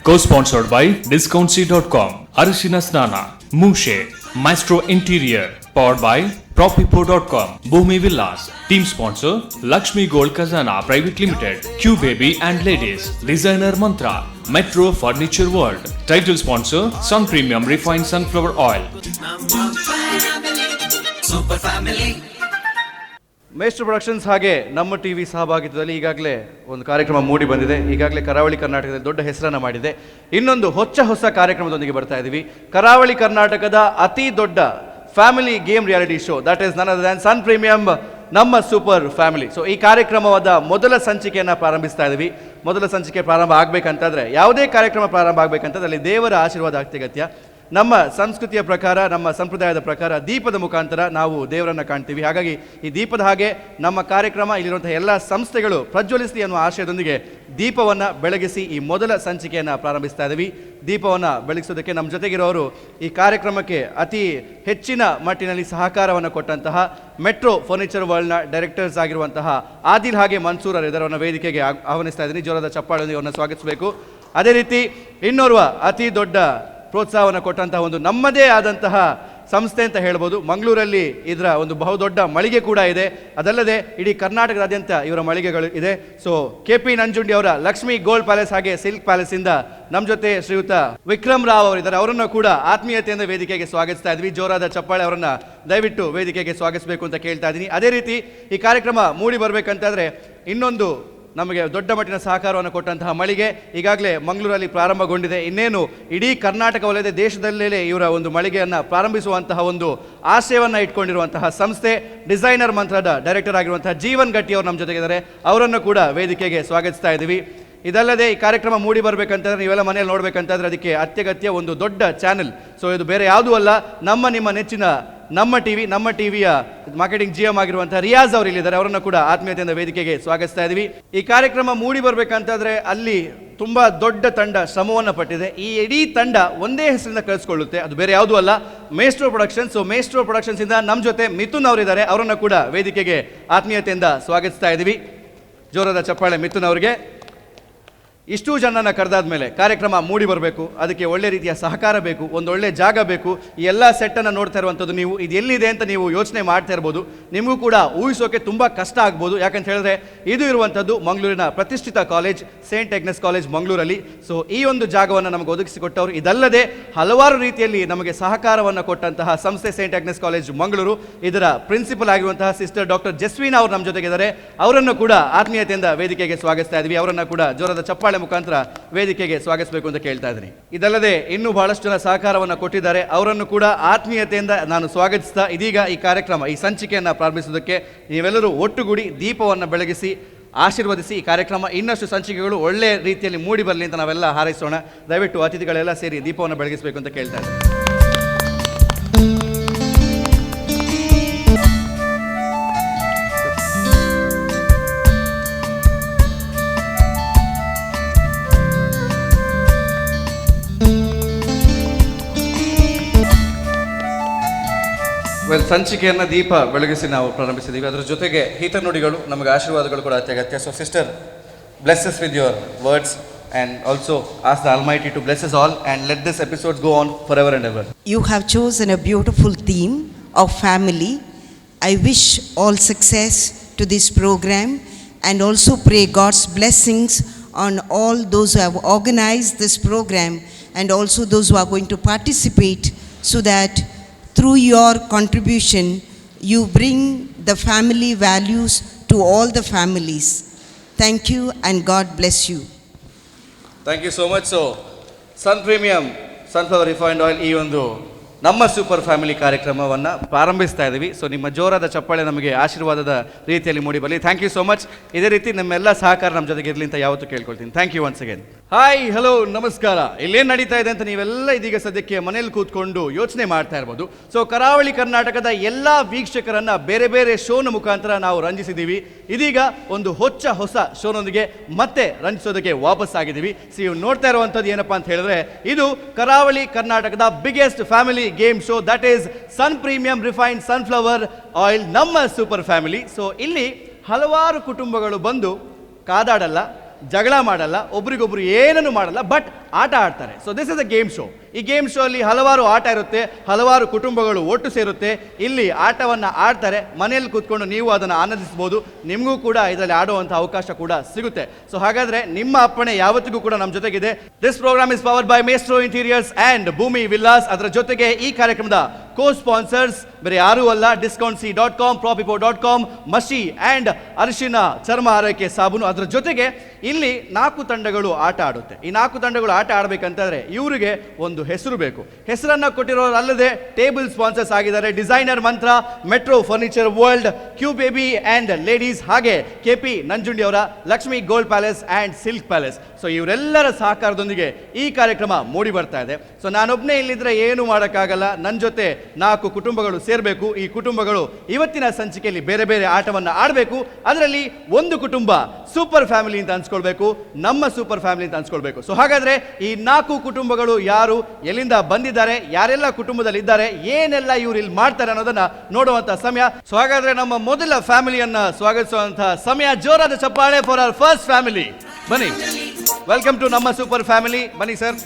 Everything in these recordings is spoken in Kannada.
Co-sponsored by discountc.com, Arishina Snana, Mushe, Maestro Interior, powered by Propipo.com, Bhumi Villas. Team sponsor Lakshmi Gold Khazana Private Limited, Q Baby and Ladies, Designer Mantra, Metro Furniture World. Title sponsor Sun Premium Refined Sunflower Oil. Super Family. Maestro productions ಹಾಗೆ ನಮ್ಮ ಟಿವಿ ಸಹಭಾಗಿತ್ವದಲ್ಲಿ ಈಗಾಗಲೇ ಒಂದು ಕಾರ್ಯಕ್ರಮ ಮೂಡಿ ಬಂದಿದೆ. ಈಗಾಗಲೇ ಕರಾವಳಿ ಕರ್ನಾಟಕದಲ್ಲಿ ದೊಡ್ಡ ಹೆಸರನ್ನು ಮಾಡಿದೆ. ಇನ್ನೊಂದು ಹೊಸ ಕಾರ್ಯಕ್ರಮದೊಂದಿಗೆ ಬರ್ತಾ ಇದ್ದೀವಿ. ಕರಾವಳಿ ಕರ್ನಾಟಕದ ಅತಿ ದೊಡ್ಡ family game reality show, that is none other than Sun premium ನಮ್ಮ ಸೂಪರ್ ಫ್ಯಾಮಿಲಿ. ಸೊ ಈ ಕಾರ್ಯಕ್ರಮವಾದ ಮೊದಲ ಸಂಚಿಕೆಯನ್ನು ಪ್ರಾರಂಭಿಸ್ತಾ ಇದ್ದೀವಿ. ಮೊದಲ ಸಂಚಿಕೆ ಪ್ರಾರಂಭ ಆಗಬೇಕಂತಂದರೆ, ಯಾವುದೇ ಕಾರ್ಯಕ್ರಮ ಪ್ರಾರಂಭ ಆಗಬೇಕಂತಂದ್ರೆ ಅಲ್ಲಿ ದೇವರ ಆಶೀರ್ವಾದ ಅತ್ಯಗತ್ಯ. ನಮ್ಮ ಸಂಸ್ಕೃತಿಯ ಪ್ರಕಾರ, ನಮ್ಮ ಸಂಪ್ರದಾಯದ ಪ್ರಕಾರ ದೀಪದ ಮುಖಾಂತರ ನಾವು ದೇವರನ್ನು ಕಾಣ್ತೀವಿ. ಹಾಗಾಗಿ ಈ ದೀಪದ ಹಾಗೆ ನಮ್ಮ ಕಾರ್ಯಕ್ರಮ ಇಲ್ಲಿರುವಂತಹ ಎಲ್ಲ ಸಂಸ್ಥೆಗಳು ಪ್ರಜ್ವಲಿಸಲಿ ಅನ್ನುವ ಆಶಯದೊಂದಿಗೆ ದೀಪವನ್ನು ಬೆಳಗಿಸಿ ಈ ಮೊದಲ ಸಂಚಿಕೆಯನ್ನು ಪ್ರಾರಂಭಿಸ್ತಾ ಇದ್ದೀವಿ. ದೀಪವನ್ನು ಬೆಳಗಿಸೋದಕ್ಕೆ ನಮ್ಮ ಜೊತೆಗಿರೋರು ಈ ಕಾರ್ಯಕ್ರಮಕ್ಕೆ ಅತಿ ಹೆಚ್ಚಿನ ಮಟ್ಟಿನಲ್ಲಿ ಸಹಕಾರವನ್ನು ಕೊಟ್ಟಂತಹ ಮೆಟ್ರೋ ಫರ್ನಿಚರ್ ವರ್ಲ್ಡ್ನ ಡೈರೆಕ್ಟರ್ಸ್ ಆಗಿರುವಂತಹ ಆದಿಲ್ ಹಾಗೆ ಮನ್ಸೂರ್ ಅವರನ್ನು ವೇದಿಕೆಗೆ ಆಹ್ವಾನಿಸ್ತಾ ಇದ್ದೀನಿ. ಜೋರಾದ ಚಪ್ಪಾಳೆಯೊಂದಿಗೆ ಅವರನ್ನು ಸ್ವಾಗತಿಸಬೇಕು. ಅದೇ ರೀತಿ ಇನ್ನೋರ್ವ ಅತಿ ದೊಡ್ಡ ಪ್ರೋತ್ಸಾಹವನ್ನು ಕೊಟ್ಟಂತಹ ಒಂದು ನಮ್ಮದೇ ಆದಂತಹ ಸಂಸ್ಥೆ ಅಂತ ಹೇಳ್ಬೋದು. ಮಂಗಳೂರಲ್ಲಿ ಇದರ ಒಂದು ಬಹುದೊಡ್ಡ ಮಳಿಗೆ ಕೂಡ ಇದೆ. ಅದಲ್ಲದೆ ಇಡೀ ಕರ್ನಾಟಕದಾದ್ಯಂತ ಇವರ ಮಳಿಗೆಗಳು ಇದೆ. ಸೊ KP ನಂಜುಂಡಿ ಅವರ ಲಕ್ಷ್ಮಿ ಗೋಲ್ಡ್ ಪ್ಯಾಲೇಸ್ ಹಾಗೆ ಸಿಲ್ಕ್ ಪ್ಯಾಲೇಸ್ ಇಂದ ನಮ್ಮ ಜೊತೆ ಶ್ರೀಯುತ ವಿಕ್ರಮ್ ರಾವ್ ಅವರಿದ್ದಾರೆ. ಅವರನ್ನು ಕೂಡ ಆತ್ಮೀಯತೆಯಿಂದ ವೇದಿಕೆಗೆ ಸ್ವಾಗತಿಸ್ತಾ ಇದ್ವಿ. ಜೋರಾದ ಚಪ್ಪಾಳೆ ಅವರನ್ನ ದಯವಿಟ್ಟು ವೇದಿಕೆಗೆ ಸ್ವಾಗತಿಸಬೇಕು ಅಂತ ಕೇಳ್ತಾ ಇದ್ದೀನಿ. ಅದೇ ರೀತಿ ಈ ಕಾರ್ಯಕ್ರಮ ಮೂಡಿ ಬರಬೇಕಂತಾದ್ರೆ ಇನ್ನೊಂದು ನಮಗೆ ದೊಡ್ಡ ಮಟ್ಟಿನ ಸಹಕಾರವನ್ನು ಕೊಟ್ಟಂತಹ ಮಳಿಗೆ ಈಗಾಗಲೇ ಮಂಗಳೂರಲ್ಲಿ ಪ್ರಾರಂಭಗೊಂಡಿದೆ. ಇನ್ನೇನು ಇಡೀ ಕರ್ನಾಟಕವಲ್ಲದೆ ದೇಶದಲ್ಲೇ ಇವರ ಒಂದು ಮಳಿಗೆಯನ್ನು ಪ್ರಾರಂಭಿಸುವಂತಹ ಒಂದು ಆಶಯವನ್ನು ಇಟ್ಕೊಂಡಿರುವಂತಹ ಸಂಸ್ಥೆ ಡಿಸೈನರ್ ಮಂತ್ರದ ಡೈರೆಕ್ಟರ್ ಆಗಿರುವಂತಹ ಜೀವನ್ ಗಟ್ಟಿ ಅವರು ನಮ್ಮ ಜೊತೆಗಿದ್ದಾರೆ. ಅವರನ್ನು ಕೂಡ ವೇದಿಕೆಗೆ ಸ್ವಾಗತಿಸ್ತಾ ಇದ್ದೀವಿ. ಇದಲ್ಲದೆ ಈ ಕಾರ್ಯಕ್ರಮ ಮೂಡಿ ಬರಬೇಕಂತಂದ್ರೆ, ನೀವೆಲ್ಲ ಮನೆಯಲ್ಲಿ ನೋಡಬೇಕಂತಂದ್ರೆ ಅದಕ್ಕೆ ಅತ್ಯಗತ್ಯ ಒಂದು ದೊಡ್ಡ ಚಾನೆಲ್. ಸೊ ಇದು ಬೇರೆ ಯಾವುದೂ ಅಲ್ಲ, ನಿಮ್ಮ ನೆಚ್ಚಿನ ನಮ್ಮ ಟಿವಿಯ ಮಾರ್ಕೆಟಿಂಗ್ GM ಆಗಿರುವಂತಹ ರಿಯಾಜ್ ಅವರು ಇಲ್ಲಿದ್ದಾರೆ. ಅವರನ್ನು ಕೂಡ ಆತ್ಮೀಯತೆಯಿಂದ ವೇದಿಕೆಗೆ ಸ್ವಾಗತಿಸ್ತಾ ಇದ್ದೀವಿ. ಈ ಕಾರ್ಯಕ್ರಮ ಮೂಡಿ ಬರಬೇಕಂತಂದ್ರೆ ಅಲ್ಲಿ ತುಂಬಾ ದೊಡ್ಡ ತಂಡ ಶ್ರಮವನ್ನು ಪಟ್ಟಿದೆ. ಈ ಇಡೀ ತಂಡ ಒಂದೇ ಹೆಸರಿಂದ ಕಳಿಸ್ಕೊಳ್ಳುತ್ತೆ, ಅದು ಬೇರೆ ಯಾವುದೂ ಅಲ್ಲ, ಮೇಸ್ಟ್ರೋ ಪ್ರೊಡಕ್ಷನ್ಸ್. ಸೊ ಮೇಸ್ಟ್ರೋ ಪ್ರೊಡಕ್ಷನ್ಸ್ ಇಂದ ನಮ್ಮ ಜೊತೆ ಮಿಥುನ್ ಅವರಿದ್ದಾರೆ. ಅವರನ್ನು ಕೂಡ ವೇದಿಕೆಗೆ ಆತ್ಮೀಯತೆಯಿಂದ ಸ್ವಾಗತಿಸ್ತಾ ಇದ್ದೀವಿ. ಜೋರಾದ ಚಪ್ಪಾಳೆ ಮಿಥುನ್ ಅವರಿಗೆ. ಇಷ್ಟೂ ಜನನ ಕರೆದಾದ ಮೇಲೆ ಕಾರ್ಯಕ್ರಮ ಮೂಡಿ ಬರಬೇಕು, ಅದಕ್ಕೆ ಒಳ್ಳೆ ರೀತಿಯ ಸಹಕಾರ ಬೇಕು, ಒಂದು ಒಳ್ಳೆ ಜಾಗ ಬೇಕು. ಈ ಎಲ್ಲ ಸೆಟ್ಟನ್ನು ನೋಡ್ತಾ ಇರುವಂಥದ್ದು ನೀವು, ಇದು ಎಲ್ಲಿದೆ ಅಂತ ನೀವು ಯೋಚನೆ ಮಾಡ್ತಾ ಇರ್ಬೋದು. ನಿಮಗೂ ಕೂಡ ಊಹಿಸೋಕೆ ತುಂಬ ಕಷ್ಟ ಆಗ್ಬೋದು. ಯಾಕಂತ ಹೇಳಿದ್ರೆ ಇದು ಇರುವಂಥದ್ದು ಮಂಗಳೂರಿನ ಪ್ರತಿಷ್ಠಿತ ಕಾಲೇಜ್ ಸೇಂಟ್ ಆಗ್ನೆಸ್ ಕಾಲೇಜ್ ಮಂಗಳೂರಲ್ಲಿ. ಸೊ ಈ ಒಂದು ಜಾಗವನ್ನು ನಮಗೆ ಒದಗಿಸಿಕೊಟ್ಟವರು, ಇದಲ್ಲದೆ ಹಲವಾರು ರೀತಿಯಲ್ಲಿ ನಮಗೆ ಸಹಕಾರವನ್ನು ಕೊಟ್ಟಂತಹ ಸಂಸ್ಥೆ ಸೇಂಟ್ ಆಗ್ನೆಸ್ ಕಾಲೇಜ್ ಮಂಗಳೂರು. ಇದರ ಪ್ರಿನ್ಸಿಪಲ್ ಆಗಿರುವಂತಹ ಸಿಸ್ಟರ್ ಡಾಕ್ಟರ್ ಜಸ್ವಿನಾ ಅವರು ನಮ್ಮ ಜೊತೆಗಿದ್ದಾರೆ. ಅವರನ್ನು ಕೂಡ ಆತ್ಮೀಯತೆಯಿಂದ ವೇದಿಕೆಗೆ ಸ್ವಾಗತಿಸ್ತಾ ಇದ್ವಿ. ಅವರನ್ನು ಕೂಡ ಜೋರದ ಚಪ್ಪಾಳೆ ಮುಖಾಂತರ ವೇದಿಕೆಗೆ ಸ್ವಾಗತಿಸಬೇಕು ಅಂತ ಕೇಳ್ತಾ ಇದ್ದೀನಿ. ಇದಲ್ಲದೆ ಇನ್ನೂ ಬಹಳಷ್ಟು ಜನ ಸಹಕಾರವನ್ನು ಕೊಟ್ಟಿದ್ದಾರೆ. ಅವರನ್ನು ಕೂಡ ಆತ್ಮೀಯತೆಯಿಂದ ನಾನು ಸ್ವಾಗತಿಸ್ತಾ ಇದೀಗ ಈ ಕಾರ್ಯಕ್ರಮ, ಈ ಸಂಚಿಕೆಯನ್ನು ಪ್ರಾರಂಭಿಸುವುದಕ್ಕೆ ನೀವೆಲ್ಲರೂ ಒಟ್ಟುಗೂಡಿ ದೀಪವನ್ನು ಬೆಳಗಿಸಿ ಆಶೀರ್ವದಿಸಿ ಈ ಕಾರ್ಯಕ್ರಮ ಇನ್ನಷ್ಟು ಸಂಚಿಕೆಗಳು ಒಳ್ಳೆ ರೀತಿಯಲ್ಲಿ ಮೂಡಿ ಬರಲಿ ಅಂತ ನಾವೆಲ್ಲ ಹಾರೈಸೋಣ. ದಯವಿಟ್ಟು ಅತಿಥಿಗಳೆಲ್ಲ ಸೇರಿ ದೀಪವನ್ನು ಬೆಳಗಿಸಬೇಕು ಅಂತ ಕೇಳ್ತಾ ಇದ್ದೀನಿ. ಸಂಚಿಕೆಯನ್ನು ದೀಪ ಬೆಳಗಿಸಿ ನಾವು ಪ್ರಾರಂಭಿಸಿದ್ದೀವಿ. ಅದರ ಜೊತೆಗೆ ಹಿತನುಡಿಗಳು, ನಮಗೆ ಆಶೀರ್ವಾದಗಳು ಕೂಡ ಅತ್ಯಗತ್ಯ. So sister, bless us with your words and also ask the Almighty to bless us all and let this episode go on forever and ever. You have chosen a beautiful theme of family. I wish all success to this program and also pray God's blessings on all those who have organized this program and also those who are going to participate, so that through your contribution you bring the family values to all the families. Thank you and God bless you. Thank you so much. So Sun Premium Sunflower Refined Oil ಈ ಒಂದು ನಮ್ಮ ಸೂಪರ್ ಫ್ಯಾಮಿಲಿ ಕಾರ್ಯಕ್ರಮವನ್ನು ಪ್ರಾರಂಭಿಸ್ತಾ ಇದ್ದೀವಿ. ಸೊ ನಿಮ್ಮ ಜೋರಾದ ಚಪ್ಪಾಳೆ ನಮಗೆ ಆಶೀರ್ವಾದದ ರೀತಿಯಲ್ಲಿ ಮೂಡಿ ಬರಲಿ. Thank you so much. ಇದೇ ರೀತಿ ನಮ್ಮೆಲ್ಲ ಸಹಕಾರ ನಮ್ಮ ಜೊತೆಗೆ ಇರಲಿ ಅಂತ ಯಾವತ್ತೂ ಕೇಳ್ಕೊಳ್ತೀನಿ. Thank you once again. Hi, hello, ನಮಸ್ಕಾರ. ಇಲ್ಲೇನು ನಡೀತಾ ಇದೆ ಅಂತ ನೀವೆಲ್ಲ ಇದೀಗ ಸದ್ಯಕ್ಕೆ ಮನೇಲಿ ಕೂತ್ಕೊಂಡು ಯೋಚನೆ ಮಾಡ್ತಾ ಇರ್ಬೋದು. ಸೊ ಕರಾವಳಿ ಕರ್ನಾಟಕದ ಎಲ್ಲ ವೀಕ್ಷಕರನ್ನ ಬೇರೆ ಬೇರೆ ಶೋನ ಮುಖಾಂತರ ನಾವು ರಂಜಿಸಿದ್ದೀವಿ. ಇದೀಗ ಒಂದು ಹೊಸ ಶೋನೊಂದಿಗೆ ಮತ್ತೆ ರಂಜಿಸೋದಕ್ಕೆ ವಾಪಸ್ ಆಗಿದ್ದೀವಿ. ಸೊ ನೀವು ನೋಡ್ತಾ ಇರುವಂಥದ್ದು ಏನಪ್ಪಾ ಅಂತ ಹೇಳಿದ್ರೆ, ಇದು ಕರಾವಳಿ ಕರ್ನಾಟಕದ biggest family game show, that is sun premium refined sunflower oil ನಮ್ಮ ಸೂಪರ್ ಫ್ಯಾಮಿಲಿ. ಸೊ ಇಲ್ಲಿ ಹಲವಾರು ಕುಟುಂಬಗಳು ಬಂದು ಕಾದಾಡಲ್ಲ, ಜಗಳ ಮಾಡಲ್ಲ, ಒಬ್ರಿಗೊಬ್ರು ಏನನ್ನು ಮಾಡಲ್ಲ, ಬಟ್ ಆಟ ಆಡ್ತಾರೆ. So this is a game show. ಈ ಗೇಮ್ ಶೋ ಅಲ್ಲಿ ಹಲವಾರು ಆಟ ಇರುತ್ತೆ, ಹಲವಾರು ಕುಟುಂಬಗಳು ಒಟ್ಟು ಸೇರುತ್ತೆ. ಇಲ್ಲಿ ಆಟವನ್ನು ಆಡ್ತಾರೆ, ಮನೆಯಲ್ಲಿ ಕೂತ್ಕೊಂಡು ನೀವು ಅದನ್ನು ಆನಂದಿಸ್ಬೋದು, ನಿಮಗೂ ಕೂಡ ಇದರಲ್ಲಿ ಆಡುವಂಥ ಅವಕಾಶ ಕೂಡ ಸಿಗುತ್ತೆ. ಸೊ ಹಾಗಾದರೆ ನಿಮ್ಮ ಅಪ್ಪಣೆ ಯಾವತ್ತಿಗೂ ಕೂಡ ನಮ್ಮ ಜೊತೆಗಿದೆ. This program is powered by Maestro interiors and Bhoomi villas. ಅದರ ಜೊತೆಗೆ ಈ ಕಾರ್ಯಕ್ರಮದ co-sponsors ಬೇರೆ ಯಾರೂ ಅಲ್ಲ, discountc.com, propipo.com, ಮಶಿ ಆ್ಯಂಡ್ ಅರಿಶಿನ ಚರ್ಮ ಆರೈಕೆ ಸಾಬೂನು. ಅದರ ಜೊತೆಗೆ ಇಲ್ಲಿ 4 ತಂಡಗಳು ಆಟ ಆಡುತ್ತೆ. ಈ 4 ತಂಡಗಳು ಆಟ ಆಡಬೇಕಂತಂದರೆ ಇವರಿಗೆ ಒಂದು ಹೆಸರು ಬೇಕು. ಹೆಸರನ್ನು ಕೊಟ್ಟಿರೋರು ಅಲ್ಲದೆ ಟೇಬಲ್ ಸ್ಪಾನ್ಸರ್ಸ್ ಆಗಿದ್ದಾರೆ designer Mantra, metro furniture world, Q baby and ladies, ಹಾಗೆ KP ನಂಜುಂಡಿ ಅವರ Lakshmi gold palace and silk palace. So ಇವರೆಲ್ಲರ ಸಹಕಾರದೊಂದಿಗೆ ಈ ಕಾರ್ಯಕ್ರಮ ಮೂಡಿ ಬರ್ತಾ ಇದೆ. ಸೊ ನಾನೊಬ್ಬನೇ ಇಲ್ಲಿದ್ರೆ ಏನು ಮಾಡೋಕ್ಕಾಗಲ್ಲ, ನನ್ನ ಜೊತೆ 4 ಕುಟುಂಬಗಳು ಸೇರಬೇಕು. ಈ ಕುಟುಂಬಗಳು ಇವತ್ತಿನ ಸಂಚಿಕೆಯಲ್ಲಿ ಬೇರೆ ಬೇರೆ ಆಟವನ್ನು ಆಡಬೇಕು. ಅದರಲ್ಲಿ ಒಂದು ಕುಟುಂಬ ಸೂಪರ್ ಫ್ಯಾಮಿಲಿ ಅಂತ ಅನ್ಸ್ಕೊಳ್ಬೇಕು, ನಮ್ಮ ಸೂಪರ್ ಫ್ಯಾಮಿಲಿ ಅಂತ ಅನ್ಸ್ಕೊಳ್ಬೇಕು. ಸೊ ಹಾಗಾದ್ರೆ ಈ 4 ಕುಟುಂಬಗಳು ಯಾರು, ಎಲ್ಲಿಂದ ಬಂದಿದ್ದಾರೆ, ಯಾರೆಲ್ಲ ಕುಟುಂಬದಲ್ಲಿ ಇದ್ದಾರೆ, ಏನೆಲ್ಲ ಇವ್ರು ಇಲ್ಲಿ ಮಾಡ್ತಾರೆ ಅನ್ನೋದನ್ನ ನೋಡುವಂತ ಸಮಯ. ಸೊ ಹಾಗಾದ್ರೆ ನಮ್ಮ ಮೊದಲ ಫ್ಯಾಮಿಲಿಯನ್ನ ಸ್ವಾಗತಿಸುವಂತಹ ಸಮಯ. ಜೋರಾದ ಚಪ್ಪಾಳೆ ಫಾರ್ ಅವರ್ ಫಸ್ಟ್ ಫ್ಯಾಮಿಲಿ. ಬನ್ನಿ, ವೆಲ್ಕಮ್ ಟು ನಮ್ಮ ಸೂಪರ್ ಫ್ಯಾಮಿಲಿ. ಬನ್ನಿ ಸರ್,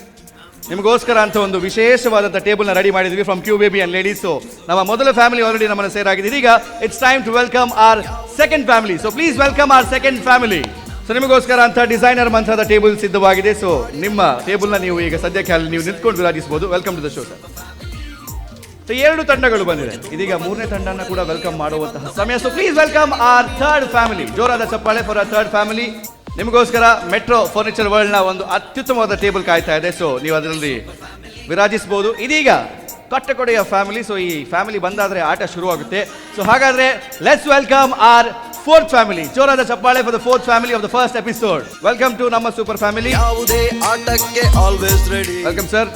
ನಿಮಗೋಸ್ಕರ ಅಂತ ಒಂದು ವಿಶೇಷವಾದಂಥ ಟೇಬಲ್ನ ರೆಡಿ ಮಾಡಿದ್ವಿ from Q baby and ladies. So ನಮ್ಮ ಮೊದಲ ಫ್ಯಾಮಿಲಿ ಆಲ್ರೆಡಿ ನಮ್ಮನ್ನು ಸೇರಾಗಿದೆ. ಈಗ it's time to welcome our second family. So please welcome our second family. So ನಿಮಗೋಸ್ಕರ ಅಂತ ಡಿಸೈನರ್ ಮಂತ್ರದ ಟೇಬಲ್ ಸಿದ್ಧವಾಗಿದೆ. ಸೊ ನಿಮ್ಮ ಟೇಬಲ್ನ ನೀವು ಈಗ ಸದ್ಯಕ್ಕೆ ಅಲ್ಲಿ ನೀವು ನಿಂತ್ಕೊಂಡು ವಿರಾಜಿಸಬಹುದು. Welcome to the show sir. So 2 ತಂಡಗಳು ಬಂದಿದೆ, ಇದೀಗ 3ನೇ ತಂಡನ ಕೂಡ ವೆಲ್ಕಮ್ ಮಾಡುವಂತಹ ಸಮಯ. So please welcome our third family. ಜೋರಾದ ಚಪ್ಪಾಳೆ ಫಾರ್ ಆರ್ ಥರ್ಡ್ ಫ್ಯಾಮಿಲಿ. ನಿಮಗೋಸ್ಕರ ಮೆಟ್ರೋ ಫರ್ನಿಚರ್ ವರ್ಲ್ಡ್ನ ಒಂದು ಅತ್ಯುತ್ತಮವಾದ ಟೇಬಲ್ ಕಾಯ್ತಾ ಇದೆ. ಸೊ ನೀವು ಅದರಲ್ಲಿ ವಿರಾಜಿಸಬಹುದು. ಇದೀಗ ಕಟ್ಟಕೊಡೆಯ ಫ್ಯಾಮಿಲಿ. ಸೊ ಈ ಫ್ಯಾಮಿಲಿ ಬಂದಾದ್ರೆ ಆಟ ಶುರುವಾಗುತ್ತೆ. ಸೊ ಹಾಗಾದ್ರೆ let's welcome our fourth family. ಜೋರಾದ ಚಪ್ಪಾಳೆ for the fourth family of the first episode. Welcome to ನಮ್ಮ ಸೂಪರ್ ಫ್ಯಾಮಿಲಿ. ಯಾವುದೇ ಆಟಕ್ಕೆ always ready. Welcome sir,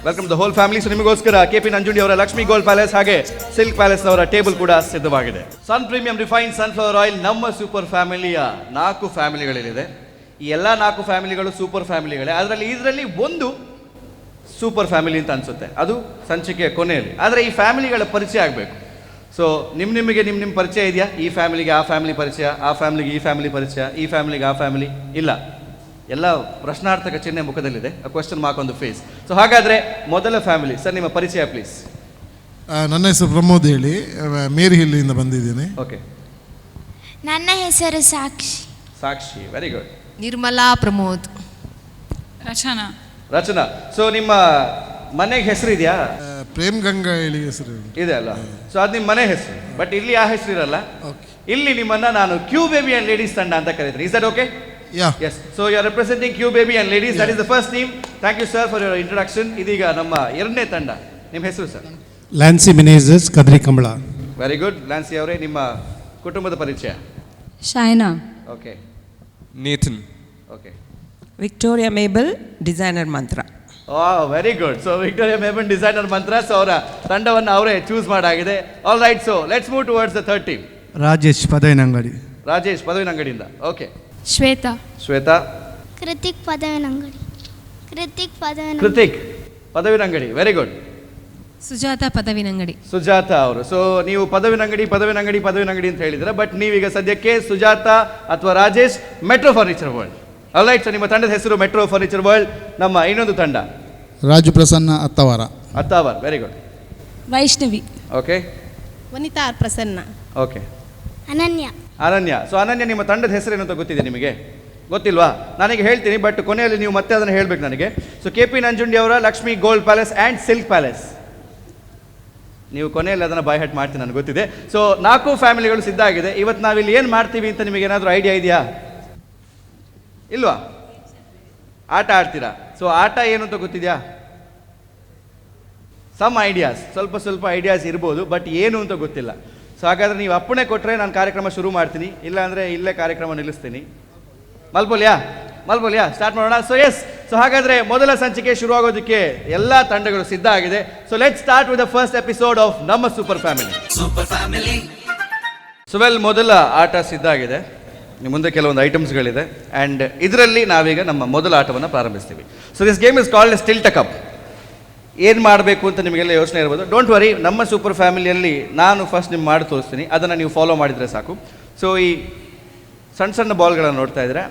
welcome the whole family. So ನಿಮಗೋಸ್ಕರ KP ನಂಜುಂಡಿ ಅವರ ಲಕ್ಷ್ಮಿ ಗೋಲ್ಡ್ ಪ್ಯಾಲೇಸ್ ಹಾಗೆ ಸಿಲ್ಕ್ ಪ್ಯಾಲೇಸ್ ಅವರ ಟೇಬಲ್ ಕೂಡ ಸಿದ್ಧವಾಗಿದೆ. Sun premium refine sunflower oil ನಮ್ಮ ಸೂಪರ್ ಫ್ಯಾಮಿಲಿಯ 4 ಫ್ಯಾಮಿಲಿಗಳಿದೆ. ಈ ಎಲ್ಲ 4 ಫ್ಯಾಮಿಲಿಗಳು ಸೂಪರ್ ಫ್ಯಾಮಿಲಿಗಳೇ. ಇದರಲ್ಲಿ ಒಂದು ಸೂಪರ್ ಫ್ಯಾಮಿಲಿ ಅಂತ ಅನಿಸುತ್ತೆ, ಅದು ಸಂಚಿಕೆಯ ಕೊನೆಯಲ್ಲಿ. ಆದರೆ ಈ ಫ್ಯಾಮಿಲಿಗಳ ಪರಿಚಯ ಆಗಬೇಕು. ಸೊ ನಿಮಗೆ ನಿಮ್ಮ ಪರಿಚಯ ಇದೆಯಾ? ಈ ಫ್ಯಾಮಿಲಿಗೆ ಆ ಫ್ಯಾಮಿಲಿ ಪರಿಚಯ, ಆ ಫ್ಯಾಮಿಲಿಗೆ ಈ ಫ್ಯಾಮಿಲಿ ಪರಿಚಯ, ಈ ಫ್ಯಾಮಿಲಿಗೆ ಆ ಫ್ಯಾಮಿಲಿ ಇಲ್ಲ. ಎಲ್ಲ ಪ್ರಶ್ನಾರ್ಥಕ ಚಿಹ್ನೆ ಮುಖದಲ್ಲಿದೆ, ಕ್ವೆಶ್ಚನ್ ಮಾರ್ಕ್ ಒಂದು ಫೇಸ್. ಸೊ ಹಾಗಾದರೆ ಮೊದಲ ಫ್ಯಾಮಿಲಿ ಸರ್, ನಿಮ್ಮ ಪರಿಚಯ ಪ್ಲೀಸ್. ನನ್ನ ಹೆಸರು ಪ್ರಮೋದ್ ಹೇಳಿ, ಮೇರಿ ಹಿಲ್ಲಿಂದ ಬಂದಿದ್ದೀನಿ. ಓಕೆ. ನನ್ನ ಹೆಸರು ಸಾಕ್ಷಿ. ಸಾಕ್ಷಿ, ವೆರಿ ಗುಡ್. ನಿರ್ಮಲಾ ಪ್ರಮೋದ್. ರಚನಾ. ಸೊ ನಿಮ್ಮ ಮನೆಗೆ ಹೆಸರು ಇದೆಯಾ? ಪ್ರೇಮ್ ಗಂಗಾ ಹೇಳಿ ಹೆಸರು ಇದೆ ಅಲ್ಲ? ಸೊ ಅದು ನಿಮ್ಮ ಮನೆ ಹೆಸರು, ಬಟ್ ಇಲ್ಲಿ ಆ ಹೆಸರು ಇರಲ್ಲ. ಇಲ್ಲಿ ನಿಮ್ಮನ್ನ ನಾನು ಕ್ಯೂ ಬೇಬಿ ಅಂಡ್ ಲೇಡೀಸ್ ತಂಡ ಅಂತ ಕರೀತೀನಿ. Is that okay? Yes. So you are representing Q baby and ladies. That is the first team. Thank you sir for your introduction. ಇದೀಗ ನಮ್ಮ 2ನೇ ತಂಡ. ನಿಮ್ಮ ಹೆಸರು sir? Lancy Menezes, Kadri Kambala. Very good. Lancy ಅವರೇ, ನಿಮ್ಮ ಕುಟುಂಬದ ಪರಿಚಯ? Shaina. Okay. Nathan. Okay. Victoria Mabel, designer Mantra. Very good. So Victoria Mabel designer Mantra. So ಅವರ ತಂಡವನ್ನು ಅವರೇ ಚೂಸ್ ಮಾಡಾಗಿದೆ. All right. So let's move towards the third team. Rajesh Padavinangadi. Rajesh ಪದವಿನಂಗಡಿಯಿಂದ. Okay. Shweta. Shweta. Krithik Padavinangadi. Krithik Padavinangadi. Very good. Sujata Padavinangadi. Sujata ಅವರು. ಸೊ ನೀವು ಪದವಿನಂಗಡಿ ಅಂತ ಹೇಳಿದ್ರೆ, ಬಟ್ ನೀವೀಗ ಸದ್ಯಕ್ಕೆ ಸುಜಾತ ಅಥವಾ Rajesh metro furniture world. All right. So ನಿಮ್ಮ ತಂಡದ ಹೆಸರು ಮೆಟ್ರೋ ಫರ್ನಿಚರ್ ವರ್ಲ್ಡ್. ನಮ್ಮ ಇನ್ನೊಂದು ತಂಡ Raju Prasanna Attavar. Very good. Vaishnavi. Okay. Vanita Prasanna. Okay. Ananya. So Ananya, ನಿಮ್ಮ ತಂಡದ ಹೆಸರೇನು ಅಂತ ಗೊತ್ತಿದೆ ನಿಮಗೆ? ಗೊತ್ತಿಲ್ವಾ? ನನಗೆ ಹೇಳ್ತೀನಿ, ಬಟ್ ಕೊನೆಯಲ್ಲಿ ನೀವು ಮತ್ತೆ ಅದನ್ನು ಹೇಳ್ಬೇಕು ನನಗೆ. ಸೊ KP ನಂಜುಂಡಿ ಅವರ Lakshmi gold palace and silk palace. ನೀವು ಕೊನೆಯಲ್ಲಿ ಅದನ್ನು ಬೈ ಹ್ಯಾಟ್ ಮಾಡ್ತೀನಿ, ನನಗೆ ಗೊತ್ತಿದೆ. ಸೊ 4 ಫ್ಯಾಮಿಲಿಗಳು ಸಿದ್ಧ ಆಗಿದೆ. ಇವತ್ತು ನಾವಿಲ್ಲಿ ಏನು ಮಾಡ್ತೀವಿ ಅಂತ ನಿಮಗೆ ಏನಾದರೂ ಐಡಿಯಾ ಇದೆಯಾ? ಇಲ್ವಾ? ಆಟ ಆಡ್ತೀರಾ? ಸೊ ಆಟ ಏನು ಅಂತ ಗೊತ್ತಿದೆಯಾ? ಸಮ್ ಐಡಿಯಾಸ್, ಸ್ವಲ್ಪ ಐಡಿಯಾಸ್ ಇರ್ಬೋದು, ಬಟ್ ಏನು ಅಂತ ಗೊತ್ತಿಲ್ಲ. ಸೊ ಹಾಗಾದರೆ ನೀವು ಅಪ್ಪಣೆ ಕೊಟ್ಟರೆ ನಾನು ಕಾರ್ಯಕ್ರಮ ಶುರು ಮಾಡ್ತೀನಿ, ಇಲ್ಲಾಂದರೆ ಇಲ್ಲೇ ಕಾರ್ಯಕ್ರಮ ನಿಲ್ಲಿಸ್ತೀನಿ. ಮಲ್ಬೋಲಿಯಾ ಸ್ಟಾರ್ಟ್ ಮಾಡೋಣ. So yes. ಸೊ ಹಾಗಾದರೆ ಮೊದಲ ಸಂಚಿಕೆ ಶುರುವಾಗೋದಕ್ಕೆ ಎಲ್ಲ ತಂಡಗಳು ಸಿದ್ಧ ಆಗಿದೆ. So let's start with the first episode of ನಮ್ಮ ಸೂಪರ್ ಫ್ಯಾಮಿಲಿ. ಸೊ ವೆಲ್, ಮೊದಲ ಆಟ ಸಿದ್ಧ ಆಗಿದೆ. ನಿಮ್ಮ ಮುಂದೆ ಕೆಲವೊಂದು ಐಟಮ್ಸ್ಗಳಿದೆ ಆ್ಯಂಡ್ ಇದರಲ್ಲಿ ನಾವೀಗ ನಮ್ಮ ಮೊದಲ ಆಟವನ್ನು ಪ್ರಾರಂಭಿಸ್ತೀವಿ. So this game is called stilt cup. ಏನು ಮಾಡಬೇಕು ಅಂತ ನಿಮಗೆಲ್ಲ ಯೋಚನೆ ಇರ್ಬೋದು. ಡೋಂಟ್ ವರಿ, ನಮ್ಮ ಸೂಪರ್ ಫ್ಯಾಮಿಲಿಯಲ್ಲಿ ನಾನು ಫಸ್ಟ್ ನಿಮ್ಗೆ ಮಾಡಿ ತೋರಿಸ್ತೀನಿ, ಅದನ್ನು ನೀವು ಫಾಲೋ ಮಾಡಿದರೆ ಸಾಕು. ಸೊ ಈ ಸಣ್ಣ ಬಾಲ್ಗಳನ್ನು ನೋಡ್ತಾ ಇದ್ದೀರಾ,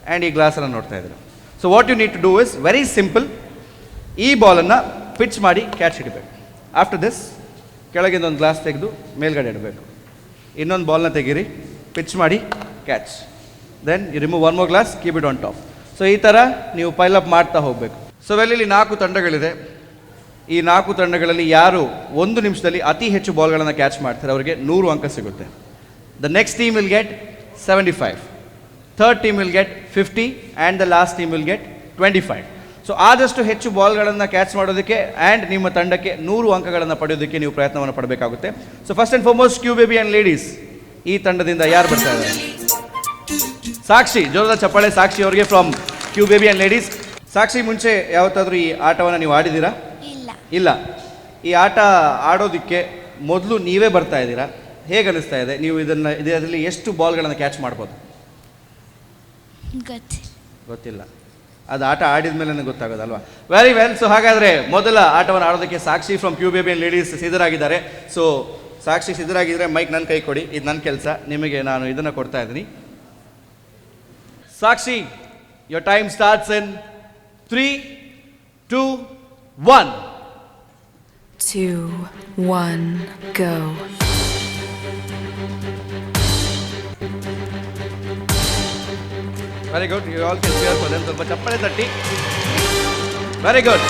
ಆ್ಯಂಡ್ ಈ ಗ್ಲಾಸನ್ನು ನೋಡ್ತಾ ಇದ್ದೀರಾ. So what you need to do is very simple. ಈ ಬಾಲನ್ನು ಪಿಚ್ ಮಾಡಿ ಕ್ಯಾಚ್ ಹಿಡಬೇಕು. ಆಫ್ಟರ್ ದಿಸ್ ಕೆಳಗಿಂದ ಒಂದು ಗ್ಲಾಸ್ ತೆಗೆದು ಮೇಲ್ಗಡೆ ಇಡಬೇಕು. ಇನ್ನೊಂದು ಬಾಲ್ನ ತೆಗೀರಿ, ಪಿಚ್ ಮಾಡಿ catch. Then you remove one more glass, keep it on top. So ಈ ಥರ ನೀವು ಪೈಲಪ್ ಮಾಡ್ತಾ ಹೋಗಬೇಕು. ಸೊ ಇಲ್ಲಿ 4 ತಂಡಗಳಿದೆ. ಈ 4 ತಂಡಗಳಲ್ಲಿ ಯಾರು 1 ನಿಮಿಷದಲ್ಲಿ ಅತಿ ಹೆಚ್ಚು ಬಾಲ್ಗಳನ್ನು ಕ್ಯಾಚ್ ಮಾಡ್ತಾರೆ ಅವರಿಗೆ 100 ಅಂಕ ಸಿಗುತ್ತೆ. The next team will get 75, third team will get 50 and the last team will get 25. So ಆದಷ್ಟು ಹೆಚ್ಚು ಬಾಲ್ಗಳನ್ನು ಕ್ಯಾಚ್ ಮಾಡೋದಕ್ಕೆ ಆ್ಯಂಡ್ ನಿಮ್ಮ ತಂಡಕ್ಕೆ 100 ಅಂಕಗಳನ್ನು ಪಡೆಯೋದಕ್ಕೆ ನೀವು ಪ್ರಯತ್ನವನ್ನು ಪಡಬೇಕಾಗುತ್ತೆ. So first and foremost Q baby and ladies ಈ ತಂಡದಿಂದ ಯಾರು ಬರ್ತಾ ಇದ್ದಾರೆ? ಸಾಕ್ಷಿ, ಜೋರದ ಚಪ್ಪಾಳೆ ಸಾಕ್ಷಿ ಅವರಿಗೆ from Q baby and ladies. Sakshi, ಮುಂಚೆ ಯಾವತ್ತಾದರೂ ಈ ಆಟವನ್ನು ನೀವು ಆಡಿದ್ದೀರಾ? ಇಲ್ಲ. ಈ ಆಟ ಆಡೋದಕ್ಕೆ ಮೊದಲು ನೀವೇ ಬರ್ತಾ ಇದ್ದೀರಾ, ಹೇಗೆ ಅನಿಸ್ತಾ ಇದೆ? ನೀವು ಇದರಲ್ಲಿ ಎಷ್ಟು ಬಾಲ್ಗಳನ್ನು ಕ್ಯಾಚ್ ಮಾಡ್ಬೋದು? ಗೊತ್ತಿಲ್ಲ. ಅದು ಆಟ ಆಡಿದ ಮೇಲೆ ನನಗೆ ಗೊತ್ತಾಗೋದಲ್ವಾ? Very well. ಸೊ ಹಾಗಾದರೆ ಮೊದಲ ಆಟವನ್ನು ಆಡೋದಕ್ಕೆ Sakshi from Q baby and ladies ಸಿದ್ಧರಾಗಿದ್ದಾರೆ. ಸೊ ಸಾಕ್ಷಿ ಸಿದ್ಧರಾಗಿದ್ದರೆ ಮೈಕ್ ನನ್ನ ಕೈ ಕೊಡಿ, ಇದು ನನ್ನ ಕೆಲಸ. ನಿಮಗೆ ನಾನು ಇದನ್ನು ಕೊಡ್ತಾ ಇದ್ದೀನಿ. ಸಾಕ್ಷಿ, your time starts in 3, 2, 1. 2, 1, go. Very good. You all can cheer for them. ಸ್ವಲ್ಪ ಚಪ್ಪಳೆ ತಟ್ಟಿ. Very good.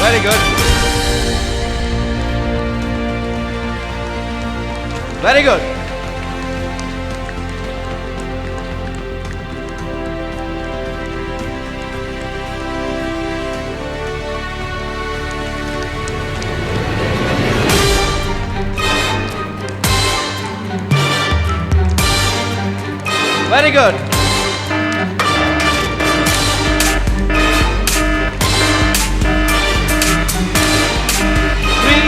Very good. Very good. Very good. Three,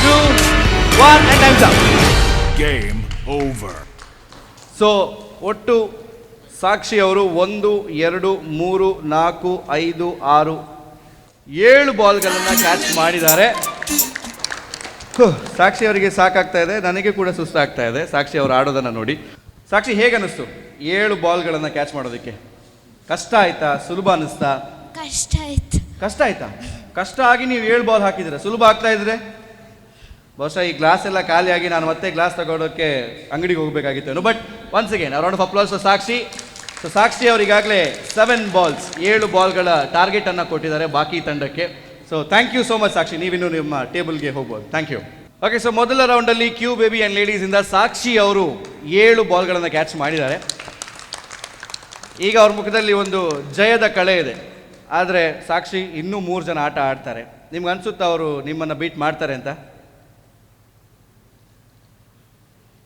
two, one, and time's up. Game over. So ಒಟ್ಟು ಸಾಕ್ಷಿ ಅವರು 1, 2, 3, 4, 5, 6, 7 ಬಾಲ್ಗಳನ್ನು ಕ್ಯಾಚ್ ಮಾಡಿದ್ದಾರೆ. ಸಾಕ್ಷಿ ಅವರಿಗೆ ಸಾಕಾಗ್ತಾ ಇದೆ, ನನಗೆ ಕೂಡ ಸುಸ್ತಾಗ್ತಾ ಇದೆ ಸಾಕ್ಷಿ ಅವರು ಆಡೋದನ್ನು ನೋಡಿ. ಸಾಕ್ಷಿ, ಹೇಗೆ ಅನ್ನಿಸ್ತು 7 ಬಾಲ್ಗಳನ್ನು ಕ್ಯಾಚ್ ಮಾಡೋದಕ್ಕೆ? ಕಷ್ಟ ಆಯ್ತಾ, ಸುಲಭ ಅನ್ನಿಸ್ತಾ? ಕಷ್ಟ ಆಯ್ತು. ಕಷ್ಟ ಆಯ್ತಾ? ಕಷ್ಟ ಆಗಿ ನೀವು 7 ಬಾಲ್ ಹಾಕಿದ್ರೆ ಸುಲಭ ಆಗ್ತಾ ಇದ್ರೆ ಬಹುಶಃ ಈ ಗ್ಲಾಸ್ ಎಲ್ಲ ಖಾಲಿಯಾಗಿ ನಾನು ಮತ್ತೆ ಗ್ಲಾಸ್ ತಗೊಳ್ಳೋಕ್ಕೆ ಅಂಗಡಿಗೆ ಹೋಗಬೇಕಾಗಿತ್ತೇನು. But once again round of applause for Sakshi. So Sakshi ಅವರು ಈಗಾಗಲೇ 7 ಬಾಲ್ಸ್ 7 ಬಾಲ್ಗಳ ಟಾರ್ಗೆಟನ್ನು ಕೊಟ್ಟಿದ್ದಾರೆ ಬಾಕಿ ತಂಡಕ್ಕೆ. So thank you so much Sakshi, ನೀವಿನ್ನು ನಿಮ್ಮ ಟೇಬಲ್ಗೆ ಹೋಗ್ಬೋದು. Thank you. ಓಕೆ, ಸೊ ಮೊದಲ ರೌಂಡಲ್ಲಿ ಕ್ಯೂ ಬೇಬಿ ಆ್ಯಂಡ್ ಲೇಡೀಸಿಂದ ಸಾಕ್ಷಿ ಅವರು 7 ಬಾಲ್ಗಳನ್ನು ಕ್ಯಾಚ್ ಮಾಡಿದ್ದಾರೆ. ಈಗ ಅವ್ರ ಮುಖದಲ್ಲಿ ಒಂದು ಜಯದ ಕಳೆ ಇದೆ. ಆದರೆ ಸಾಕ್ಷಿ, ಇನ್ನೂ 3 ಜನ ಆಟ ಆಡ್ತಾರೆ. ನಿಮ್ಗೆ ಅನಿಸುತ್ತಾ ಅವರು ನಿಮ್ಮನ್ನು ಬೀಟ್ ಮಾಡ್ತಾರೆ ಅಂತ?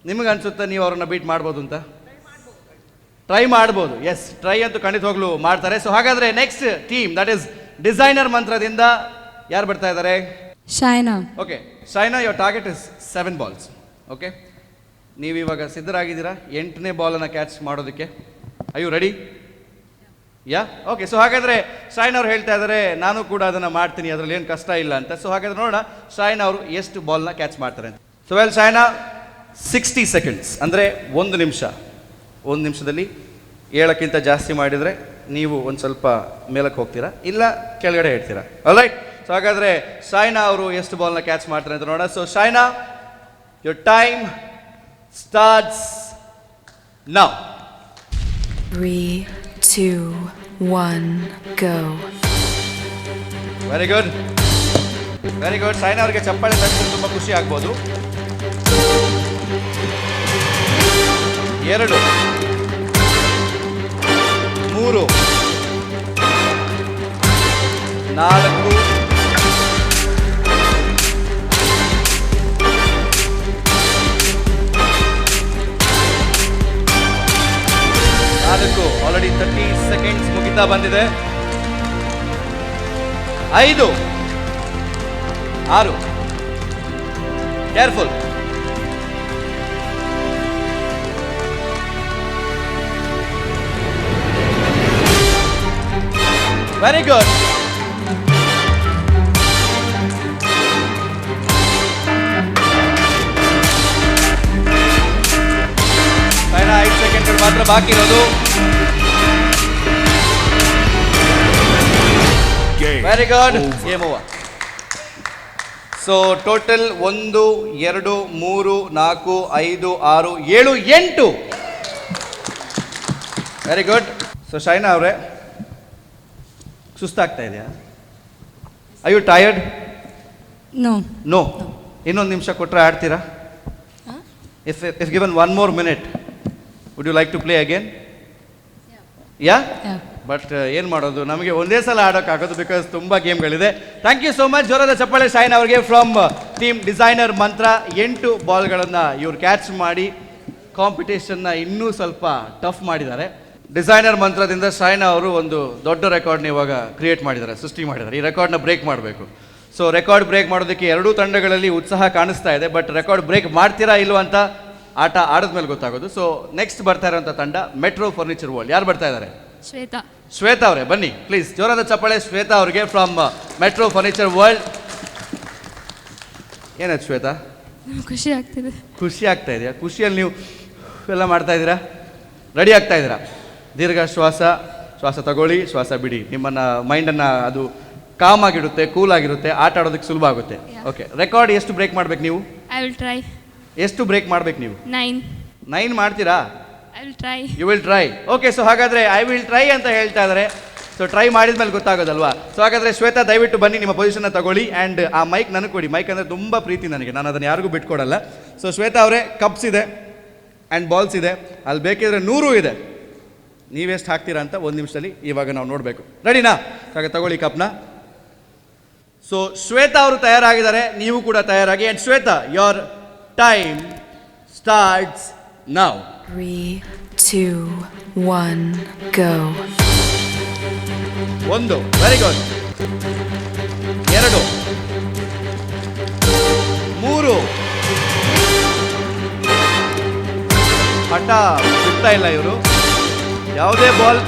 ನಿಮಗೆ ಅನಿಸುತ್ತಾ ನೀವು ಅವ್ರನ್ನ ಬೀಟ್ ಮಾಡ್ಬೋದು ಅಂತ? ಟ್ರೈ ಮಾಡ್ಬೋದು. ಎಸ್, ಟ್ರೈ ಅಂತೂ ಖಂಡಿತವಾಗ್ಲೂ ಮಾಡ್ತಾರೆ. ಸೊ ಹಾಗಾದರೆ next team that is designer ಮಂತ್ರದಿಂದ ಯಾರು ಬರ್ತಾ ಇದ್ದಾರೆ? Shaina. Okay Shaina, your target is 7 balls. Okay, ನೀವಿವಾಗ ಸಿದ್ಧರಾಗಿದ್ದೀರಾ 8ನೇ ಬಾಲನ್ನು ಕ್ಯಾಚ್ ಮಾಡೋದಕ್ಕೆ? Are you ready? Yeah, okay. So ಹಾಗಾದರೆ ಶೈನಾ ಅವ್ರು ಹೇಳ್ತಾ ಇದ್ದಾರೆ ನಾನು ಕೂಡ ಅದನ್ನು ಮಾಡ್ತೀನಿ, ಅದರಲ್ಲಿ ಏನು ಕಷ್ಟ ಇಲ್ಲ ಅಂತ. ಸೊ ಹಾಗಾದ್ರೆ ನೋಡೋಣ ಶೈನಾ ಅವರು ಎಷ್ಟು ಬಾಲ್ನ ಕ್ಯಾಚ್ ಮಾಡ್ತಾರೆ ಅಂತ. ಸೊ ವೆಲ್ ಶೈನಾ, 60 ಸೆಕೆಂಡ್ಸ್ ಅಂದರೆ 1 ನಿಮಿಷ. 1 ನಿಮಿಷದಲ್ಲಿ 7ಕ್ಕಿಂತ ಜಾಸ್ತಿ ಮಾಡಿದರೆ ನೀವು ಒಂದು ಸ್ವಲ್ಪ ಮೇಲಕ್ಕೆ ಹೋಗ್ತೀರಾ, ಇಲ್ಲ ಕೆಳಗಡೆ ಇಡ್ತೀರಾ. ಆಲ್ರೈಟ್. ಸೊ ಹಾಗಾದರೆ ಶೈನಾ ಅವರು ಎಷ್ಟು ಬಾಲ್ನ ಕ್ಯಾಚ್ ಮಾಡ್ತಾರೆ ಅಂತ ನೋಡೋಣ. So Shaina, your time starts now. 3, 2, 1, go. Very good, very good. Shaina ಅವರಿಗೆ ಚಪ್ಪಾಳೆ ತಟ್ಟಿದ್ರೆ ತುಂಬ ಖುಷಿ ಆಗ್ಬೋದು. 2, 3, 4, 4 ಆಲ್ರೆಡಿ 30 ಸೆಕೆಂಡ್ಸ್ ಮುಗಿತಾ ಬಂದಿದೆ. 5, 6, ಕೇರ್ಫುಲ್. 7, very good. ಸೈನಾ 5 ಸೆಕೆಂಡ್ಗಳು ಮಾತ್ರ ಬಾಕಿ ಇರೋದು. Very good. Game over. So total 1 2 3 4 5 6 7 8. Very good. So Shaina ಅವರೇ, ಸುಸ್ತಾಗ್ತಾ ಇದೆಯಾ? Are you tired? No. No. ಇನ್ನೊಂದು ನಿಮಿಷ ಕೊಟ್ಟರೆ ಆಡ್ತೀರಾ? If given 1 more minute, would you like to play again? Yeah? But ಏನು ಮಾಡೋದು, ನಮಗೆ ಒಂದೇ ಸಲ ಆಡೋಕ್ಕಾಗೋದು, ಬಿಕಾಸ್ ತುಂಬ ಗೇಮ್ಗಳಿದೆ. Thank you so much. ಜೋರಾದ ಚಪ್ಪಾಳೆ ಶೈನಾ ಅವರಿಗೆ ಫ್ರಮ್ ಟೀಮ್ ಡಿಸೈನರ್ ಮಂತ್ರ. 8 ಬಾಲ್ಗಳನ್ನು ಇವ್ರು ಕ್ಯಾಚ್ ಮಾಡಿ ಕಾಂಪಿಟೇಷನ್ನ ಇನ್ನೂ ಸ್ವಲ್ಪ ಟಫ್ ಮಾಡಿದ್ದಾರೆ. ಡಿಸೈನರ್ ಮಂತ್ರದಿಂದ ಶೈನಾ ಅವರು ಒಂದು ದೊಡ್ಡ ರೆಕಾರ್ಡ್ನ ಇವಾಗ ಕ್ರಿಯೇಟ್ ಮಾಡಿದ್ದಾರೆ, ಸೃಷ್ಟಿ ಮಾಡಿದ್ದಾರೆ. ಈ ರೆಕಾರ್ಡ್ನ ಬ್ರೇಕ್ ಮಾಡಬೇಕು. ಸೊ ರೆಕಾರ್ಡ್ ಬ್ರೇಕ್ ಮಾಡೋದಕ್ಕೆ ಎರಡೂ ತಂಡಗಳಲ್ಲಿ ಉತ್ಸಾಹ ಕಾಣಿಸ್ತಾ ಇದೆ. ಬಟ್ ರೆಕಾರ್ಡ್ ಬ್ರೇಕ್ ಮಾಡ್ತೀರಾ ಇಲ್ವ ಅಂತ ಆಟ ಆಡಿದ್ಮೇಲೆ ಗೊತ್ತಾಗೋದು. ಸೊ ನೆಕ್ಸ್ಟ್ ಬರ್ತಾ ಇರೋಂಥ ತಂಡ ಮೆಟ್ರೋ ಫರ್ನಿಚರ್ ವರ್ಲ್ಡ್. ಯಾರು ಬರ್ತಾ ಇದ್ದಾರೆ? ಶ್ವೇತಾ. ಶ್ವೇತಾ ಅವರೇ ಬನ್ನಿ ಪ್ಲೀಸ್. ಜೋರಾದ ಚಪ್ಪಾಳೆ ಶ್ವೇತಾ ಅವರಿಗೆ ಫ್ರಮ್ ಮೆಟ್ರೋ ಫರ್ನಿಚರ್ ವರ್ಲ್ಡ್. ಏನಾಯ್ತು ಶ್ವೇತಾ? ಖುಷಿ ಆಗ್ತಿದೆ. ಖುಷಿ ಆಗ್ತಾ ಇದೆಯಾ? ಖುಷಿಯಲ್ಲಿ ನೀವು ಎಲ್ಲ ಮಾಡ್ತಾ ಇದ್ದೀರಾ? ರೆಡಿ ಆಗ್ತಾ ಇದ್ದೀರಾ? ದೀರ್ಘ ಶ್ವಾಸ ತಗೊಳ್ಳಿ, ಶ್ವಾಸ ಬಿಡಿ. ನಿಮ್ಮನ್ನು ಮೈಂಡನ್ನು ಅದು ಕಾಮ್ ಆಗಿರುತ್ತೆ, ಕೂಲ್ ಆಗಿರುತ್ತೆ, ಆಟ ಆಡೋದಕ್ಕೆ ಸುಲಭ ಆಗುತ್ತೆ. ಓಕೆ, ರೆಕಾರ್ಡ್ ಎಷ್ಟು ಬ್ರೇಕ್ ಮಾಡ್ಬೇಕು ನೀವು? I will try. ಎಷ್ಟು ಬ್ರೇಕ್ ಮಾಡ್ಬೇಕು ನೀವು? 9 ಮಾಡ್ತೀರಾ? I will try. You will try. Okay, so ಹಾಗಾದರೆ ಐ ವಿಲ್ ಟ್ರೈ ಅಂತ ಹೇಳ್ತಾ ಇದ್ದಾರೆ. ಸೊ ಟ್ರೈ ಮಾಡಿದ್ಮೇಲೆ ಗೊತ್ತಾಗೋದಲ್ವಾ? ಸೊ ಹಾಗಾದರೆ ಶ್ವೇತಾ ದಯವಿಟ್ಟು ಬನ್ನಿ, ನಿಮ್ಮ ಪೊಸಿಷನ್ನ ತಗೊಳ್ಳಿ. ಆ್ಯಂಡ್ ಆ ಮೈಕ್ ನನಗೆ ಕೊಡಿ. ಮೈಕ್ ಅಂದರೆ ತುಂಬ ಪ್ರೀತಿ ನನಗೆ, ನಾನು ಅದನ್ನು ಯಾರಿಗೂ ಬಿಟ್ಕೊಡಲ್ಲ. ಸೊ ಶ್ವೇತಾ ಅವರೇ, ಕಪ್ಸ್ ಇದೆ ಆ್ಯಂಡ್ ಬಾಲ್ಸ್ ಇದೆ, ಅಲ್ಲಿ ಬೇಕಿದ್ರೆ 100 ಇದೆ. ನೀವೆಷ್ಟು ಹಾಕ್ತೀರಾ ಅಂತ 1 ನಿಮಿಷದಲ್ಲಿ ಇವಾಗ ನಾವು ನೋಡಬೇಕು. ರೆಡಿನಾ? ಹಾಗೆ ತಗೊಳ್ಳಿ ಕಪ್ನ. ಸೊ ಶ್ವೇತಾ ಅವರು ತಯಾರಾಗಿದ್ದಾರೆ, ನೀವು ಕೂಡ ತಯಾರಾಗಿ. And Shweta, your time starts now. 3, 2, 1, go. 1, very good. 2, 3. ಹಠ ಬಿಡ್ತಾ ಇಲ್ಲ ಇವರು. ಯಾವುದೇ ಬಾಲ್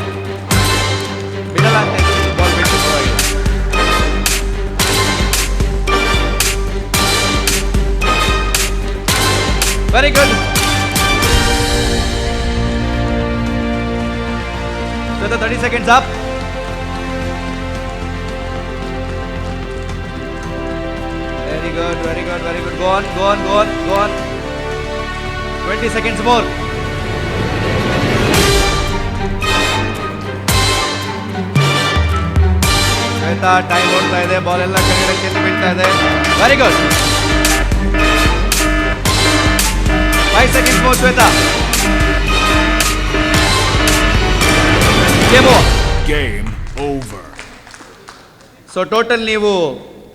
ಬಿಡಲ್ಲ ಅಂತ ಬಾಲ್ ಬಿಟ್ಟು ಪರವಾಗಿಲ್ಲ. Very good. So the 30 seconds up. Very good, very good, very good. Go on, go on, go on, go on. 20 seconds more. Shweta, time ಓಡ್ತಾ ಇದೆ, ಬಾಲ್ ಎಲ್ಲ ಕೆಳಗಡೆ ಚೆಲ್ಲಿ ಬೀಳ್ತಾ ಇದೆ. Very good. 5 seconds more, Shweta. Game over. So total ನೀವು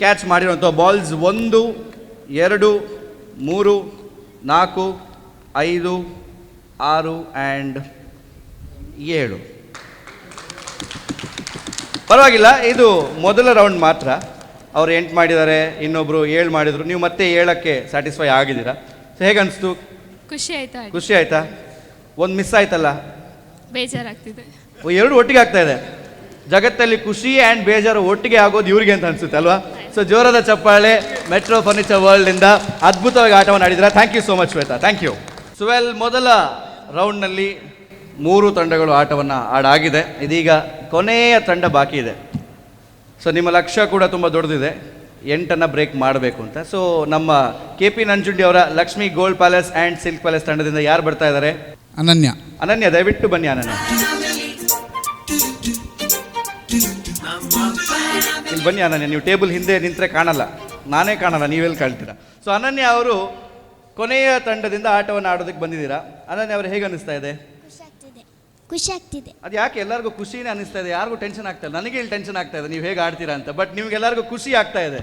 ಕ್ಯಾಚ್ ಮಾಡಿರುವಂಥ ಬಾಲ್ಸ್ 1, 2, 3, 4, 5, 6 ಆ್ಯಂಡ್ 7. ಪರವಾಗಿಲ್ಲ, ಇದು ಮೊದಲ ರೌಂಡ್ ಮಾತ್ರ. ಅವ್ರು 8 ಮಾಡಿದ್ದಾರೆ, ಇನ್ನೊಬ್ಬರು 7 ಮಾಡಿದರು. ನೀವು ಮತ್ತೆ 7ಕ್ಕೆ ಸ್ಯಾಟಿಸ್ಫೈ ಆಗಿದ್ದೀರಾ. ಸೊ ಹೇಗನ್ನಿಸ್ತು? ಖುಷಿ ಆಯ್ತಾ? ಖುಷಿ ಆಯ್ತಾ? ಒಂದು ಮಿಸ್ ಆಯ್ತಲ್ಲ? ಬೇಜಾರಾಗ್ತಿದೆ. ಎರಡು ಒಟ್ಟಿಗೆ ಆಗ್ತಾ ಇದೆ. ಜಗತ್ತಲ್ಲಿ ಖುಷಿ ಆ್ಯಂಡ್ ಬೇಜಾರು ಒಟ್ಟಿಗೆ ಆಗೋದು ಇವ್ರಿಗೆ ಅಂತ ಅನ್ಸುತ್ತೆ ಅಲ್ವಾ? ಸೊ ಜೋರಾದ ಚಪ್ಪಾಳೆ ಮೆಟ್ರೋ ಫರ್ನಿಚರ್ ವರ್ಲ್ಡಿಂದ. ಅದ್ಭುತವಾಗಿ ಆಟವನ್ನು ಆಡಿದ್ದೀರಾ. Thank you so much Shweta, thank you. So well, ಮೊದಲ ರೌಂಡ್ನಲ್ಲಿ 3 ತಂಡಗಳು ಆಟವನ್ನು ಆಡಾಗಿದೆ. ಇದೀಗ ಕೊನೆಯ ತಂಡ ಬಾಕಿ ಇದೆ. ಸೊ ನಿಮ್ಮ ಲಕ್ಷ್ಯ ಕೂಡ ತುಂಬ ದೊಡ್ಡದಿದೆ, 8 ಬ್ರೇಕ್ ಮಾಡಬೇಕು ಅಂತ. ಸೊ ನಮ್ಮ KP ನಂಜುಂಡಿ ಅವರ Lakshmi gold palace and silk palace ತಂಡದಿಂದ ಯಾರು ಬರ್ತಾ ಇದ್ದಾರೆ? ಅನನ್ಯ. ಅನನ್ಯ, ದಯವಿಟ್ಟು ಬನ್ನಿ. ಅನನ್ಯ ಇಲ್ಲಿ ಬನ್ನಿ. ಅನನ್ಯ, ನೀವು ಟೇಬಲ್ ಹಿಂದೆ ನಿಂತರೆ ಕಾಣಲ್ಲ, ನಾನೇ ಕಾಣಲ್ಲ, ನೀವೆಲ್ಲಿ ಕಾಣ್ತೀರಾ. ಸೊ ಅನನ್ಯ ಅವರು ಕೊನೆಯ ತಂಡದಿಂದ ಆಟವನ್ನು ಆಡೋದಕ್ಕೆ ಬಂದಿದ್ದೀರಾ. ಅನನ್ಯ ಅವರು, ಹೇಗೆ ಅನ್ನಿಸ್ತಾ ಇದೆ? ಖುಷಿ ಆಗ್ತಿದೆ. ಅದು ಯಾಕೆ ಎಲ್ಲರಿಗೂ ಖುಷಿನೇ ಅನ್ನಿಸ್ತಾ ಇದೆ, ಯಾರಿಗೂ ಟೆನ್ಷನ್ ಆಗ್ತಾ ಇಲ್ಲ. ನನಗೆ ಇಲ್ಲಿ ಟೆನ್ಷನ್ ಆಗ್ತಾ ಇದೆ ನೀವು ಹೇಗೆ ಆಡ್ತೀರಾ ಅಂತ. ಬಟ್ ನಿಮ್ಗೆಲ್ಲರಿಗೂ ಖುಷಿ ಆಗ್ತಾ ಇದೆ.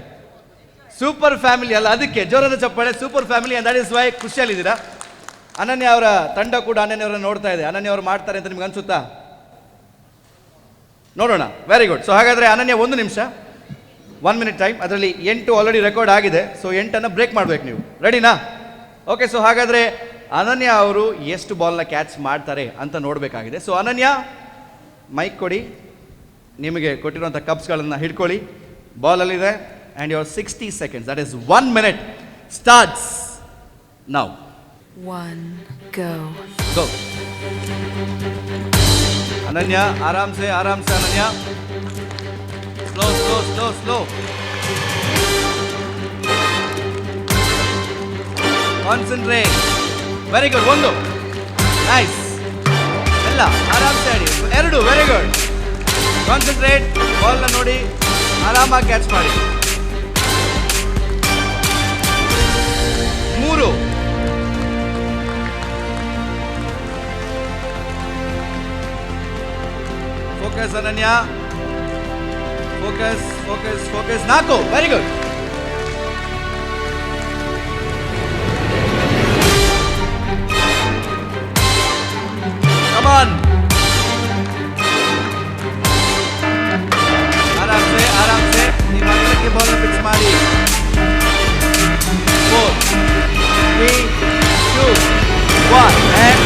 ಸೂಪರ್ ಫ್ಯಾಮಿಲಿ ಅಲ್ಲ, ಅದಕ್ಕೆ ಜೋರಾದ ಚಪ್ಪಾಳೆ. Super family, and that is why ಖುಷಿಯಲ್ಲಿದ್ದೀರಾ. ಅನನ್ಯ ಅವರ ತಂಡ ಕೂಡ ಅನನ್ಯ ಅವರನ್ನು ನೋಡ್ತಾ ಇದೆ. ಅನನ್ಯ ಅವರು ಮಾಡ್ತಾರೆ ಅಂತ ನಿಮ್ಗೆ ಅನ್ಸುತ್ತಾ? ನೋಡೋಣ. Very good. ಸೊ ಹಾಗಾದರೆ ಅನನ್ಯ, 1 ನಿಮಿಷ, 1 minute ಟೈಮ್. ಅದರಲ್ಲಿ 8 ಆಲ್ರೆಡಿ ರೆಕಾರ್ಡ್ ಆಗಿದೆ. ಸೊ 8 ಬ್ರೇಕ್ ಮಾಡಬೇಕು ನೀವು. ರೆಡಿನಾ? ಓಕೆ. ಸೊ ಹಾಗಾದರೆ ಅನನ್ಯ ಅವರು ಎಷ್ಟು ಬಾಲ್ನ ಕ್ಯಾಚ್ ಮಾಡ್ತಾರೆ ಅಂತ ನೋಡಬೇಕಾಗಿದೆ. ಸೊ ಅನನ್ಯ, ಮೈಕ್ ಕೊಡಿ. ನಿಮಗೆ ಕೊಟ್ಟಿರುವಂಥ ಕಪ್ಸ್ಗಳನ್ನು ಹಿಡ್ಕೊಳ್ಳಿ. ಬಾಲಲ್ಲಿದೆ and your 60 seconds, that is 1 minute starts now. 1 go. Go. Ananya ಆರಾಮ್ಸೆ Ananya. Slow slow slow slow. Concentrate. Very good. 1 nice. ಎಲ್ಲ ಆರಾಮ್ಸೆ ಆಡಿ. 2 ವೆರಿ ಗುಡ್. ಕಾನ್ಸಂಟ್ರೇಟ್. ಬಾಲ್ನ ನೋಡಿ ಆರಾಮಾಗಿ ಕ್ಯಾಚ್ ಮಾಡಿ. 3. ಫೋಕಸ್ ಅನನ್ಯ. Focus focus focus. 4. Very good. Come on. ಆರಾಮ್ಸೆ ನಿಮ್ಮ ಹತ್ರಕ್ಕೆ ಬಾಲ್ ಫಿಕ್ಸ್ ಮಾಡಿ. 4 3 2 1 and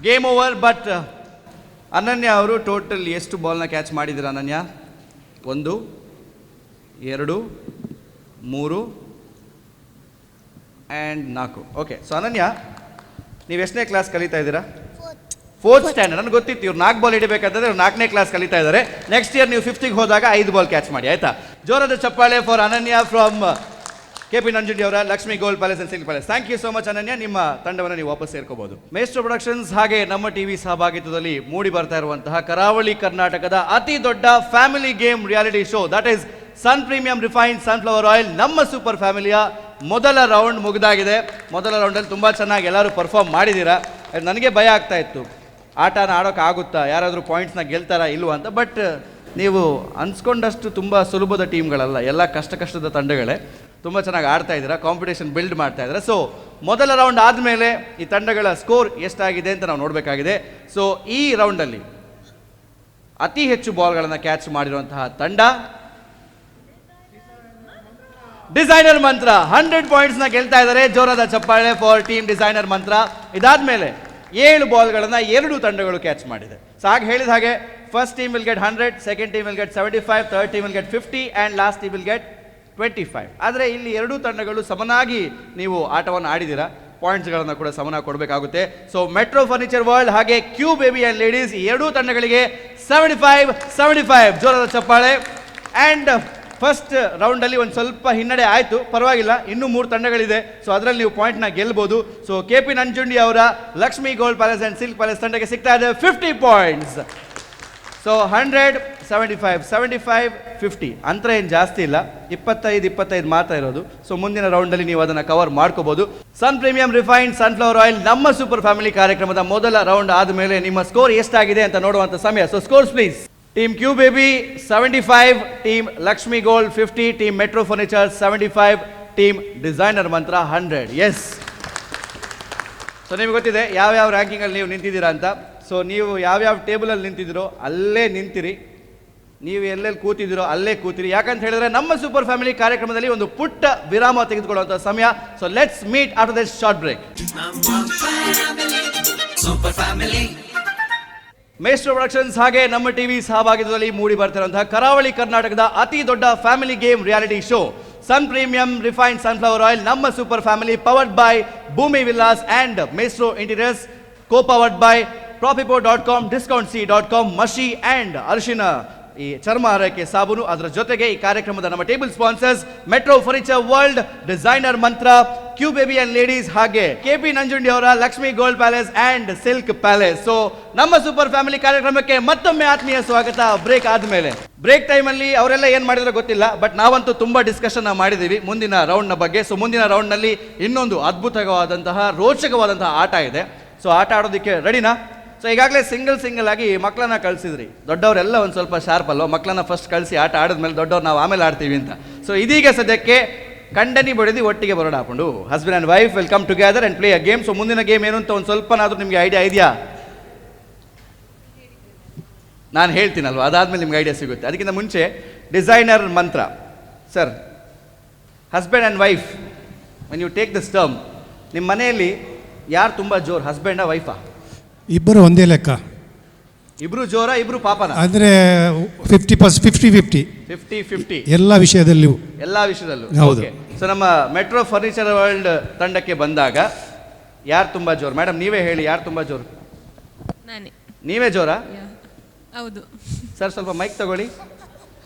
ಗೇಮ್ ಓವರ್. ಬಟ್ ಅನನ್ಯ ಅವರು ಟೋಟಲ್ ಎಷ್ಟು ಬಾಲ್ನ ಕ್ಯಾಚ್ ಮಾಡಿದ್ದೀರಾ ಅನನ್ಯ? 1 2 3 ಆ್ಯಂಡ್ 4. ಓಕೆ, ಸೊ ಅನನ್ಯ, ನೀವು ಎಷ್ಟನೇ ಕ್ಲಾಸ್ ಕಲಿತಾ ಇದ್ದೀರಾ? 4th standard. ನನಗೆ ಗೊತ್ತಿತ್ತು ಇವ್ರು 4 ಬಾಲ್ ಹಿಡಿಬೇಕಂತಂದ್ರೆ ಇವ್ರು 4ನೇ ಕ್ಲಾಸ್ ಕಲಿತಾ ಇದ್ದಾರೆ. ನೆಕ್ಸ್ಟ್ ಇಯರ್ ನೀವು 5th ಹೋದಾಗ 5 ಬಾಲ್ ಕ್ಯಾಚ್ ಮಾಡಿ, ಆಯ್ತಾ? ಜೋರಾದ ಚಪ್ಪಾಳೆ ಫಾರ್ ಅನನ್ಯ ಫ್ರಮ್ KP ನಂಜುಂಡಿ ಅವರ Lakshmi gold palace and silk palace. Thank you so much Ananya. ನಿಮ್ಮ ತಂಡವನ್ನು ನೀವು ವಾಪಸ್ ಸೇರ್ಕೋಬಹುದು. ಮೇಸ್ಟ್ರೋ ಪ್ರೊಡಕ್ಷನ್ಸ್ ಹಾಗೆ ನಮ್ಮ ಟಿವಿ ಸಹಭಾಗಿತ್ವದಲ್ಲಿ ಮೂಡಿ ಬರ್ತಾ ಇರುವಂತಹ ಕರಾವಳಿ ಕರ್ನಾಟಕದ ಅತಿ ದೊಡ್ಡ family game reality show, that is sun premium refined sunflower oil ನಮ್ಮ ಸೂಪರ್ ಫ್ಯಾಮಿಲಿಯ ಮೊದಲ ರೌಂಡ್ ಮುಗಿದಾಗಿದೆ. ಮೊದಲ ರೌಂಡಲ್ಲಿ ತುಂಬ ಚೆನ್ನಾಗಿ ಎಲ್ಲರೂ ಪರ್ಫಾರ್ಮ್ ಮಾಡಿದ್ದೀರಾ. ನನಗೆ ಭಯ ಆಗ್ತಾ ಇತ್ತು, ಆಟನ ಆಡೋಕ್ಕಾಗುತ್ತಾ, ಯಾರಾದರೂ ಪಾಯಿಂಟ್ಸ್ನ ಗೆಲ್ತಾರಾ ಇಲ್ವಾ ಅಂತ. ಬಟ್ ನೀವು ಅನ್ಸ್ಕೊಂಡಷ್ಟು ತುಂಬ ಸುಲಭದ ಟೀಮ್ಗಳಲ್ಲ, ಎಲ್ಲ ಕಷ್ಟದ ತಂಡಗಳೇ. ತುಂಬ ಚೆನ್ನಾಗಿ ಆಡ್ತಾ ಇದ್ದೀರಾ, ಕಾಂಪಿಟೇಷನ್ ಬಿಲ್ಡ್ ಮಾಡ್ತಾ ಇದ್ದಾರೆ. ಸೊ ಮೊದಲ ರೌಂಡ್ ಆದಮೇಲೆ ಈ ತಂಡಗಳ ಸ್ಕೋರ್ ಎಷ್ಟಾಗಿದೆ ಅಂತ ನಾವು ನೋಡಬೇಕಾಗಿದೆ. ಸೊ ಈ ರೌಂಡಲ್ಲಿ ಅತಿ ಹೆಚ್ಚು ಬಾಲ್ಗಳನ್ನು ಕ್ಯಾಚ್ ಮಾಡಿರುವಂತಹ ತಂಡ ಡಿಸೈನರ್ ಮಂತ್ರ. 100 ಪಾಯಿಂಟ್ಸ್ನ ಗೆಲ್ತಾ ಇದ್ದಾರೆ. ಜೋರಾದ ಚಪ್ಪಾಳೆ ಫಾರ್ ಟೀಮ್ ಡಿಸೈನರ್ ಮಂತ್ರ. ಇದಾದ್ಮೇಲೆ 7 ಬಾಲ್ಗಳನ್ನು 2 ತಂಡಗಳು ಕ್ಯಾಚ್ ಮಾಡಿದೆ. ಸೊ ಹಾಗೆ ಹೇಳಿದ ಹಾಗೆ first team will get 100, second team will get 75, third team will get 50 and last team will get 25. ಆದರೆ ಇಲ್ಲಿ 2 ತಂಡಗಳು ಸಮನಾಗಿ ನೀವು ಆಟವನ್ನು ಆಡಿದ್ದೀರಾ, ಪಾಯಿಂಟ್ಸ್ಗಳನ್ನು ಕೂಡ ಸಮನಾಗಿ ಕೊಡಬೇಕಾಗುತ್ತೆ. ಸೊ ಮೆಟ್ರೋ ಫರ್ನಿಚರ್ ವರ್ಲ್ಡ್ ಹಾಗೆ ಕ್ಯೂ ಬೇಬಿ ಆ್ಯಂಡ್ ಲೇಡೀಸ್ ಈ 2 ತಂಡಗಳಿಗೆ 75-75 ಜೋರಾದ ಚಪ್ಪಾಳೆ. ಆ್ಯಂಡ್ ಫಸ್ಟ್ ರೌಂಡಲ್ಲಿ ಒಂದು ಸ್ವಲ್ಪ ಹಿನ್ನಡೆ ಆಯಿತು, ಪರವಾಗಿಲ್ಲ, ಇನ್ನೂ 3 ತಂಡಗಳಿದೆ. ಸೊ ಅದರಲ್ಲಿ ನೀವು ಪಾಯಿಂಟ್ನ ಗೆಲ್ಬೋದು. ಸೊ KP ನಂಜುಂಡಿ ಅವರ Lakshmi gold palace and silk palace ತಂಡಕ್ಕೆ ಸಿಗ್ತಾ ಇದೆ 50 ಪಾಯಿಂಟ್ಸ್. ಸೊ 100, 75, 75, 50 ಅಂತರ ಏನು ಜಾಸ್ತಿ ಇಲ್ಲ, 25 ಮಾತ್ರ ಇರೋದು. ಸೊ ಮುಂದಿನ ರೌಂಡಲ್ಲಿ ನೀವು ಅದನ್ನು ಕವರ್ ಮಾಡ್ಕೋಬಹುದು. ಸನ್ ಪ್ರೀಮಿಯಂ ರಿಫೈನ್ಡ್ ಸನ್ಫ್ಲವರ್ ಆಯಿಲ್ ನಮ್ಮ ಸೂಪರ್ ಫ್ಯಾಮಿಲಿ ಕಾರ್ಯಕ್ರಮದ ಮೊದಲ ರೌಂಡ್ ಆದಮೇಲೆ ನಿಮ್ಮ ಸ್ಕೋರ್ ಎಷ್ಟಾಗಿದೆ ಅಂತ ನೋಡುವಂಥ ಸಮಯ. So scores please. Team Q baby 75, team Lakshmi gold 50, team metro furniture 75, team designer Mantra 100. S, so ನಿಮಗೆ ಗೊತ್ತಿದೆ ಯಾವ್ಯಾವ ರ್ಯಾಂಕಿಂಗಲ್ಲಿ ನೀವು ನಿಂತಿದ್ದೀರಾ ಅಂತ. ಸೊ ನೀವು ಯಾವ್ಯಾವ ಟೇಬಲಲ್ಲಿ ನಿಂತಿದ್ದೀರೋ ಅಲ್ಲೇ ನಿಂತಿರಿ, ನೀವು ಎಲ್ಲೆಲ್ಲಿ ಕೂತಿದ್ದೀರೋ ಅಲ್ಲೇ ಕೂತಿರಿ. ಯಾಕಂತ ಹೇಳಿದ್ರೆ ನಮ್ಮ ಸೂಪರ್ ಫ್ಯಾಮಿಲಿ ಕಾರ್ಯಕ್ರಮದಲ್ಲಿ ಒಂದು ಪುಟ್ಟ ವಿರಾಮ ತೆಗೆದುಕೊಳ್ಳುವಂಥ ಸಮಯ. So let's meet after this short break. Maestro productions ಹಾಗೆ ನಮ್ಮ ಟಿವಿ ಸಹಭಾಗಿತ್ವದಲ್ಲಿ ಮೂಡಿ ಬರ್ತಿರುವಂತಹ ಕರಾವಳಿ ಕರ್ನಾಟಕದ ಅತಿ ದೊಡ್ಡ family game reality show sun premium refined sunflower oil ನಮ್ಮ super family, powered by Bhoomi villas and maestro interiors, co-powered by propipo.com, discountc.com, ಮಶಿ ಆ್ಯಂಡ್ ಅರಿಶಿನ ಈ ಚರ್ಮ ಆರೈಕೆ ಸಾಬೂನು. ಅದರ ಜೊತೆಗೆ ಈ ಕಾರ್ಯಕ್ರಮದ ನಮ್ಮ table sponsors metro furniture world, designer ಮಂತ್ರ, ಕ್ಯೂ ಬೇಬಿ ಆ್ಯಂಡ್ ಲೇಡೀಸ್ ಹಾಗೆ KP ನಂಜುಂಡಿ ಅವರ Lakshmi gold palace and silk palace. So ನಮ್ಮ ಸೂಪರ್ ಫ್ಯಾಮಿಲಿ ಕಾರ್ಯಕ್ರಮಕ್ಕೆ ಮತ್ತೊಮ್ಮೆ ಆತ್ಮೀಯ ಸ್ವಾಗತ. ಬ್ರೇಕ್ ಆದಮೇಲೆ ಬ್ರೇಕ್ ಟೈಮಲ್ಲಿ ಅವರೆಲ್ಲ ಏನು ಮಾಡಿದ್ರೆ ಗೊತ್ತಿಲ್ಲ, ಬಟ್ ನಾವಂತೂ ತುಂಬ ಡಿಸ್ಕಷನ್ ಮಾಡಿದ್ದೀವಿ ಮುಂದಿನ ರೌಂಡ್ನ ಬಗ್ಗೆ. ಸೊ ಮುಂದಿನ ರೌಂಡ್ನಲ್ಲಿ ಇನ್ನೊಂದು ಅದ್ಭುತವಾದಂತಹ ರೋಚಕವಾದಂತಹ ಆಟ ಇದೆ. ಸೊ ಆಟ ಆಡೋದಕ್ಕೆ ರೆಡಿನಾ? ಸೊ ಈಗಾಗಲೇ ಸಿಂಗಲ್ ಆಗಿ ಮಕ್ಕಳನ್ನ ಕಳಿಸಿದ್ರಿ. ದೊಡ್ಡವರೆಲ್ಲ ಒಂದು ಸ್ವಲ್ಪ ಶಾರ್ಪ್ ಅಲ್ವ, ಮಕ್ಕಳನ್ನ ಫಸ್ಟ್ ಕಳಿಸಿ ಆಟ ಆಡಿದ್ಮೇಲೆ ದೊಡ್ಡವ್ರು ನಾವು ಆಮೇಲೆ ಆಡ್ತೀವಿ ಅಂತ. ಸೊ ಇದೀಗ ಸದ್ಯಕ್ಕೆ ಕಂಡನಿ ಬಡಿದು ಒಟ್ಟಿಗೆ ಬರೋಣ ಹಾಕೊಂಡು husband and wife will come together and play a game. So ಮುಂದಿನ ಗೇಮ್ ಏನು ಅಂತ ಒಂದು ಸ್ವಲ್ಪನಾದರೂ ನಿಮಗೆ ಐಡಿಯಾ ಇದೆಯಾ? ನಾನು ಹೇಳ್ತೀನಲ್ವ, ಅದಾದಮೇಲೆ ನಿಮ್ಗೆ ಐಡಿಯಾ ಸಿಗುತ್ತೆ. ಅದಕ್ಕಿಂತ ಮುಂಚೆ designer Mantra. Sir, husband and wife, when you take this term, ನಿಮ್ಮ ಮನೆಯಲ್ಲಿ ಯಾರು ತುಂಬ ಜೋರು, ಹಸ್ಬೆಂಡಾ ವೈಫಾ? ಇಬ್ಬರು ಒಂದೇ ಲೆಕ್ಕ. ಇಬ್ರು ಜೋರ ಇಬ್ರು ಪಾಪನ? ಅಂದರೆ 50-50 50-50 ಎಲ್ಲ ವಿಷಯದಲ್ಲಿಯೂ. ಎಲ್ಲ ವಿಷಯದಲ್ಲೂ. ಹೌದು. ಸೊ ನಮ್ಮ ಮೆಟ್ರೋ ಫರ್ನಿಚರ್ ವರ್ಲ್ಡ್ ತಂಡಕ್ಕೆ ಬಂದಾಗ ಯಾರು ತುಂಬ ಜೋರು? ಮೇಡಮ್ ನೀವೇ ಹೇಳಿ, ಯಾರು ತುಂಬ ಜೋರು? ನಾನೇ. ನೀವೇ ಜೋರ? ಹೌದು. ಸರ್ ಸ್ವಲ್ಪ ಮೈಕ್ ತಗೊಳ್ಳಿ.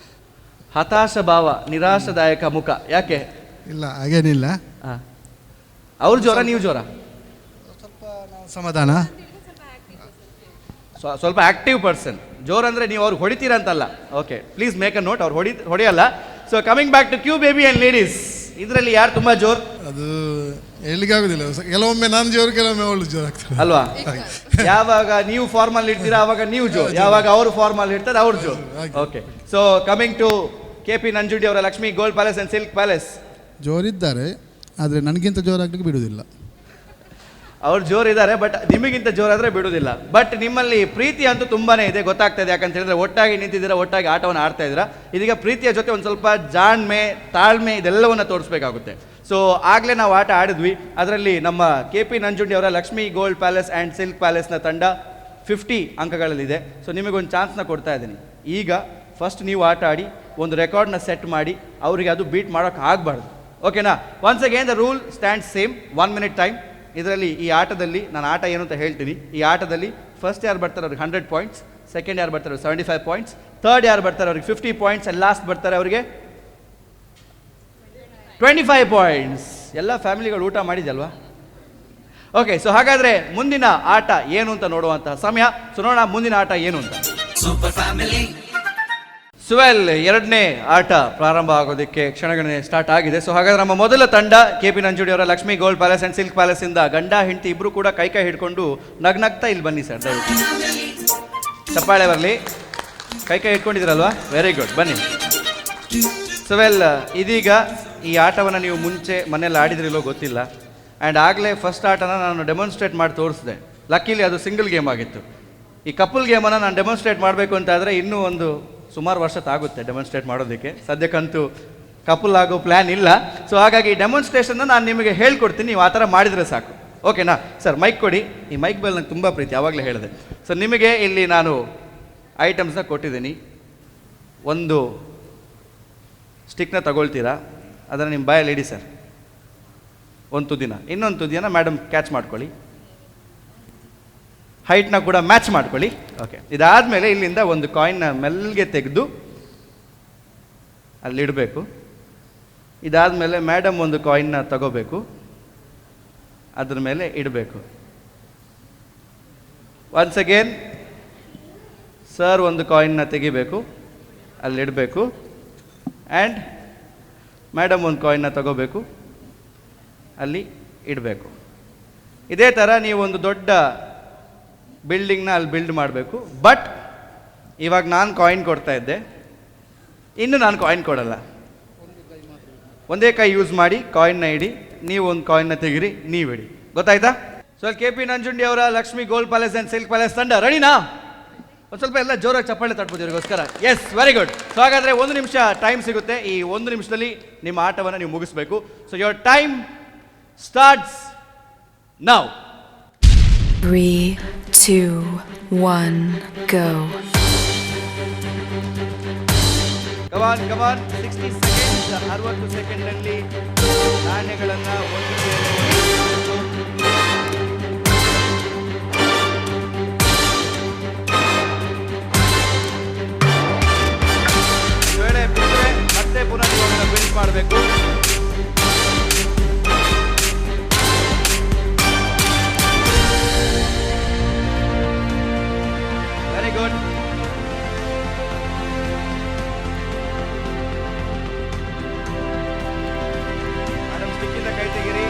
ಹತಾಶ ಭಾವ, ನಿರಾಶಾದಾಯಕ ಮುಖ, ಯಾಕೆ? ಇಲ್ಲ ಹಾಗೇನಿಲ್ಲ. ಅವ್ರು ಜೋರ ನೀವು ಜೋರ? ಸಮಾಧಾನ. ಸ್ವಲ್ಪ ಆಕ್ಟಿವ್ ಪರ್ಸನ್. ಜೋರ್ ಅಂದರೆ ನೀವು ಅವ್ರು ಹೊಡಿತೀರಾ ಅಂತಲ್ಲ. Okay, please make a note, ಅವ್ರು ಹೊಡೆಯಲ್ಲ. So coming back to Q baby and ladies, ಇದರಲ್ಲಿ ಯಾರು ತುಂಬ ಜೋರ್? ಅದು ಹೇಳಿಗಾಗುದಿಲ್ಲ. ಕೆಲವೊಮ್ಮೆ ನಾನು ಜೋರು, ಕೆಲವೊಮ್ಮೆ ಅವಳು ಜೋರು ಆಗ್ತಾರೆ ಅಲ್ವಾ? ಯಾವಾಗ ನೀವು ಫಾರ್ಮಲ್ ಇಡ್ತೀರಾ ಅವಾಗ ನೀವು ಜೋರ್, ಯಾವಾಗ ಅವರು ಫಾರ್ಮಲ್ ಇಡ್ತಾರೆ ಅವ್ರು ಜೋರ್. Okay, so coming to KP Nanjundi ಅವರ Lakshmi gold palace and silk palace. ಜೋರಿದ್ದಾರೆ, ಆದರೆ ನನಗಿಂತ ಜೋರಾಗ್ಲಿಕ್ಕೆ ಬಿಡುವುದಿಲ್ಲ. ಅವ್ರು ಜೋರಿದ್ದಾರೆ, ಬಟ್ ನಿಮಗಿಂತ ಜೋರಾದರೆ ಬಿಡುವುದಿಲ್ಲ. ಬಟ್ ನಿಮ್ಮಲ್ಲಿ ಪ್ರೀತಿ ಅಂತೂ ತುಂಬಾ ಇದೆ, ಗೊತ್ತಾಗ್ತಾ ಇದೆ. ಯಾಕಂತ ಹೇಳಿದ್ರೆ ಒಟ್ಟಾಗಿ ನಿಂತಿದ್ದೀರಾ, ಒಟ್ಟಾಗಿ ಆಟವನ್ನು ಆಡ್ತಾ ಇದ್ದೀರಾ. ಇದೀಗ ಪ್ರೀತಿಯ ಜೊತೆ ಒಂದು ಸ್ವಲ್ಪ ಜಾಣ್ಮೆ, ತಾಳ್ಮೆ ಇದೆಲ್ಲವನ್ನು ತೋರಿಸ್ಬೇಕಾಗುತ್ತೆ. ಸೊ ಆಗಲೇ ನಾವು ಆಟ ಆಡಿದ್ವಿ. ಅದರಲ್ಲಿ ನಮ್ಮ KP ನಂಜುಂಡಿ ಅವರ Lakshmi gold palace and silk ಪ್ಯಾಲೇಸ್ನ ತಂಡ 50 ಅಂಕಗಳಲ್ಲಿದೆ. ಸೊ ನಿಮಗೊಂದು ಚಾನ್ಸ್ನ ಕೊಡ್ತಾ ಇದ್ದೀನಿ. ಈಗ ಫಸ್ಟ್ ನೀವು ಆಟ ಆಡಿ ಒಂದು ರೆಕಾರ್ಡ್ನ ಸೆಟ್ ಮಾಡಿ ಅವರಿಗೆ ಅದು ಬೀಟ್ ಮಾಡೋಕ್ಕೆ ಆಗಬಾರ್ದು. ಓಕೆನಾ? Once again the rule stand same, 1 minute time. ಇದರಲ್ಲಿ ಈ ಆಟದಲ್ಲಿ ನಾನು ಆಟ ಏನು ಅಂತ ಹೇಳ್ತೀನಿ. ಈ ಆಟದಲ್ಲಿ ಫಸ್ಟ್ ಯಾರು ಬರ್ತಾರೆ ಅವ್ರಿಗೆ 100 ಪಾಯಿಂಟ್ಸ್, ಸೆಕೆಂಡ್ ಯಾರು ಬರ್ತಾರೆ ಅವ್ರಿಗೆ 75 ಪಾಯಿಂಟ್ಸ್, ಥರ್ಡ್ ಯಾರು ಬರ್ತಾರೆ ಅವ್ರಿಗೆ 50 ಪಾಯಿಂಟ್ಸ್, ಆ್ಯಂಡ್ ಲಾಸ್ಟ್ ಬರ್ತಾರೆ ಅವರಿಗೆ 25 ಪಾಯಿಂಟ್ಸ್. ಎಲ್ಲ ಫ್ಯಾಮಿಲಿಗಳು ಊಟ ಮಾಡಿದಲ್ವಾ? ಓಕೆ, ಸೊ ಹಾಗಾದರೆ ಮುಂದಿನ ಆಟ ಏನು ಅಂತ ನೋಡುವಂತಹ ಸಮಯ. ಸೊ ನೋಡೋಣ ಮುಂದಿನ ಆಟ ಏನು ಅಂತ. ಸುವೆಲ್, ಎರಡನೇ ಆಟ ಪ್ರಾರಂಭ ಆಗೋದಕ್ಕೆ ಕ್ಷಣಗಣನೆ ಸ್ಟಾರ್ಟ್ ಆಗಿದೆ. ಸೊ ಹಾಗಾದ್ರೆ ನಮ್ಮ ಮೊದಲ ತಂಡ KP ನಂಜುಂಡಿ ಅವರ Lakshmi gold palace and silk palace ಇಂದ ಗಂಡ ಹೆಂಡತಿ ಇಬ್ರು ಕೂಡ ಕೈ ಹಿಡ್ಕೊಂಡು ನಗ್ನಗ್ತಾ ಇಲ್ಲಿ ಬನ್ನಿ ಸರ್, ದಯವಿಟ್ಟು ಚಪ್ಪಾಳೆ ಬರಲಿ. ಕೈ ಹಿಡ್ಕೊಂಡಿದ್ದೀರಲ್ವಾ? ವೆರಿ ಗುಡ್, ಬನ್ನಿ. ಸುವೆಲ್, ಇದೀಗ ಈ ಆಟವನ್ನು ನೀವು ಮುಂಚೆ ಮನೇಲಿ ಆಡಿದ್ರಿಲ್ಲೋ ಗೊತ್ತಿಲ್ಲ. ಆ್ಯಂಡ್ ಆಗಲೇ ಫಸ್ಟ್ ಆಟನ ನಾನು ಡೆಮಾನ್ಸ್ಟ್ರೇಟ್ ಮಾಡಿ ತೋರಿಸಿದೆ. ಲಕ್ಕಿಲಿ ಅದು ಸಿಂಗಲ್ ಗೇಮ್ ಆಗಿತ್ತು. ಈ ಕಪಲ್ ಗೇಮನ್ನು ನಾನು ಡೆಮಾನ್ಸ್ಟ್ರೇಟ್ ಮಾಡಬೇಕು ಅಂತ ಆದರೆ ಇನ್ನೂ ಒಂದು ಸುಮಾರು ವರ್ಷ ಆಗುತ್ತೆ ಡೆಮಾನ್ಸ್ಟ್ರೇಟ್ ಮಾಡೋದಕ್ಕೆ. ಸದ್ಯಕ್ಕಂತೂ ಕಪಲ್ ಆಗೋ ಪ್ಲ್ಯಾನ್ ಇಲ್ಲ. ಸೊ ಹಾಗಾಗಿ ಡೆಮಾನ್ಸ್ಟ್ರೇಷನ್ನ ನಾನು ನಿಮಗೆ ಹೇಳ್ಕೊಡ್ತೀನಿ, ನೀವು ಆ ಥರ ಮಾಡಿದರೆ ಸಾಕು. ಓಕೆನಾ? ಸರ್ ಮೈಕ್ ಕೊಡಿ. ಈ ಮೈಕ್ ಮೇಲೆ ನಂಗೆ ತುಂಬ ಪ್ರೀತಿ, ಆವಾಗಲೇ ಹೇಳಿದೆ. ಸೊ ನಿಮಗೆ ಇಲ್ಲಿ ನಾನು ಐಟಮ್ಸ್ನ ಕೊಟ್ಟಿದ್ದೀನಿ. ಒಂದು ಸ್ಟಿಕ್ನ ತಗೊಳ್ತೀರಾ, ಅದನ್ನು ನಿಮ್ಮ ಬಾಯಲ್ಲಿ ಇಡಿ ಸರ್. ಒಂದು ತುದಿನ, ಇನ್ನೊಂದು ತುದಿಯನ್ನು ಮೇಡಮ್ ಕ್ಯಾಚ್ ಮಾಡ್ಕೊಳ್ಳಿ. ಹೈಟ್ನ ಕೂಡ ಮ್ಯಾಚ್ ಮಾಡ್ಕೊಳ್ಳಿ. ಓಕೆ, ಇದಾದಮೇಲೆ ಇಲ್ಲಿಂದ ಒಂದು ಕಾಯಿನ್ನ ಮೆಲ್ಗೆ ತೆಗೆದು ಅಲ್ಲಿಡಬೇಕು. ಇದಾದಮೇಲೆ ಮೇಡಮ್ ಒಂದು ಕಾಯಿನ್ನ ತಗೋಬೇಕು, ಅದ್ರ ಮೇಲೆ ಇಡಬೇಕು. ಒನ್ಸ್ ಅಗೇನ್ ಸರ್ ಒಂದು ಕಾಯಿನ್ನ ತೆಗಿಬೇಕು, ಅಲ್ಲಿಡಬೇಕು. ಆ್ಯಂಡ್ ಮೇಡಮ್ ಒಂದು ಕಾಯಿನ್ನ ತಗೋಬೇಕು, ಅಲ್ಲಿ ಇಡಬೇಕು. ಇದೇ ಥರ ನೀವು ಒಂದು ದೊಡ್ಡ ಬಿಲ್ಡಿಂಗ್ನ ಅಲ್ಲಿ ಬಿಲ್ಡ್ ಮಾಡಬೇಕು. ಬಟ್ ಇವಾಗ ನಾನು ಕಾಯಿನ್ ಕೊಡ್ತಾ ಇದ್ದೆ, ಇನ್ನು ನಾನು ಕಾಯಿನ್ ಕೊಡಲ್ಲ. ಒಂದೇ ಕೈ ಯೂಸ್ ಮಾಡಿ ಕಾಯಿನ್ನ ಇಡಿ, ನೀವು ಒಂದು ಕಾಯಿನ್ನ ತೆಗಿರಿ, ನೀವು ಇಡಿ. ಗೊತ್ತಾಯ್ತಾ? ಸೊ KP ನಂಜುಂಡಿ ಅವರ Lakshmi gold palace and silk palace ತಂಡ ರೆಡಿನಾ? ಒಂದು ಸ್ವಲ್ಪ ಎಲ್ಲ ಜೋರಾಗಿ ಚಪ್ಪಾಳೆ ತಟ್ಬೋದು ಇವರಿಗೋಸ್ಕರ. Yes, very good. ಸೊ ಹಾಗಾದರೆ 1 ನಿಮಿಷ ಟೈಮ್ ಸಿಗುತ್ತೆ. ಈ 1 ನಿಮಿಷದಲ್ಲಿ ನಿಮ್ಮ ಆಟವನ್ನು ನೀವು ಮುಗಿಸ್ಬೇಕು. So your time starts now. 3, 2, 1, go. Come on 60 seconds, 60 ಸೆಕೆಂಡ್ನಲ್ಲಿ ನಾಣ್ಯಗಳನ್ನು ಒಂದು ವೇಳೆ ಬಿಟ್ಟರೆ ಮತ್ತೆ ಪುನಃ ನೀವು ಬಿಲ್ಡ್ ಮಾಡಬೇಕು. Very good. ಮೇಡಮ್ ಸ್ಟಿಕ್ಕಿಂದ ಕೈ ತೆಗೀರಿ.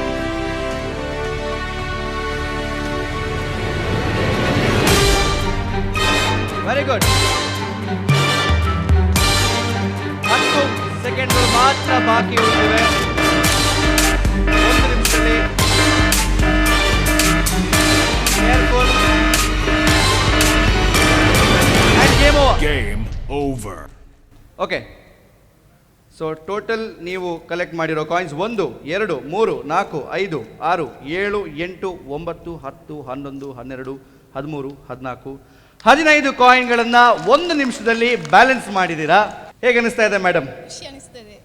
Very good. 10 ಸೆಕೆಂಡ್ಗಳು ಮಾತ್ರ ಬಾಕಿ ಉಳಿದಿವೆ 1 ನಿಮಿಷದಲ್ಲಿ. Careful. Game over. Okay, so total ನೀವು ಕಲೆಕ್ಟ್ ಮಾಡಿರೋ ಕಾಯಿನ್ಸ್ 1, 2, 3, 4, 5, 6, 7, 8, 9, 10, 11, 12, 13, 14, 15 ಕಾಯಿನ್ಗಳನ್ನ 1 ನಿಮಿಷದಲ್ಲಿ ಬ್ಯಾಲೆನ್ಸ್ ಮಾಡಿದ್ದೀರಾ. ಹೇಗೆ ಅನಿಸ್ತಾ ಇದೆ ಮೇಡಮ್? ಖುಷಿ ಅನಿಸ್ತದೆ.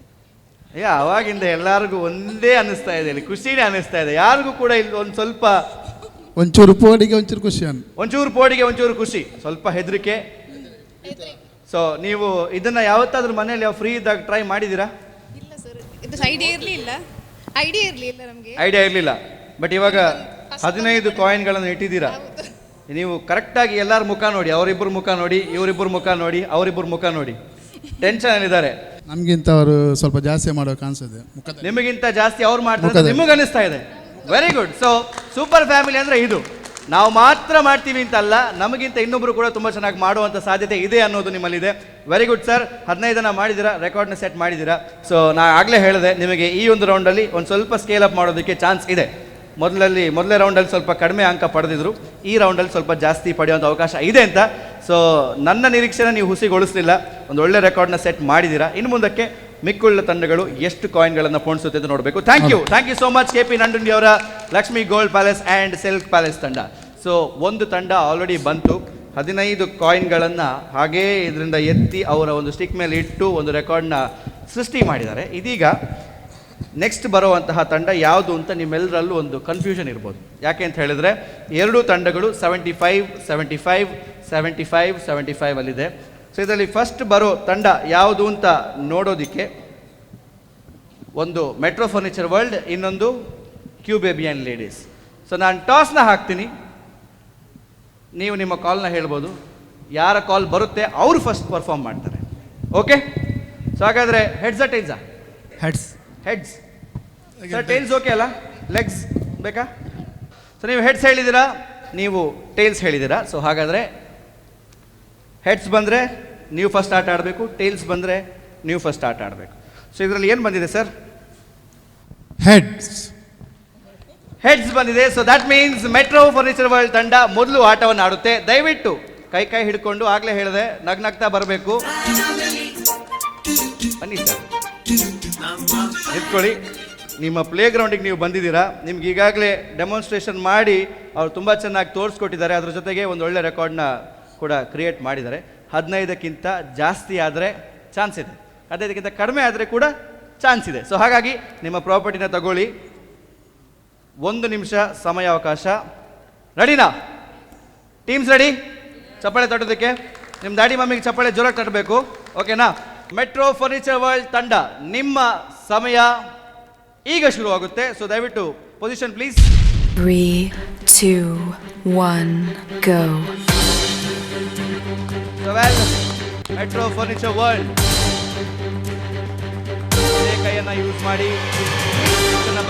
ಅವಾಗಿಂದ ಎಲ್ಲರಿಗೂ ಒಂದೇ ಅನಿಸ್ತಾ ಇದೆ, ಇಲ್ಲಿ ಖುಷಿನೇ ಅನಿಸ್ತಾ ಇದೆ. ಯಾರಿಗೂ ಕೂಡ ಇಲ್ಲಿ ಒಂದು ಸ್ವಲ್ಪ ಒಂಚೂರು ಪೋಡಿಗೆ ಒಂಚೂರು ಖುಷಿ ಒಂಚೂರು ಪೋಡಿಗೆ ಒಂಚೂರು ಖುಷಿ, ಸ್ವಲ್ಪ ಹೆದರಿಕೆ. ಸೊ ನೀವು ಇದನ್ನ ಯಾವತ್ತಾದ್ರೂ ಮನೆಯಲ್ಲಿ ಫ್ರೀ ಇದ್ದಾಗ ಟ್ರೈ ಮಾಡಿದ್ದೀರಾ? ಇಲ್ಲ ಸರ್, ಇದು ಐಡಿಯಾ ಇರಲಿಲ್ಲ ನಮಗೆ. ಐಡಿಯಾ ಇರಲಿಲ್ಲ. ಬಟ್ ಇವಾಗ 15 ಕಾಯಿನ್ಗಳನ್ನು ಇಟ್ಟಿದ್ದೀರಾ. ನೀವು ಕರೆಕ್ಟಾಗಿ ಎಲ್ಲರ ಮುಖ ನೋಡಿ, ಅವರಿಬ್ಬರು ಮುಖ ನೋಡಿ, ಇವರಿಬ್ಬರು ಮುಖ ನೋಡಿ, ಅವರಿಬ್ಬರು ಮುಖ ನೋಡಿ, ಟೆನ್ಷನ್ ಇದ್ದಾರೆ. ನಮಗಿಂತ ಅವರು ಸ್ವಲ್ಪ ಜಾಸ್ತಿ ಮಾಡೋ ಕಾಣಿಸ್ತದೆ. ನಿಮಗಿಂತ ಜಾಸ್ತಿ ಅವ್ರು ಮಾಡ್ತಾರೆ ನಿಮಗೆ ಅನಿಸ್ತಾ ಇದೆ. Very good. So super family ಅಂದರೆ ಇದು. ನಾವು ಮಾತ್ರ ಮಾಡ್ತೀವಿ ಅಂತಲ್ಲ, ನಮಗಿಂತ ಇನ್ನೊಬ್ರು ಕೂಡ ತುಂಬ ಚೆನ್ನಾಗಿ ಮಾಡುವಂಥ ಸಾಧ್ಯತೆ ಇದೆ ಅನ್ನೋದು ನಿಮ್ಮಲ್ಲಿದೆ. Very good sir. 15 ಮಾಡಿದ್ದೀರಾ, ರೆಕಾರ್ಡ್ನ ಸೆಟ್ ಮಾಡಿದ್ದೀರಾ. ಸೊ ನಾನು ಆಗಲೇ ಹೇಳಿದೆ ನಿಮಗೆ ಈ ಒಂದು ರೌಂಡಲ್ಲಿ ಒಂದು ಸ್ವಲ್ಪ ಸ್ಕೇಲ್ ಅಪ್ ಮಾಡೋದಕ್ಕೆ ಚಾನ್ಸ್ ಇದೆ. ಮೊದಲನೇ ರೌಂಡಲ್ಲಿ ಸ್ವಲ್ಪ ಕಡಿಮೆ ಅಂಕ ಪಡೆದಿದ್ರು, ಈ ರೌಂಡಲ್ಲಿ ಸ್ವಲ್ಪ ಜಾಸ್ತಿ ಪಡೆಯುವಂಥ ಅವಕಾಶ ಇದೆ ಅಂತ. ಸೊ ನನ್ನ ನಿರೀಕ್ಷೆನ ನೀವು ಹುಸಿಗೊಳಿಸಲಿಲ್ಲ, ಒಂದು ಒಳ್ಳೆ ರೆಕಾರ್ಡ್ನ ಸೆಟ್ ಮಾಡಿದ್ದೀರಾ. ಇನ್ನು ಮುಂದಕ್ಕೆ ಮಿಕ್ಕುಳ್ಳ ತಂಡಗಳು ಎಷ್ಟು ಕಾಯಿನ್ಗಳನ್ನು ಪೋಣಿಸುತ್ತೆ ಅಂತ ನೋಡಬೇಕು. Thank you so much KP Nanjundi ಅವರ Lakshmi gold palace and silk palace ತಂಡ. ಸೊ ಒಂದು ತಂಡ ಆಲ್ರೆಡಿ ಬಂತು, 15 ಕಾಯಿನ್ಗಳನ್ನು ಹಾಗೇ ಇದರಿಂದ ಎತ್ತಿ ಅವರ ಒಂದು ಸ್ಟಿಕ್ ಮೇಲೆ ಇಟ್ಟು ಒಂದು ರೆಕಾರ್ಡ್ನ ಸೃಷ್ಟಿ ಮಾಡಿದ್ದಾರೆ. ಇದೀಗ ನೆಕ್ಸ್ಟ್ ಬರುವಂತಹ ತಂಡ ಯಾವುದು ಅಂತ ನಿಮ್ಮೆಲ್ಲರಲ್ಲೂ ಒಂದು ಕನ್ಫ್ಯೂಷನ್ ಇರ್ಬೋದು. ಯಾಕೆ ಅಂತ ಹೇಳಿದ್ರೆ ಎರಡೂ ತಂಡಗಳು 75, 75, 75, 75 ಅಲ್ಲಿದೆ. ಸೊ ಇದರಲ್ಲಿ ಫಸ್ಟ್ ಬರೋ ತಂಡ ಯಾವುದು ಅಂತ ನೋಡೋದಕ್ಕೆ ಒಂದು ಮೆಟ್ರೋ ಫರ್ನಿಚರ್ ವರ್ಲ್ಡ್, ಇನ್ನೊಂದು Q baby and ladies. So ನಾನು ಟಾಸ್ನ ಹಾಕ್ತೀನಿ, ನೀವು ನಿಮ್ಮ ಕಾಲ್ನ ಹೇಳ್ಬೋದು. ಯಾರ ಕಾಲ್ ಬರುತ್ತೆ ಅವರು ಫಸ್ಟ್ ಪರ್ಫಾರ್ಮ್ ಮಾಡ್ತಾರೆ. ಓಕೆ? ಸೊ ಹಾಗಾದರೆ ಹೆಡ್ಸಾ ಟೈಲ್ಸಾ? Heads sir. ಟೈಲ್ಸ್ ಓಕೆ ಅಲ್ಲ? ಲೆಗ್ಸ್ ಬೇಕಾ? ಸೊ ನೀವು ಹೆಡ್ಸ್ ಹೇಳಿದ್ದೀರಾ, ನೀವು ಟೈಲ್ಸ್ ಹೇಳಿದ್ದೀರಾ. ಸೊ ಹಾಗಾದರೆ ಹೆಡ್ಸ್ ಬಂದರೆ ನೀವು ಫಸ್ಟ್ ಆಟ ಆಡಬೇಕು, ಟೈಲ್ಸ್ ಬಂದರೆ ನೀವು ಫಸ್ಟ್ ಆಟ ಆಡಬೇಕು. ಸೊ ಇದರಲ್ಲಿ ಏನು ಬಂದಿದೆ ಸರ್? ಹೆಡ್ಸ್ ಬಂದಿದೆ. So that means metro furniture world ತಂಡ ಮೊದಲು ಆಟವನ್ನು ಆಡುತ್ತೆ. ದಯವಿಟ್ಟು ಕೈ ಹಿಡ್ಕೊಂಡು, ಆಗಲೇ ಹೇಳಿದೆ ನಗ್ನಗ್ತಾ ಬರಬೇಕು. ಬನ್ನಿ ಸರ್, ನಿಂತ್ಕೊಳ್ಳಿ. ನಿಮ್ಮ ಪ್ಲೇ ಗ್ರೌಂಡಿಗೆ ನೀವು ಬಂದಿದ್ದೀರಾ. ನಿಮ್ಗೆ ಈಗಾಗಲೇ ಡೆಮಾನ್ಸ್ಟ್ರೇಷನ್ ಮಾಡಿ ಅವ್ರು ತುಂಬ ಚೆನ್ನಾಗಿ ತೋರಿಸ್ಕೊಟ್ಟಿದ್ದಾರೆ. ಅದ್ರ ಜೊತೆಗೆ ಒಂದು ಒಳ್ಳೆ ರೆಕಾರ್ಡ್ನ ಕೂಡ ಕ್ರಿಯೇಟ್ ಮಾಡಿದ್ದಾರೆ. 15ಕ್ಕಿಂತ ಜಾಸ್ತಿ ಆದರೆ ಚಾನ್ಸ್ ಇದೆ, 15ಕ್ಕಿಂತ ಕಡಿಮೆ ಆದರೆ ಕೂಡ ಚಾನ್ಸ್ ಇದೆ. ಸೊ ಹಾಗಾಗಿ ನಿಮ್ಮ ಪ್ರಾಪರ್ಟಿನ ತಗೊಳ್ಳಿ. 1 ನಿಮಿಷ ಸಮಯಾವಕಾಶ. ರೆಡಿನಾ? Teams ready? ಚಪ್ಪಾಳೆ ತಟ್ಟೋದಕ್ಕೆ ನಿಮ್ಮ ಡ್ಯಾಡಿ ಮಮ್ಮಿಗೆ ಚಪ್ಪಾಳೆ ಜೋರಾಗಿ ತಟ್ಟಬೇಕು. ಓಕೆನಾ? ಮೆಟ್ರೋ ಫರ್ನಿಚರ್ ವರ್ಲ್ಡ್ ತಂಡ, ನಿಮ್ಮ ಸಮಯ ಈಗ ಶುರುವಾಗುತ್ತೆ. ಸೊ ದಯವಿಟ್ಟು position please. 3, 2, 1, go. So well, metro furniture world ಕೈಯನ್ನು ಯೂಸ್ ಮಾಡಿ,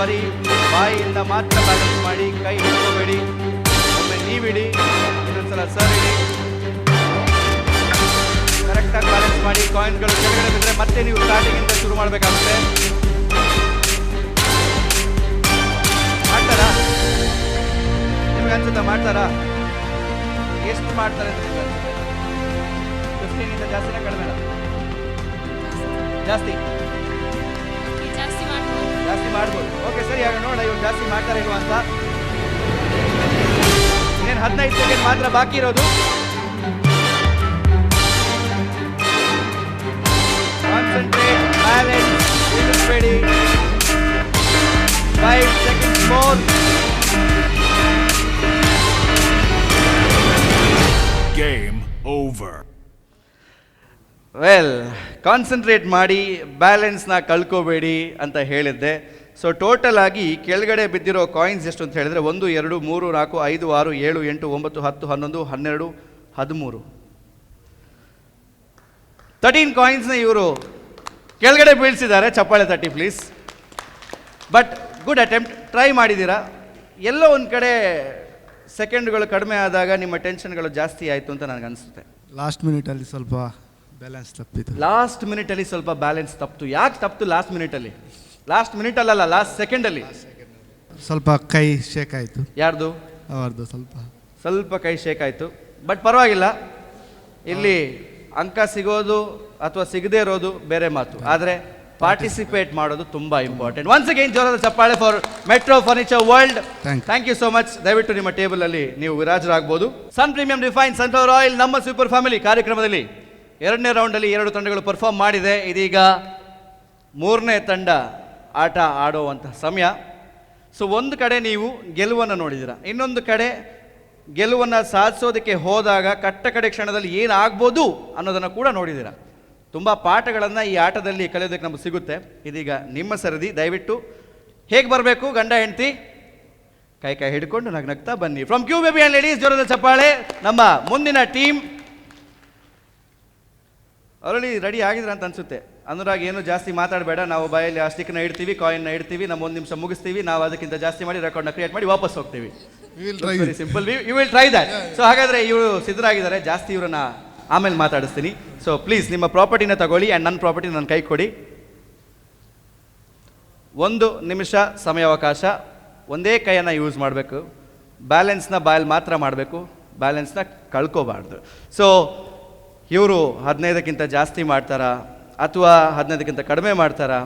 ಬರೀ ಬಾಯಿಯಿಂದ ಮಾತ್ರ ಬ್ಯಾಲೆನ್ಸ್ ಮಾಡಿ, ಕೈ ಹಿಡ್ಕೋಬೇಡಿ. ಒಮ್ಮೆ ನೀವಿಡಿ, ಇನ್ನೊಂದ್ಸಲ ಸರ್ ಇಡಿ. ಕರೆಕ್ಟಾಗಿ ಬ್ಯಾಲೆನ್ಸ್ ಮಾಡಿ. ಕಾಯಿನ್ಗಳು ಕೆಳಗಡೆ ಬಿದ್ದರೆ ಮತ್ತೆ ನೀವು ಸ್ಟಾರ್ಟಿಂಗಿಂದ ಶುರು ಮಾಡಬೇಕಾಗುತ್ತೆ. ಮಾಡ್ತಾರಾ? ನಿಮ್ಗೆ ಅನ್ಸುತ್ತಾ ಮಾಡ್ತಾರಾ? ಎಷ್ಟು ಮಾಡ್ತಾರೆ ಅಂತ ನಿಮ್ಗೆ ಅನ್ಸುತ್ತೆ? 15 ಜಾಸ್ತಿನ ಕಡಿಮೆನಾ? ಜಾಸ್ತಿ ಮಾಡ್ಬೋದು. ಓಕೆ ಸರಿ, ಆಗ ನೋಡ ಇವ್ರು ಜಾಸ್ತಿ ಮಾಡ್ತಾರೆ ಇಲ್ವಾ ಅಂತ. ಇನ್ನೇನು 15 ಸೆಕೆಂಡ್ ಮಾತ್ರ ಬಾಕಿ ಇರೋದು. ಕಾನ್ಸಂಟ್ರೇಟ್, ಬ್ಯಾಲೆನ್ಸ್, ಇಳಿಸ್ಬೇಡಿ. 5 seconds more. Game over. Well, concentrate ಮಾಡಿ, ಬ್ಯಾಲೆನ್ಸ್ನ ಕಳ್ಕೋಬೇಡಿ ಅಂತ ಹೇಳಿದ್ದೆ. ಸೊ ಟೋಟಲ್ ಆಗಿ ಕೆಳಗಡೆ ಬಿದ್ದಿರೋ ಕಾಯಿನ್ಸ್ ಎಷ್ಟು ಅಂತ ಹೇಳಿದ್ರೆ 1, 2, 3, 4, 5, 6, 7, 8, 9, 10, 11, 12, 13. 13 ಕಾಯಿನ್ಸ್ನ ಇವರು ಕೆಳಗಡೆ ಬೀಳಿಸಿದ್ದಾರೆ. ಚಪ್ಪಾಳೆ ತಟ್ಟಿ please. But good attempt, try ಮಾಡಿದ್ದೀರಾ. ಎಲ್ಲೋ ಒಂದು ಕಡೆ ಸೆಕೆಂಡ್ಗಳು ಕಡಿಮೆ ಆದಾಗ ನಿಮ್ಮ ಟೆನ್ಷನ್ಗಳು ಜಾಸ್ತಿ ಆಯಿತು ಅಂತ ನನಗೆ ಅನಿಸುತ್ತೆ. ಲಾಸ್ಟ್ ಮಿನಿಟಲ್ಲಿ ಸ್ವಲ್ಪ ಬ್ಯಾಲೆನ್ಸ್ ತಪ್ಪಿತು. ಲಾಸ್ಟ್ ಮಿನಿಟಲ್ಲಿ ಸ್ವಲ್ಪ ಬ್ಯಾಲೆನ್ಸ್ ತಪ್ಪಿತು. ಯಾಕೆ ತಪ್ಪಿತು ಲಾಸ್ಟ್ ಮಿನಿಟಲ್ಲಿ? ಲಾಸ್ಟ್ ಮಿನಿಟಲ್ಲ, ಲಾಸ್ಟ್ ಸೆಕೆಂಡಲ್ಲಿ ಸ್ವಲ್ಪ ಕೈ ಶೇಕ್ ಆಯಿತು. ಯಾರ್ದು? ಅವರದು ಸ್ವಲ್ಪ ಕೈ ಶೇಕ್ ಆಯಿತು. ಬಟ್ ಪರವಾಗಿಲ್ಲ, ಇಲ್ಲಿ ಅಂಕ ಸಿಗೋದು ಅಥವಾ ಸಿಗದೇ ಇರೋದು ಬೇರೆ ಮಾತು. ಆದರೆ ಪಾರ್ಟಿಸಿಪೇಟ್ ಮಾಡೋದು ತುಂಬಾ ಇಂಪಾರ್ಟೆಂಟ್. ಒನ್ಸ್ ಅಗೈನ್ ಜೋರಾದ ಚಪ್ಪಾಳೆ for metro furniture world. Thank you so much. ದಯವಿಟ್ಟು ನಿಮ್ಮ ಟೇಬಲ್ ಅಲ್ಲಿ ನೀವು ವಿರಾಜರಾಗಬಹುದು. Sun premium refine sunflower oil ನಮ್ಮ ಸೂಪರ್ ಫ್ಯಾಮಿಲಿ ಕಾರ್ಯಕ್ರಮದಲ್ಲಿ 2ನೇ ರೌಂಡ್ ಅಲ್ಲಿ 2 ತಂಡಗಳು ಪರ್ಫಾರ್ಮ್ ಮಾಡಿದೆ. ಇದೀಗ 3ನೇ ತಂಡ ಆಟ ಆಡುವಂತಹ ಸಮಯ. ಸೊ ಒಂದು ಕಡೆ ನೀವು ಗೆಲುವನ್ನು ನೋಡಿದ್ದೀರಾ, ಇನ್ನೊಂದು ಕಡೆ ಗೆಲುವನ್ನು ಸಾಧಿಸೋದಕ್ಕೆ ಹೋದಾಗ ಕಟ್ಟಕಡೆ ಕ್ಷಣದಲ್ಲಿ ಏನಾಗ್ಬೋದು ಅನ್ನೋದನ್ನು ಕೂಡ ನೋಡಿದ್ದೀರಾ. ತುಂಬ ಪಾಠಗಳನ್ನು ಈ ಆಟದಲ್ಲಿ ಕಲಿಯೋದಕ್ಕೆ ನಮಗೆ ಸಿಗುತ್ತೆ. ಇದೀಗ ನಿಮ್ಮ ಸರದಿ. ದಯವಿಟ್ಟು ಹೇಗೆ ಬರಬೇಕು ಗಂಡ ಹೆಂಡತಿ ಕೈ ಹಿಡ್ಕೊಂಡು ನಗ್ನಗ್ತಾ ಬನ್ನಿ. From Q baby and ladies ಜೋರದ ಚಪ್ಪಾಳೆ. ನಮ್ಮ ಮುಂದಿನ ಟೀಮ್ ಆಲ್ರೆಡಿ ರೆಡಿ ಆಗಿದ್ರೆ ಅಂತ ಅನ್ಸುತ್ತೆ. ಅನುರಾಗ್ ಏನು ಜಾಸ್ತಿ ಮಾತಾಡಬೇಡ, ನಾವು ಬಾಯಲ್ಲಿ ಆ ಸ್ಟಿಕ್ನ ಇಡ್ತೀವಿ, ಕಾಯಿನ್ನ ಇಡ್ತೀವಿ, ನಮ್ಮ 1 ನಿಮಿಷ ಮುಗಿಸ್ತೀವಿ, ನಾವು ಅದಕ್ಕಿಂತ ಜಾಸ್ತಿ ಮಾಡಿ ರೆಕಾರ್ಡ್ನ ಕ್ರಿಯೇಟ್ ಮಾಡಿ ವಾಪಸ್ ಹೋಗ್ತೀವಿ. Very simple, you will try that. So ಹಾಗಾದರೆ ಇವರು ಸಿದ್ಧರಾಗಿದ್ದಾರೆ. ಜಾಸ್ತಿ ಇವರನ್ನ ಆಮೇಲೆ ಮಾತಾಡಿಸ್ತೀನಿ. ಸೊ ಪ್ಲೀಸ್ ನಿಮ್ಮ ಪ್ರಾಪರ್ಟಿನ ತಗೊಳ್ಳಿ ಆ್ಯಂಡ್ ನನ್ನ ಪ್ರಾಪರ್ಟಿ ನನ್ನ ಕೈ ಕೊಡಿ. 1 ನಿಮಿಷ ಸಮಯಾವಕಾಶ. ಒಂದೇ ಕೈಯನ್ನು ಯೂಸ್ ಮಾಡಬೇಕು. ಬ್ಯಾಲೆನ್ಸ್ನ ಬಾಯಲ್ಲಿ ಮಾತ್ರ ಮಾಡಬೇಕು, ಬ್ಯಾಲೆನ್ಸ್ನ ಕಳ್ಕೋಬಾರ್ದು. ಸೊ ಇವರು 15ಕ್ಕಿಂತ ಜಾಸ್ತಿ ಮಾಡ್ತಾರಾ ಅಥವಾ 15ಕ್ಕಿಂತ ಕಡಿಮೆ ಮಾಡ್ತಾರಾ,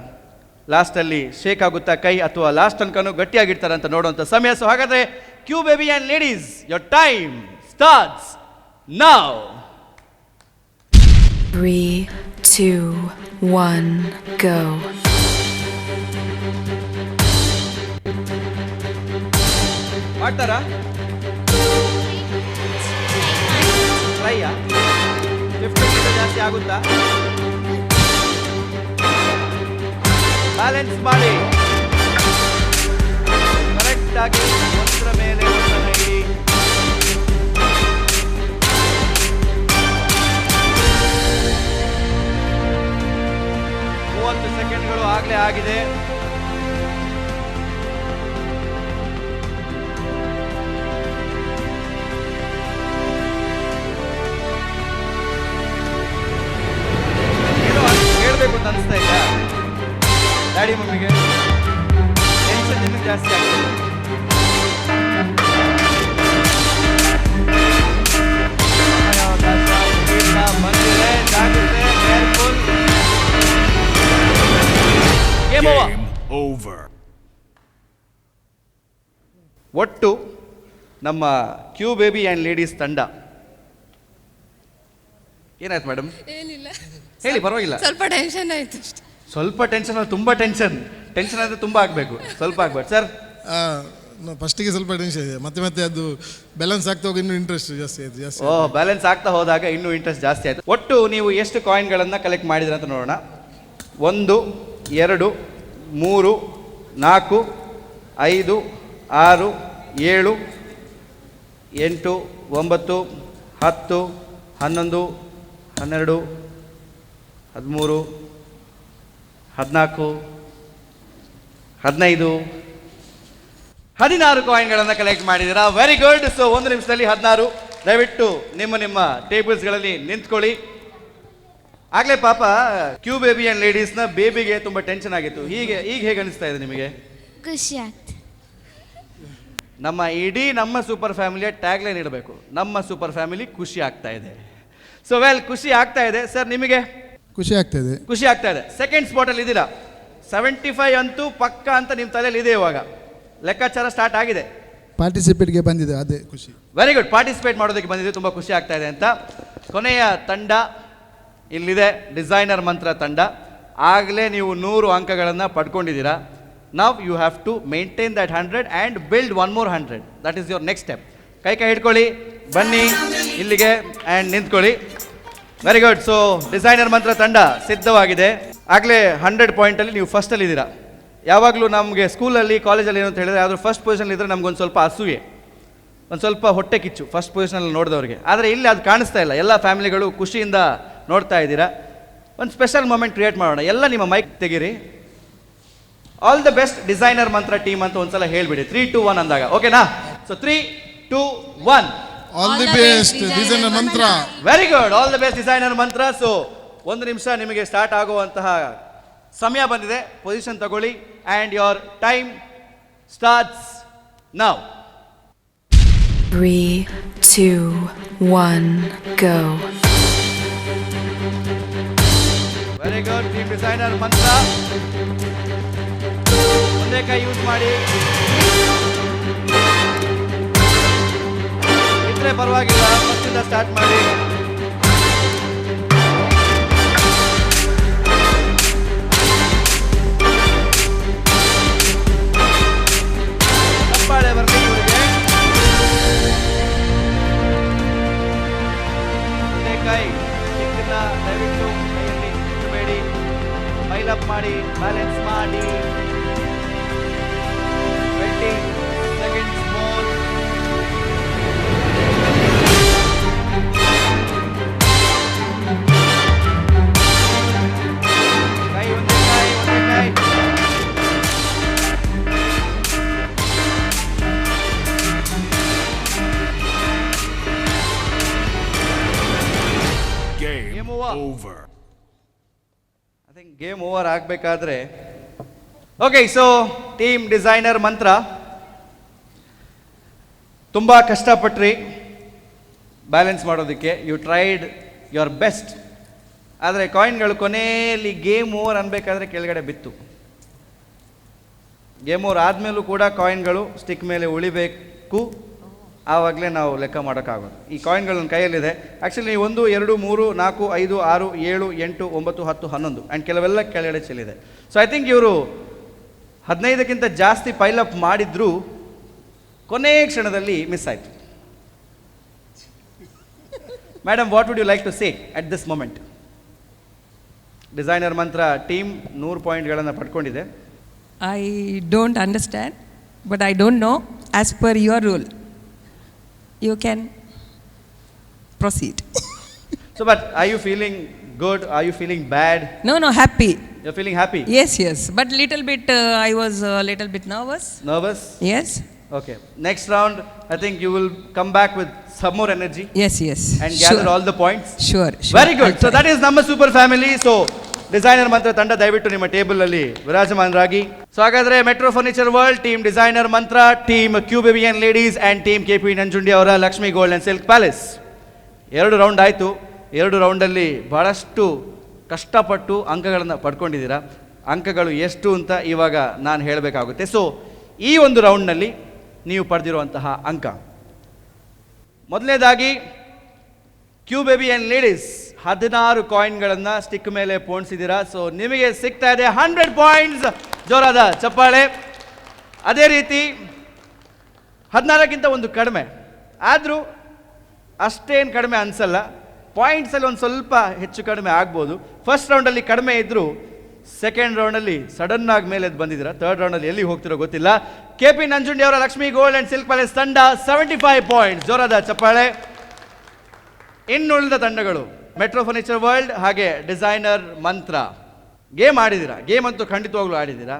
ಲಾಸ್ಟಲ್ಲಿ ಶೇಕ್ ಆಗುತ್ತಾ ಕೈ ಅಥವಾ ಲಾಸ್ಟ್ ತನಕನೂ ಗಟ್ಟಿಯಾಗಿರ್ತಾರ ಅಂತ ನೋಡುವಂಥ ಸಮಯ. ಸೊ ಹಾಗಾದರೆ Q baby and ladies, your time starts now. 3, 2, 1, go. ಮಾಡ್ತಾರಾ? ಟ್ರೈಯಾ? 50 ಜಾಸ್ತಿ ಆಗುತ್ತಾ? ಬ್ಯಾಲೆನ್ಸ್ ಮಾಡಿ ಕರೆಕ್ಟ್ ಆಗಿ ಒಂದರ ಮೇಲೆ ಒಂದನ್ನು ಇಡಿ. 30 ಸೆಕೆಂಡ್ಗಳು ಆಗಲೇ ಆಗಿದೆ. ಹೇಳ್ಬೇಕು ಅಂತ ಅನಿಸ್ತಾ ಇಲ್ಲ ಡ್ಯಾಡಿ ಮಮ್ಮಿಗೆ? ಟೆನ್ಷನ್ ಇನ್ನೂ ಜಾಸ್ತಿ ಆಗ್ತದೆ. ಬಂದಿದೆ, ಜಾಗ್ರತೆ, ಕೇರ್ಫುಲ್. Game over. ಒಟ್ಟು ನಮ್ಮ ಕ್ಯೂ ಬೇಬಿ ಆ್ಯಂಡ್ ಲೇಡೀಸ್ ತಂಡ ಏನಾಯ್ತು ಮೇಡಮ್? ಏನಿಲ್ಲ, ಹೇಳಿ, ಪರವಾಗಿಲ್ಲ. ಸ್ವಲ್ಪ ಟೆನ್ಷನ್ ಆಯ್ತು ಅಷ್ಟೇ. ಸ್ವಲ್ಪ ಟೆನ್ಷನ್ ಅಲ್ಲ, ತುಂಬ ಟೆನ್ಷನ್ ಅಂದರೆ ತುಂಬ ಆಗಬೇಕು, ಸ್ವಲ್ಪ ಆಗ್ಬೇಕು ಸರ್. ಫಸ್ಟಿಗೆ ಸ್ವಲ್ಪ ಟೆನ್ಷನ್ ಇದೆ, ಮತ್ತೆ ಅದು ಬ್ಯಾಲೆನ್ಸ್ ಆಗ್ತಾ ಹೋಗಿ ಇನ್ನೂ ಇಂಟ್ರೆಸ್ಟ್ ಜಾಸ್ತಿ ಆಯಿತು. ಬ್ಯಾಲೆನ್ಸ್ ಆಗ್ತಾ ಹೋದಾಗ ಇನ್ನೂ ಇಂಟ್ರೆಸ್ಟ್ ಜಾಸ್ತಿ ಆಯಿತು. ಒಟ್ಟು ನೀವು ಎಷ್ಟು ಕಾಯಿನ್ಗಳನ್ನು ಕಲೆಕ್ಟ್ ಮಾಡಿದ್ರೆ ಅಂತ ನೋಡೋಣ. 1, 2, 3, 4, 5, 6, 7, 8, 9, 10, 11, 12, 13, 14, 15, 16 ಕಾಯಿನ್ಗಳನ್ನು ಕಲೆಕ್ಟ್ ಮಾಡಿದ್ದೀರಾ. Very good. ಸೊ 1 ನಿಮಿಷದಲ್ಲಿ 16. ದಯವಿಟ್ಟು ನಿಮ್ಮ ಟೇಬಲ್ಸ್ಗಳಲ್ಲಿ ನಿಂತ್ಕೊಳ್ಳಿ. ಆಗಲೇ ಪಾಪ ಕ್ಯೂ ಬೇಬಿ ಆ್ಯಂಡ್ ಲೇಡೀಸ್ನ ಬೇಬಿಗೆ ತುಂಬ ಟೆನ್ಷನ್ ಆಗಿತ್ತು. ಈಗ ಹೇಗೆ ಅನಿಸ್ತಾ ಇದೆ ನಿಮಗೆ? ಖುಷಿ ಆಗ್ತದೆ. ನಮ್ಮ ಸೂಪರ್ ಫ್ಯಾಮಿಲಿಯ ಟ್ಯಾಗ್ಲೈನ್ ಇಡಬೇಕು, ನಮ್ಮ ಸೂಪರ್ ಫ್ಯಾಮಿಲಿ ಖುಷಿ ಆಗ್ತಾ ಇದೆ. ಸೊ ಖುಷಿ ಆಗ್ತಾ ಇದೆ. ಸರ್ ನಿಮಗೆ ಖುಷಿ ಆಗ್ತಾ ಇದೆ? ಖುಷಿ ಆಗ್ತಾ ಇದೆ. ಸೆಕೆಂಡ್ ಸ್ಪಾಟಲ್ಲಿ ಇದ್ದೀರಾ. 75 ಅಂತೂ ಪಕ್ಕ ಅಂತ ನಿಮ್ಮ ತಲೆಯಲ್ಲಿ ಇದೆ. ಇವಾಗ ಲೆಕ್ಕಾಚಾರ ಸ್ಟಾರ್ಟ್ ಆಗಿದೆ. ಪಾರ್ಟಿಸಿಪೇಟ್ಗೆ ಬಂದಿದೆ, ಅದೇ ಖುಷಿ. Very good. ಪಾರ್ಟಿಸಿಪೇಟ್ ಮಾಡೋದಕ್ಕೆ ಬಂದಿದೆ, ತುಂಬ ಖುಷಿ ಆಗ್ತಾ ಇದೆ ಅಂತ. ಕೊನೆಯ ತಂಡ ಇಲ್ಲಿದೆ, ಡಿಸೈನರ್ ಮಂತ್ರ ತಂಡ. ಆಗಲೇ ನೀವು 100 ಅಂಕಗಳನ್ನು ಪಡ್ಕೊಂಡಿದ್ದೀರಾ. Now you have to maintain that 100 and build 1 more 100. That is your next step. ಕೈ ಹಿಡ್ಕೊಳ್ಳಿ, ಬನ್ನಿ ಇಲ್ಲಿಗೆ ಆ್ಯಂಡ್ ನಿಂತ್ಕೊಳ್ಳಿ. Very good. So designer Mantra ತಂಡ ಸಿದ್ಧವಾಗಿದೆ. ಆಗಲೇ 100 ಪಾಯಿಂಟಲ್ಲಿ ನೀವು ಫಸ್ಟಲ್ಲಿ ಇದ್ದೀರಾ. ಯಾವಾಗಲೂ ನಮಗೆ ಸ್ಕೂಲಲ್ಲಿ ಕಾಲೇಜಲ್ಲಿ ಏನು ಅಂತ ಹೇಳಿದ್ರೆ, ಯಾವ್ದು ಫಸ್ಟ್ ಪೊಸಿಷನ್ ಇದ್ದರೆ ನಮ್ಗೊಂದು ಸ್ವಲ್ಪ ಅಸೂಯೆ, ಒಂದು ಸ್ವಲ್ಪ ಹೊಟ್ಟೆ ಕಿಚ್ಚು ಫಸ್ಟ್ ಪೊಸಿಷನಲ್ಲಿ ನೋಡಿದವ್ರಿಗೆ. ಆದರೆ ಇಲ್ಲಿ ಅದು ಕಾಣಿಸ್ತಾ ಇಲ್ಲ. ಎಲ್ಲ ಫ್ಯಾಮಿಲಿಗಳು ಖುಷಿಯಿಂದ ನೋಡ್ತಾ ಇದ್ದೀರಾ. ಒಂದು ಸ್ಪೆಷಲ್ ಮೂಮೆಂಟ್ ಕ್ರಿಯೇಟ್ ಮಾಡೋಣ. ಎಲ್ಲ ನಿಮ್ಮ ಮೈಕ್ ತೆಗೀರಿ. All the best designer Mantra team ಅಂತ ಒಂದ್ಸಲ ಹೇಳ್ಬಿಡಿ. 3, 2, 1 ಅಂದಾಗ, ಓಕೆನಾ? So 3, 2, 1. All the best designer Mantra. Very good. All the best designer Mantra. So 1 ನಿಮಿಷ ನಿಮಗೆ ಸ್ಟಾರ್ಟ್ ಆಗುವಂತಹ ಸಮಯ ಬಂದಿದೆ. ಪೊಸಿಷನ್ ತಗೊಳ್ಳಿ and your time starts now. 3, 2, 1, go. Very good. Team designer Mantra ಒಂದೇ ಕೈ ಯೂಸ್ ಮಾಡಿ, ಇದ್ರೆ ಪರವಾಗಿಲ್ಲ, ಫಸ್ಟಿಂದ ಸ್ಟಾರ್ಟ್ ಮಾಡಿ. ಚಪ್ಪಾಳೆ ಬರಲಿ ಇವರಿಗೆ. ಒಂದೇ ಕೈ ಸಿಕ್ಕಿಲ್ಲ, ದಯವಿಟ್ಟು ಕೈಯಲ್ಲಿ ಇಟ್ಟಬೇಡಿ. ಪೈಲಪ್ ಮಾಡಿ, ಬ್ಯಾಲೆನ್ಸ್ ಮಾಡಿ. 20 seconds more. ಕೈ ಒಂದೇ ಕೈ, ಒಂದೇ ಕೈ. Game over. I think game over ಆಗಬೇಕಾದ್ರೆ okay. So team designer Mantra ತುಂಬ ಕಷ್ಟಪಟ್ರಿ ಬ್ಯಾಲೆನ್ಸ್ ಮಾಡೋದಕ್ಕೆ. You tried your best. ಆದರೆ ಕಾಯಿನ್ಗಳು ಕೊನೆಯಲ್ಲಿ ಗೇಮ್ ಓವರ್ ಅನ್ಬೇಕಾದ್ರೆ ಕೆಳಗಡೆ ಬಿತ್ತು. ಗೇಮ್ ಓವರ್ ಆದಮೇಲೂ ಕೂಡ ಕಾಯಿನ್ಗಳು ಸ್ಟಿಕ್ ಮೇಲೆ ಉಳಿಬೇಕು, ಆವಾಗಲೇ ನಾವು ಲೆಕ್ಕ ಮಾಡೋಕ್ಕಾಗೋದು. ಈ ಕಾಯಿನ್ಗಳು ನನ್ನ ಕೈಯಲ್ಲಿದೆ. ಆ್ಯಕ್ಚುಲಿ 1 2 3 4 5 6 7 8 9 10 11 ಆ್ಯಂಡ್ ಕೆಲವೆಲ್ಲ ಕೆಳಗಡೆ ಚೆಲ್ಲಿದೆ. ಸೊ ಐ ಥಿಂಕ್ ಇವರು 15ಕ್ಕಿಂತ ಜಾಸ್ತಿ ಪೈಲಪ್ ಮಾಡಿದ್ರು ಕೊನೆಯ ಕ್ಷಣದಲ್ಲಿ ಮಿಸ್ ಆಯಿತು. Madam, what would you like to say at this moment? Designer Mantra team 100 ಪಾಯಿಂಟ್ಗಳನ್ನು ಪಡ್ಕೊಂಡಿದೆ. I don't understand, but I don't know. As per your rule, you can proceed. So, but are you feeling good? Are you feeling bad? No, happy. You're feeling happy? Yes. But little bit, I was a little bit nervous. Nervous? Yes. Okay. Next round, I think you will come back with some more energy. Yes. And gather all the points. Sure. Very good. So that is ನಮ್ಮ super family. So designer Mantra ತಂಡ ದಯವಿಟ್ಟು ನಿಮ್ಮ ಟೇಬಲ್ ಅಲ್ಲಿ ವಿರಾಜಮಾನರಾಗಿ. ಸೊ ಹಾಗಾದ್ರೆ metro furniture world, team designer Mantra, team Q baby and ladies and team KP Nanjundi ಅವರ Lakshmi gold and silk palace 2 round ಆಯಿತು. 2 ರೌಂಡಲ್ಲಿ ಬಹಳಷ್ಟು ಕಷ್ಟಪಟ್ಟು ಅಂಕಗಳನ್ನು ಪಡ್ಕೊಂಡಿದ್ದೀರಾ. ಅಂಕಗಳು ಎಷ್ಟು ಅಂತ ಇವಾಗ ನಾನು ಹೇಳಬೇಕಾಗುತ್ತೆ. ಸೊ ಈ ಒಂದು ರೌಂಡ್ನಲ್ಲಿ ನೀವು ಪಡೆದಿರುವಂತಹ ಅಂಕ, ಮೊದಲನೇದಾಗಿ ಕ್ಯೂ ಬೇಬಿ ಆ್ಯಂಡ್ ಲೇಡೀಸ್ 16 ಕಾಯಿನ್ಗಳನ್ನು ಸ್ಟಿಕ್ ಮೇಲೆ ಪೋಣಿಸಿದ್ದೀರಾ. ಸೊ ನಿಮಗೆ ಸಿಗ್ತಾ ಇದೆ 100 ಪಾಯಿಂಟ್ಸ್. ಜೋರಾದ ಚಪ್ಪಾಳೆ. ಅದೇ ರೀತಿ 14ಕ್ಕಿಂತ ಒಂದು ಕಡಿಮೆ ಆದರೂ ಅಷ್ಟೇನು ಕಡಿಮೆ ಅನಿಸಲ್ಲ. ಪಾಯಿಂಟ್ಸಲ್ಲಿ ಒಂದು ಸ್ವಲ್ಪ ಹೆಚ್ಚು ಕಡಿಮೆ ಆಗ್ಬೋದು. ಫಸ್ಟ್ ರೌಂಡಲ್ಲಿ ಕಡಿಮೆ ಇದ್ದರೂ ಸೆಕೆಂಡ್ ರೌಂಡಲ್ಲಿ ಸಡನ್ನಾಗಿ ಮೇಲೆ ಬಂದಿದ್ದೀರಾ. ಥರ್ಡ್ ರೌಂಡಲ್ಲಿ ಎಲ್ಲಿ ಹೋಗ್ತಿರೋ ಗೊತ್ತಿಲ್ಲ. KP ನಂಜುಂಡಿ ಅವರ Lakshmi gold and silk palace ತಂಡ 75 ಪಾಯಿಂಟ್ಸ್. ಜೋರಾದ ಚಪ್ಪಾಳೆ. ಇನ್ನುಳಿದ ತಂಡಗಳು ಮೆಟ್ರೋ ಫರ್ನಿಚರ್ ವರ್ಲ್ಡ್ ಹಾಗೆ ಡಿಸೈನರ್ ಮಂತ್ರ ಗೇಮ್ ಆಡಿದ್ದೀರಾ. ಗೇಮ್ ಅಂತೂ ಖಂಡಿತವಾಗ್ಲೂ ಆಡಿದ್ದೀರಾ.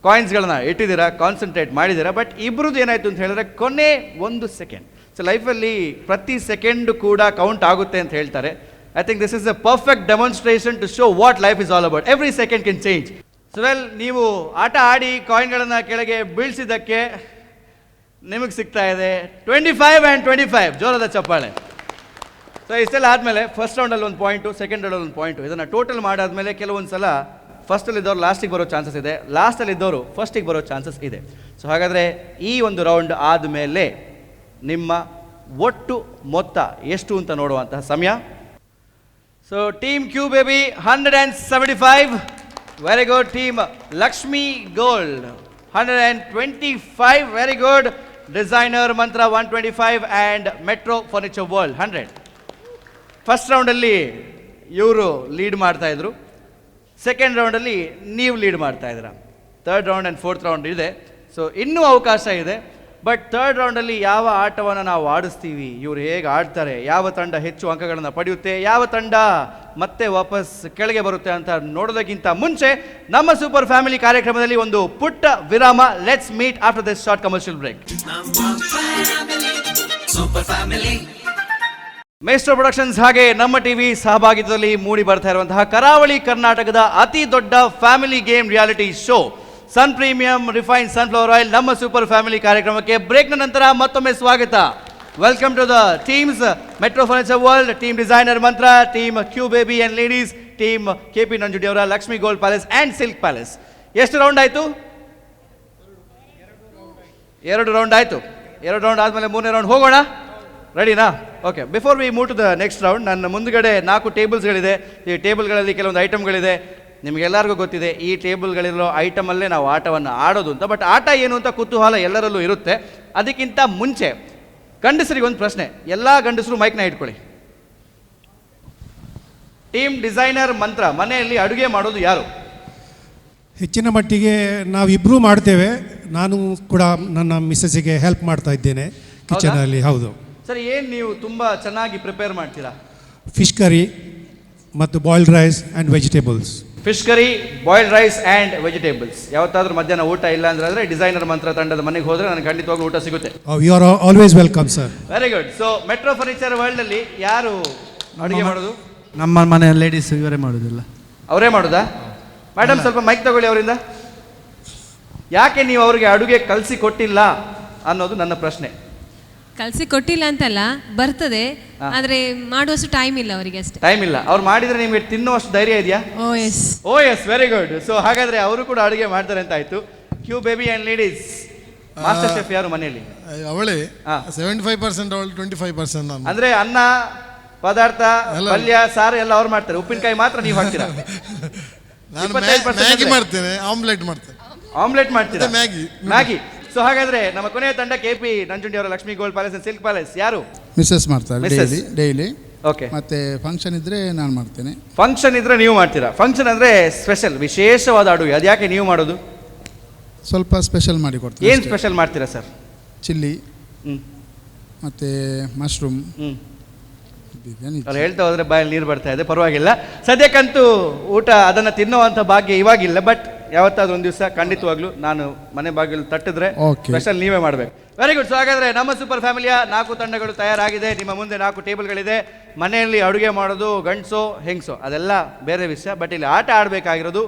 ಕಾಯಿನ್ಸ್ಗಳನ್ನ ಇಟ್ಟಿದ್ದೀರಾ, ಕಾನ್ಸಂಟ್ರೇಟ್ ಮಾಡಿದ್ದೀರಾ. ಬಟ್ ಇಬ್ಬರದ್ದು ಏನಾಯಿತು ಅಂತ ಹೇಳಿದ್ರೆ ಕೊನೆ 1 ಸೆಕೆಂಡ್. ಸೊ ಲೈಫಲ್ಲಿ ಪ್ರತಿ ಸೆಕೆಂಡು ಕೂಡ ಕೌಂಟ್ ಆಗುತ್ತೆ ಅಂತ ಹೇಳ್ತಾರೆ. I think this is a perfect demonstration to show what life is all about. Every second can change. So well, ನೀವು ಆಟ ಆಡಿ ಕಾಯಿನ್ಗಳನ್ನು ಕೆಳಗೆ ಬೀಳಿಸಿದ್ದಕ್ಕೆ ನಿಮಗೆ ಸಿಗ್ತಾ ಇದೆ 25 and 25. ಜೋರಾದ ಚಪ್ಪಾಳೆ. ಸೊ ಇಷ್ಟೆಲ್ಲ ಆದಮೇಲೆ ಫಸ್ಟ್ ರೌಂಡಲ್ಲಿ 1 ಪಾಯಿಂಟು, ಸೆಕೆಂಡ್ ರೌಂಡಲ್ಲಿ 1 ಪಾಯಿಂಟು, ಇದನ್ನು ಟೋಟಲ್ ಮಾಡಾದ್ಮೇಲೆ ಕೆಲವೊಂದು ಸಲ ಫಸ್ಟಲ್ಲಿದ್ದವ್ರು ಲಾಸ್ಟಿಗೆ ಬರೋ ಚಾನ್ಸಸ್ ಇದೆ, ಲಾಸ್ಟಲ್ಲಿದ್ದವರು ಫಸ್ಟಿಗೆ ಬರೋ ಚಾನ್ಸಸ್ ಇದೆ. ಸೊ ಹಾಗಾದರೆ ಈ ಒಂದು ರೌಂಡ್ ಆದಮೇಲೆ ನಿಮ್ಮ ಒಟ್ಟು ಮೊತ್ತ ಎಷ್ಟು ಅಂತ ನೋಡುವಂತಹ ಸಮಯ. So team Q baby 175. Very good. Team Lakshmi gold 125. Very good. Designer Mantra 125 and metro furniture world 100. First ರೌಂಡಲ್ಲಿ ಇವರು ಲೀಡ್ ಮಾಡ್ತಾಯಿದ್ರು, ಸೆಕೆಂಡ್ ರೌಂಡಲ್ಲಿ ನೀವು ಲೀಡ್ ಮಾಡ್ತಾಯಿದ್ದೀರಾ. Third round and fourth round ಇದೆ. ಸೊ ಇನ್ನೂ ಅವಕಾಶ ಇದೆ. ಬಟ್ ಥರ್ಡ್ ರೌಂಡಲ್ಲಿ ಯಾವ ಆಟವನ್ನು ನಾವು ಆಡಿಸ್ತೀವಿ, ಇವರು ಹೇಗೆ ಆಡ್ತಾರೆ, ಯಾವ ತಂಡ ಹೆಚ್ಚು ಅಂಕಗಳನ್ನು ಪಡೆಯುತ್ತೆ, ಯಾವ ತಂಡ ಮತ್ತೆ ವಾಪಸ್ ಕೆಳಗೆ ಬರುತ್ತೆ ಅಂತ ನೋಡೋದಕ್ಕಿಂತ ಮುಂಚೆ ನಮ್ಮ ಸೂಪರ್ ಫ್ಯಾಮಿಲಿ ಕಾರ್ಯಕ್ರಮದಲ್ಲಿ ಒಂದು ಪುಟ್ಟ ವಿರಾಮ. Let's meet after this short commercial break. Maestro productions ಹಾಗೆ ನಮ್ಮ ಟಿವಿ ಸಹಭಾಗಿತ್ವದಲ್ಲಿ ಮೂಡಿ ಬರ್ತಾ ಇರುವಂತಹ ಕರಾವಳಿ ಕರ್ನಾಟಕದ ಅತಿ ದೊಡ್ಡ family game reality show sun premium refined sunflower oil ನಮ್ಮ ಸೂಪರ್ ಫ್ಯಾಮಿಲಿ ಕಾರ್ಯಕ್ರಮಕ್ಕೆ ಬ್ರೇಕ್ನ ನಂತರ ಮತ್ತೊಮ್ಮೆ ಸ್ವಾಗತ. Welcome to the teams metro furniture world, team designer Mantra, team Q baby and ladies, team KP Nanjundi ಅವರ Lakshmi gold palace and silk palace. ಎಷ್ಟು ರೌಂಡ್ ಆಯಿತು? 2 ರೌಂಡ್ ಆಯಿತು. 2 ರೌಂಡ್ ಆದಮೇಲೆ 3ನೇ ರೌಂಡ್ ಹೋಗೋಣ. ರೆಡಿನಾ? Okay. Before we move to the next round, ನನ್ನ ಮುಂದುಗಡೆ 4 ಟೇಬಲ್ಸ್ಗಳಿದೆ. ಈ ಟೇಬಲ್ಗಳಲ್ಲಿ ಕೆಲವೊಂದು ಐಟಮ್ಗಳಿದೆ. ನಿಮಗೆಲ್ಲರಿಗೂ ಗೊತ್ತಿದೆ ಈ ಟೇಬಲ್ಗಳಿರೋ ಐಟಮಲ್ಲೇ ನಾವು ಆಟವನ್ನು ಆಡೋದು ಅಂತ. ಬಟ್ ಆಟ ಏನು ಅಂತ ಕುತೂಹಲ ಎಲ್ಲರಲ್ಲೂ ಇರುತ್ತೆ. ಅದಕ್ಕಿಂತ ಮುಂಚೆ ಗಂಡಸರಿಗೆ ಒಂದು ಪ್ರಶ್ನೆ. ಎಲ್ಲ ಗಂಡಸರು ಮೈಕ್ನ ಇಟ್ಕೊಳ್ಳಿ. ಟೀಮ್ ಡಿಸೈನರ್ ಮಂತ್ರ, ಮನೆಯಲ್ಲಿ ಅಡುಗೆ ಮಾಡೋದು ಯಾರು? ಹೆಚ್ಚಿನ ಮಟ್ಟಿಗೆ ನಾವಿಬ್ಬರೂ ಮಾಡ್ತೇವೆ. ನಾನು ಕೂಡ ನನ್ನ ಮಿಸ್ಸಸ್ಸಿಗೆ ಹೆಲ್ಪ್ ಮಾಡ್ತಾ ಇದ್ದೇನೆ ಕಿಚನಲ್ಲಿ. ಹೌದು ಸರ್, ಏನು ನೀವು ತುಂಬ ಚೆನ್ನಾಗಿ ಪ್ರಿಪೇರ್ ಮಾಡ್ತೀರಾ? ಫಿಶ್ ಕರಿ ಮತ್ತು boiled rice and vegetables. Fish curry, boiled rice and vegetables. ಯಾವತ್ತಾದ್ರೂ ಮಧ್ಯಾಹ್ನ ಊಟ ಇಲ್ಲ ಅಂದರೆ ಡಿಸೈನರ್ ಮಂತ್ರ ತಂಡದ ಮನೆಗೆ ಹೋದರೆ ನನಗೆ ಖಂಡಿತವಾಗ್ಲೂ ಊಟ ಸಿಗುತ್ತೆ. You are always welcome sir. Very good. So metro furniture ವರ್ಲ್ಡಲ್ಲಿ ಯಾರು ಅಡುಗೆ ಮಾಡೋದು? ನಮ್ಮ ಮನೆ ಲೇಡೀಸ್ ಇವರೇ ಮಾಡೋದಿಲ್ಲ. ಅವರೇ ಮಾಡೋದಾ? ಮೇಡಮ್ ಸ್ವಲ್ಪ ಮೈಕ್ ತಗೊಳ್ಳಿ ಅವರಿಂದ. ಯಾಕೆ ನೀವು ಅವರಿಗೆ ಅಡುಗೆ ಕಲಿಸಿ ಕೊಟ್ಟಿಲ್ಲ ಅನ್ನೋದು ನನ್ನ ಪ್ರಶ್ನೆ. ಕಲಿಸಿ ಕೊಟ್ಟಿಲ್ಲ ಅಂತಲ್ಲ, ಬರ್ತದೆ, ಆದರೆ ಮಾಡುವಷ್ಟು ಟೈಮ್ ಇಲ್ಲ ಅವರಿಗೆ ಅಷ್ಟೇ. ಟೈಮ್ ಇಲ್ಲ. ಅವ್ರು ಮಾಡಿದರೆ ನಿಮಗೆ ತಿನ್ನುವಷ್ಟು ಧೈರ್ಯ ಇದೆಯಾ? Oh yes, very good. So ಹಾಗಾದರೆ ಅವರು ಕೂಡ ಅಡುಗೆ ಮಾಡ್ತಾರೆ ಅಂತ ಆಯಿತು. Q baby and ladies, master chef ಯಾರು ಮನೆಯಲ್ಲಿ? ಅವಳೇ 75% ಅವಳು, 25% ನಾನು. ಅಂದರೆ ಅನ್ನ, ಪದಾರ್ಥ, ಪಲ್ಯ, ಸಾರು ಎಲ್ಲ ಅವ್ರು ಮಾಡ್ತಾರೆ. ಉಪ್ಪಿನಕಾಯಿ ಮಾತ್ರ ನೀವು ಹಾಕ್ತೀರಾ? ನಾನು ಮ್ಯಾಗಿ ಮಾಡ್ತೇನೆ, ಆಮ್ಲೆಟ್ ಮಾಡ್ತೇನೆ. ಆಮ್ಲೆಟ್ ಮಾಡ್ತೀರಾ? ಮ್ಯಾಗಿ. ಸೊ ಹಾಗಾದ್ರೆ ನಮ್ಮ ಕೊನೆಯ ತಂಡ KP ನಂಜುಂಡಿ ಅವರ Lakshmi gold palace and silk palace ಯಾರು? ಮಿಸ್ಸಸ್ ಮಾಡ್ತಾರೆ ಡೈಲಿ. ಓಕೆ. ಮತ್ತೆ ಫಂಕ್ಷನ್ ಇದ್ರೆ ನಾನು ಮಾಡ್ತೇನೆ. ಫಂಕ್ಷನ್ ಇದ್ರೆ ನೀವು ಮಾಡ್ತೀರಾ? ಫಂಕ್ಷನ್ ಅಂದ್ರೆ ಸ್ಪೆಷಲ್, ವಿಶೇಷವಾದ ಅಡುಗೆ, ಅದು ಯಾಕೆ ನೀವು ಮಾಡೋದು? ಸ್ವಲ್ಪ ಸ್ಪೆಷಲ್ ಮಾಡಿ ಕೊಡ್ತೀನಿ. ಏನು ಸ್ಪೆಷಲ್ ಮಾಡ್ತೀರಾ ಸರ್? ಚಿಲ್ಲಿ ಮತ್ತೆ ಮಶ್ರೂಮ್. ಅವ್ರು ಹೇಳ್ತಾ ಹೋದ್ರೆ ಬಾಯಲ್ಲಿ ನೀರು ಬರ್ತಾ ಇದೆ. ಪರವಾಗಿಲ್ಲ, ಸದ್ಯಕ್ಕಂತೂ ಊಟ ಅದನ್ನು ತಿನ್ನುವಂಥ ಭಾಗ್ಯ ಇವಾಗಿಲ್ಲ. ಬಟ್ ಯಾವತ್ತಾದ್ರೂ ಒಂದು ದಿವಸ ಖಂಡಿತವಾಗ್ಲೂ ನಾನು ಮನೆ ಬಾಗಿಲು ತಟ್ಟಿದ್ರೆ ಸ್ಪೆಷಲ್ ನೀವೇ ಮಾಡಬೇಕು. Very good. ಸೊ ಹಾಗಾದರೆ ನಮ್ಮ ಸೂಪರ್ ಫ್ಯಾಮಿಲಿಯ 4 ತಂಡಗಳು ತಯಾರಾಗಿದೆ. ನಿಮ್ಮ ಮುಂದೆ 4 ಟೇಬಲ್ಗಳಿದೆ. ಮನೆಯಲ್ಲಿ ಅಡುಗೆ ಮಾಡೋದು ಗಂಡಸೋ ಹೆಂಗಸೋ ಅದೆಲ್ಲ ಬೇರೆ ವಿಷಯ. ಬಟ್ ಇಲ್ಲಿ ಆಟ ಆಡಬೇಕಾಗಿರೋದು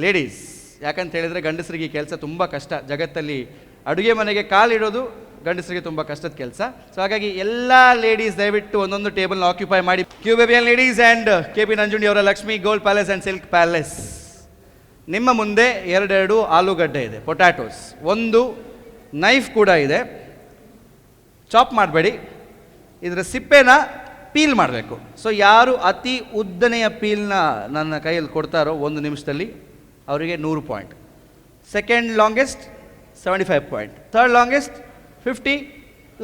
ಲೇಡೀಸ್. ಯಾಕಂತ ಹೇಳಿದರೆ ಗಂಡಸರಿಗೆ ಈ ಕೆಲಸ ತುಂಬ ಕಷ್ಟ. ಜಗತ್ತಲ್ಲಿ ಅಡುಗೆ ಮನೆಗೆ ಕಾಲಿಡೋದು ಗಂಡಸರಿಗೆ ತುಂಬ ಕಷ್ಟದ ಕೆಲಸ. ಸೊ ಹಾಗಾಗಿ ಎಲ್ಲ ಲೇಡೀಸ್ ದಯವಿಟ್ಟು ಒಂದೊಂದು ಟೇಬಲ್ನ ಆಕ್ಯುಪೈ ಮಾಡಿ. Q baby and ladies and KP Nanjundi ಅವರ Lakshmi gold palace and silk palace, ನಿಮ್ಮ ಮುಂದೆ 2 ಆಲೂಗಡ್ಡೆ ಇದೆ, ಪೊಟ್ಯಾಟೋಸ್. ಒಂದು ನೈಫ್ ಕೂಡ ಇದೆ. ಚಾಪ್ ಮಾಡಬೇಡಿ, ಇದರ ಸಿಪ್ಪೆನ ಪೀಲ್ ಮಾಡಬೇಕು. ಸೊ ಯಾರು ಅತಿ ಉದ್ದನೆಯ ಪೀಲ್ನ ನನ್ನ ಕೈಯಲ್ಲಿ ಕೊಡ್ತಾರೋ 1 ನಿಮಿಷದಲ್ಲಿ ಅವರಿಗೆ 100 point. Second longest 75 point. Third longest 50,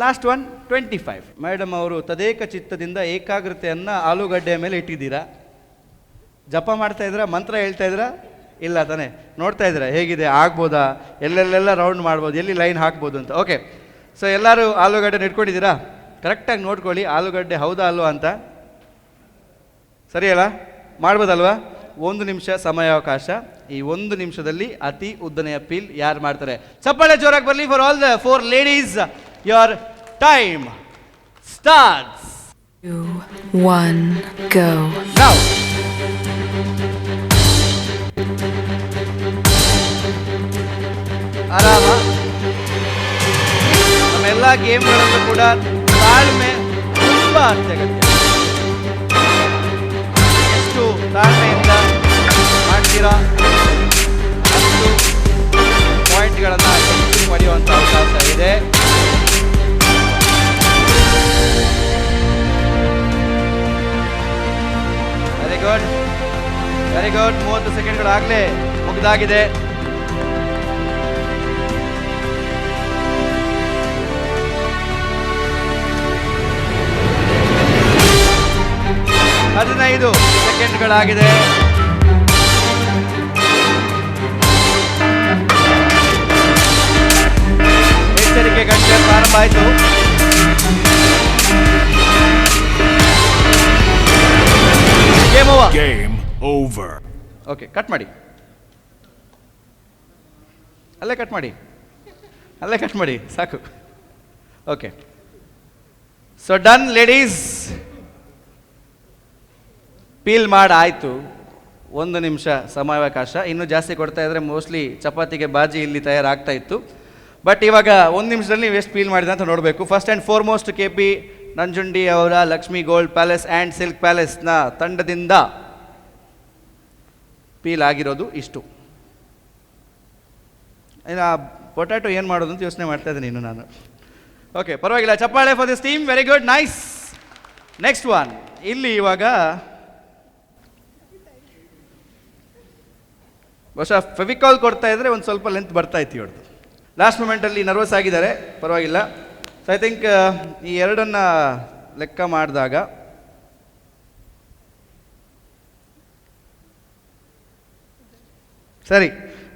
last one 25. Madam ಅವರು ತದೇಕ ಚಿತ್ತದಿಂದ ಏಕಾಗ್ರತೆಯನ್ನು ಆಲೂಗಡ್ಡೆಯ ಮೇಲೆ ಇಟ್ಟಿದ್ದೀರಾ. ಜಪ ಮಾಡ್ತಾ ಇದ್ದೀರಾ? ಮಂತ್ರ ಹೇಳ್ತಾ ಇದ್ದೀರಾ? ಇಲ್ಲ ತಾನೇ? ನೋಡ್ತಾ ಇದ್ದೀರಾ ಹೇಗಿದೆ, ಆಗ್ಬೋದಾ, ಎಲ್ಲೆಲ್ಲೆಲ್ಲ ರೌಂಡ್ ಮಾಡ್ಬೋದು, ಎಲ್ಲಿ ಲೈನ್ ಹಾಕ್ಬೋದು ಅಂತ. ಓಕೆ. ಸೊ ಎಲ್ಲರೂ ಆಲೂಗಡ್ಡೆ ಇಟ್ಕೊಂಡಿದ್ದೀರಾ? ಕರೆಕ್ಟಾಗಿ ನೋಡ್ಕೊಳ್ಳಿ ಆಲೂಗಡ್ಡೆ ಹೌದಾ ಅಲ್ವಾ ಅಂತ. ಸರಿಯಲ್ಲ? ಮಾಡ್ಬೋದಲ್ವಾ? 1 ನಿಮಿಷ ಸಮಯಾವಕಾಶ. ಈ 1 ನಿಮಿಷದಲ್ಲಿ ಅತಿ ಉದ್ದನೆಯ ಪೀಲ್ ಯಾರು ಮಾಡ್ತಾರೆ? ಚಪ್ಪಾಳೆ ಜೋರಾಗಿ ಬರಲಿ for all the 4 ladies. Your time starts. 2, 1, go. Now. ಆರಾಮ. ನಮ್ಮೆಲ್ಲ ಗೇಮ್ಗಳಲ್ಲೂ ಕೂಡ ತಾಳ್ಮೆ ತುಂಬ ಅತ್ಯಗತ್ಯ. ಎಷ್ಟು ತಾಳ್ಮೆಯಿಂದ ಮಾಡ್ತೀರಾ ಅಷ್ಟು ಪಾಯಿಂಟ್ಗಳನ್ನು ಹೆಚ್ಚು ಪಡೆಯುವಂಥ ಅವಕಾಶ ಇದೆ. Very good, very good. 30 ಸೆಕೆಂಡ್ಗಳು ಆಗಲೇ ಮುಗಿದಾಗಿದೆ. ಹದಿನೈದು ಸೆಕೆಂಡ್ಗಳಾಗಿದೆ. ಎಚ್ಚರಿಕೆ ಗಂಟೆ ಪ್ರಾರಂಭ ಆಯಿತು. Game over. ಓಕೆ, ಕಟ್ ಮಾಡಿ. ಅಲ್ಲೇ ಕಟ್ ಮಾಡಿ, ಅಲ್ಲೇ ಕಟ್ ಮಾಡಿ, ಸಾಕು. Okay, so done ladies. Peel ಮಾಡಿ ಆಯಿತು. 1 ನಿಮಿಷ ಸಮಯಾವಕಾಶ. ಇನ್ನೂ ಜಾಸ್ತಿ ಕೊಡ್ತಾ ಇದ್ದರೆ ಮೋಸ್ಟ್ಲಿ ಚಪಾತಿಗೆ ಬಾಜಿ ಇಲ್ಲಿ ತಯಾರಾಗ್ತಾ ಇತ್ತು. ಬಟ್ ಇವಾಗ 1 ನಿಮಿಷದಲ್ಲಿ ನೀವು ಎಷ್ಟು ಪೀಲ್ ಮಾಡಿದೆ ಅಂತ ನೋಡಬೇಕು. First and foremost KP Nanjundi ಅವರ Lakshmi gold palace and silk ಪ್ಯಾಲೇಸ್ನ ತಂಡದಿಂದ ಪೀಲ್ ಆಗಿರೋದು ಇಷ್ಟು. ಇನ್ನು ಪೊಟ್ಯಾಟೊ ಏನು ಮಾಡೋದು ಅಂತ ಯೋಚನೆ ಮಾಡ್ತಾ ಇದ್ದೀನಿ ಇನ್ನು ನಾನು. ಓಕೆ, ಪರವಾಗಿಲ್ಲ, ಚಪ್ಪಾಳೆ for this team, very good, nice. Next one. ಇಲ್ಲಿ ಇವಾಗ ಬಹುಶಃ ಫೆವಿಕಾಲ್ ಕೊಡ್ತಾ ಇದ್ರೆ ಒಂದು ಸ್ವಲ್ಪ ಲೆಂತ್ ಬರ್ತಾ ಇತ್ತು ಇವತ್ತು. ಲಾಸ್ಟ್ ಮೂಮೆಂಟಲ್ಲಿ ನರ್ವಸ್ ಆಗಿದ್ದಾರೆ, ಪರವಾಗಿಲ್ಲ. ಸೊ ಐ ಥಿಂಕ್ ಈ ಎರಡನ್ನು ಲೆಕ್ಕ ಮಾಡಿದಾಗ ಸರಿ,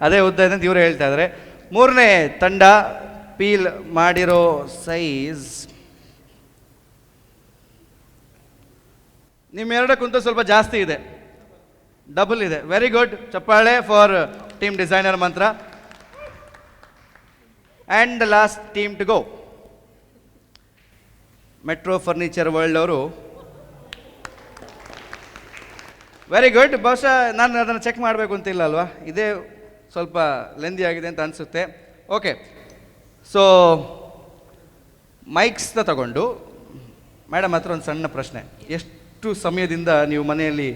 ಅದೇ ಉದ್ದ ಇದೆ ಅಂತ ಇವರು ಹೇಳ್ತಾ ಇದ್ದಾರೆ. ಮೂರನೇ ತಂಡ ಪೀಲ್ ಮಾಡಿರೋ ಸೈಜ್ ನಿಮ್ಮೆರಡಕ್ಕಿಂತ ಸ್ವಲ್ಪ ಜಾಸ್ತಿ ಇದೆ, ಡಬಲ್ ಇದೆ. ವೆರಿ ಗುಡ್, ಚಪ್ಪಾಳೆ for team designer Mantra. And the last team to go, metro furniture world ಅವರು. Very good. ಬಹುಶಃ ನಾನು ಅದನ್ನು ಚೆಕ್ ಮಾಡಬೇಕು ಅಂತಿಲ್ಲ ಅಲ್ವಾ, ಇದೇ ಸ್ವಲ್ಪ ಲೆಂದಿ ಆಗಿದೆ ಅಂತ ಅನಿಸುತ್ತೆ. ಓಕೆ, ಸೊ ಮೈಕ್ಸ್ನ ತಗೊಂಡು ಮೇಡಮ್ ಹತ್ರ ಒಂದು ಸಣ್ಣ ಪ್ರಶ್ನೆ. ಎಷ್ಟು ಸಮಯದಿಂದ ನೀವು ಮನೆಯಲ್ಲಿ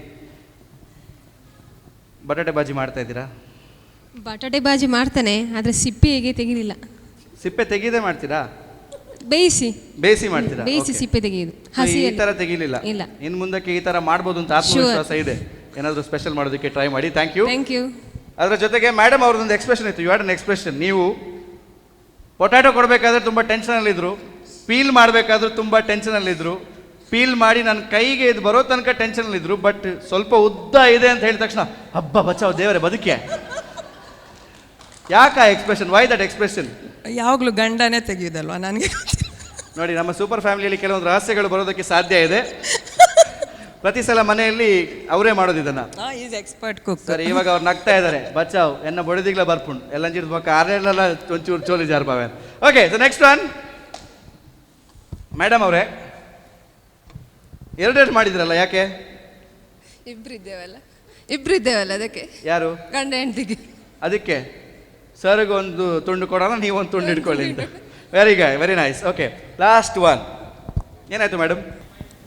ಬಟಾಟೆ ಬಾಜಿ ಮಾಡ್ತಾ ಇದ್ದೀರಾ? ಬಟಾಟೆ ಬಾಜಿ ಮಾಡ್ತಾನೆ, ಆದರೆ ಸಿಪ್ಪೆ ಹೇಗೆ ತೆಗಿಲಿಲ್ಲ. ಸಿಪ್ಪೆ ತೆಗೀದೇ ಮಾಡ್ತೀರಾ? ಬೇಯಿಸಿ ಮಾಡ್ತೀರಾ? ಬೇಯಿಸಿ ಸಿಪ್ಪೆ ತೆಗೆಯುದು, ಈ ಥರ ತೆಗಿಲಿಲ್ಲ. ಇಲ್ಲ. ಇನ್ನು ಮುಂದಕ್ಕೆ ಈ ಥರ ಮಾಡ್ಬೋದು ಅಂತ ಆತ್ಮವಿಶ್ವಾಸ ಇದೆ. ಏನಾದರೂ ಸ್ಪೆಷಲ್ ಮಾಡೋದಕ್ಕೆ ಟ್ರೈ ಮಾಡಿ. Thank you. ಅದರ ಜೊತೆಗೆ ಮೇಡಮ್ ಅವ್ರದ್ದೊಂದು ಎಕ್ಸ್ಪ್ರೆಷನ್ ಇತ್ತು. You had an expression. ನೀವು ಪೊಟ್ಯಾಟೊ ಕೊಡಬೇಕಾದ್ರೆ ತುಂಬ ಟೆನ್ಷನಲ್ಲಿದ್ದರು, ಪೀಲ್ ಮಾಡಬೇಕಾದ್ರೂ ತುಂಬ ಟೆನ್ಷನಲ್ಲಿದ್ದರು, ಪೀಲ್ ಮಾಡಿ ನನ್ನ ಕೈಗೆ ಇದು ಬರೋ ತನಕ ಟೆನ್ಷನಲ್ಲಿದ್ದರು. ಬಟ್ ಸ್ವಲ್ಪ ಉದ್ದ ಇದೆ ಅಂತ ಹೇಳಿದ ತಕ್ಷಣ ಹಬ್ಬ ಬಚಾವ್ ದೇವರೇ ಬದುಕೆ. ಯಾಕೆ ಆ ಎಕ್ಸ್ಪ್ರೆಷನ್? Y that expression? ಯಾವಾಗಲೂ ಗಂಡನೇ ತೆಗೆಯೋದಲ್ವಾ ನನಗೆ. ನೋಡಿ, ನಮ್ಮ ಸೂಪರ್ ಫ್ಯಾಮಿಲಿಯಲ್ಲಿ ಕೆಲವೊಂದು ರಹಸ್ಯಗಳು ಬರೋದಕ್ಕೆ ಸಾಧ್ಯ ಇದೆ. ಪ್ರತಿ ಸಲ ಮನೆಯಲ್ಲಿ ಅವರೇ ಮಾಡೋದು ಇದನ್ನ. Expert cook. ಸರಿ, ಇವಾಗ ಅವ್ರು ನಗ್ತಾ ಇದ್ದಾರೆ. ಬಚಾವ್ ಎನ್ನ ಬೊಡೆದಿಗ್ಲ ಬರ್ಪುಂಡು ಎಲ್ಲ ಜಿಡ್ಬೇಕು ಆರೆಲ್ಲ ಒಂಚೂರು ಚೋಲಿ ಜಾರ್ಬಾವೆ. Okay, so next one. Madam ಅವರೇ, ಎರಡೆರಡು ಮಾಡಿದ್ರಲ್ಲ, ಯಾಕೆ? ಇಬ್ರಿದ್ದೇವಲ್ಲ ಅದಕ್ಕೆ. ಯಾರು? ಗಂಡ ಹೆಂಡತಿಗೆ. ಅದಕ್ಕೆ ಸರ್ಗೆ ಒಂದು ತುಂಡು ಕೊಡೋಣ, ನೀವೊಂದು ತುಂಡು ಇಟ್ಕೊಳ್ಳಿ ಅಂತ. Very very nice. Okay, last one. ಏನಾಯ್ತು ಮೇಡಮ್?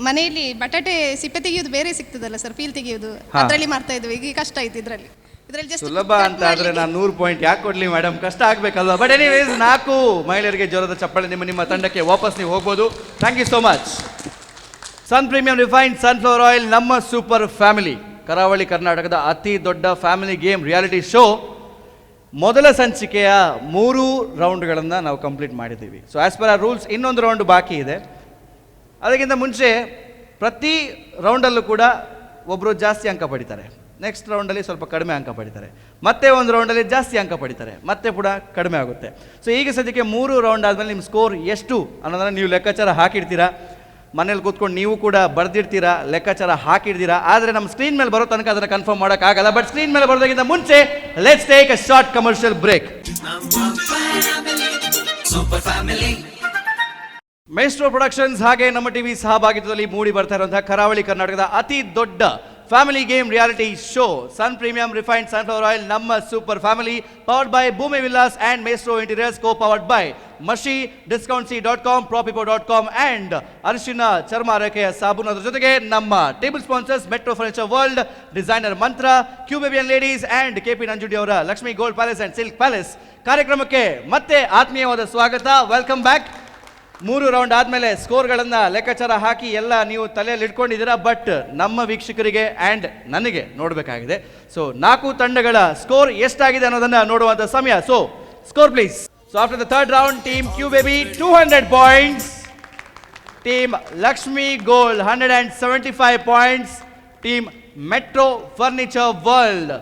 ಮನೆಯಲ್ಲಿ ಬಟಾಟೆ ಸಿಪ್ಪೆ ತೆಗೆಯೋದು ಬೇರೆ ಸಿಗ್ತದಲ್ಲ ಸರ್, ಪೀಲ್ ತೆಗೆಯೋದು, ಅದರಲ್ಲಿ ಮಾಡ್ತಾ ಇದ್ವಿ. ಈಗ ಕಷ್ಟ ಆಯ್ತು ಇದರಲ್ಲಿ ಜಸ್ಟ್ ಸುಲಭ ಅಂತ ಆದ್ರೆ ನಾನು 100 ಪಾಯಿಂಟ್ ಯಾಕೆ ಕೊಡ್ಲಿ ಮೇಡಮ್? ಕಷ್ಟ ಆಗ್ಬೇಕಲ್ವಾ? ಬಟ್ ಎನಿವೇಸ್, 4 ಮಹಿಳೆಯರಿಗೆ ಜ್ವರದ ಚಪ್ಪಾಳೆ. ನಿಮ್ಮ ತಂಡಕ್ಕೆ ವಾಪಸ್ ನೀವು ಹೋಗ್ಬೋದು. Thank you so much. Sun premium refined sunflower oil, ನಮ್ಮ ಸೂಪರ್ ಫ್ಯಾಮಿಲಿ, ಕರಾವಳಿ ಕರ್ನಾಟಕದ ಅತಿ ದೊಡ್ಡ ಫ್ಯಾಮಿಲಿ ಗೇಮ್ ರಿಯಾಲಿಟಿ ಶೋ. ಮೊದಲ ಸಂಚಿಕೆಯ 3 ರೌಂಡ್ಗಳನ್ನು ನಾವು ಕಂಪ್ಲೀಟ್ ಮಾಡಿದ್ದೀವಿ. So as per our rules ಇನ್ನೊಂದು ರೌಂಡ್ ಬಾಕಿ ಇದೆ. ಅದಕ್ಕಿಂತ ಮುಂಚೆ ಪ್ರತಿ ರೌಂಡಲ್ಲೂ ಕೂಡ ಒಬ್ಬರು ಜಾಸ್ತಿ ಅಂಕ ಪಡಿತಾರೆ, ನೆಕ್ಸ್ಟ್ ರೌಂಡಲ್ಲಿ ಸ್ವಲ್ಪ ಕಡಿಮೆ ಅಂಕ ಪಡಿತಾರೆ, ಮತ್ತೆ ಒಂದು ರೌಂಡಲ್ಲಿ ಜಾಸ್ತಿ ಅಂಕ ಪಡಿತಾರೆ, ಮತ್ತೆ ಕೂಡ ಕಡಿಮೆ ಆಗುತ್ತೆ. ಸೊ ಈಗ ಸದ್ಯಕ್ಕೆ 3 ರೌಂಡ್ ಆದಮೇಲೆ ನಿಮ್ಮ ಸ್ಕೋರ್ ಎಷ್ಟು ಅನ್ನೋದನ್ನು ನೀವು ಲೆಕ್ಕಾಚಾರ ಹಾಕಿಡ್ತೀರಾ. ಮನೇಲಿ ಕೂತ್ಕೊಂಡು ನೀವು ಕೂಡ ಬರೆದಿರ್ತೀರಾ, ಲೆಕ್ಕಾಚಾರ ಹಾಕಿಡ್ತೀರಾ. ಆದರೆ ನಮ್ಮ ಸ್ಕ್ರೀನ್ ಮೇಲೆ ಬರೋ ತನಕ ಅದನ್ನು ಕನ್ಫರ್ಮ್ ಮಾಡೋಕ್ಕಾಗಲ್ಲ. ಬಟ್ ಸ್ಕ್ರೀನ್ ಮೇಲೆ ಬರೋದಕ್ಕಿಂತ ಮುಂಚೆ let's take a short commercial break. Maestro productions ಹಾಗೆ ನಮ್ಮ ಟಿವಿ ಸಹಭಾಗಿತ್ವದಲ್ಲಿ ಮೂಡಿ ಬರ್ತಾ ಇರುವಂತಹ ಕರಾವಳಿ ಕರ್ನಾಟಕದ ಅತಿ ದೊಡ್ಡ family game reality show sun premium refined sunflower oil, ನಮ್ಮ super family, powered by Bhoomi villas and maestro interiors, co powered by ಮಶಿ, discountc.com, propipo.com ಅಂಡ್ ಅರಿಶಿನ ಚರ್ಮ ಆರೈಕೆಯ ಸಾಬೂನು. ಅದರ ಜೊತೆಗೆ ನಮ್ಮ table sponsors metro furniture world, designer Mantra, Q baby and ladies and KP Nanjundi ಅವರ Lakshmi gold palace and silk palace. ಕಾರ್ಯಕ್ರಮಕ್ಕೆ ಮತ್ತೆ ಆತ್ಮೀಯವಾದ ಸ್ವಾಗತ, ವೆಲ್ಕಮ್ ಬ್ಯಾಕ್. 3 ರೌಂಡ್ ಆದಮೇಲೆ ಸ್ಕೋರ್ಗಳನ್ನು ಲೆಕ್ಕಾಚಾರ ಹಾಕಿ ಎಲ್ಲ ನೀವು ತಲೆಯಲ್ಲಿ ಇಟ್ಕೊಂಡಿದ್ದೀರಾ. ಬಟ್ ನಮ್ಮ ವೀಕ್ಷಕರಿಗೆ ಆ್ಯಂಡ್ ನನಗೆ ನೋಡಬೇಕಾಗಿದೆ. ಸೊ 4 ತಂಡಗಳ ಸ್ಕೋರ್ ಎಷ್ಟಾಗಿದೆ ಅನ್ನೋದನ್ನು ನೋಡುವಂಥ ಸಮಯ. So score please. So after the third round, team Q baby 200 points, team Lakshmi gold 175 points, team metro furniture world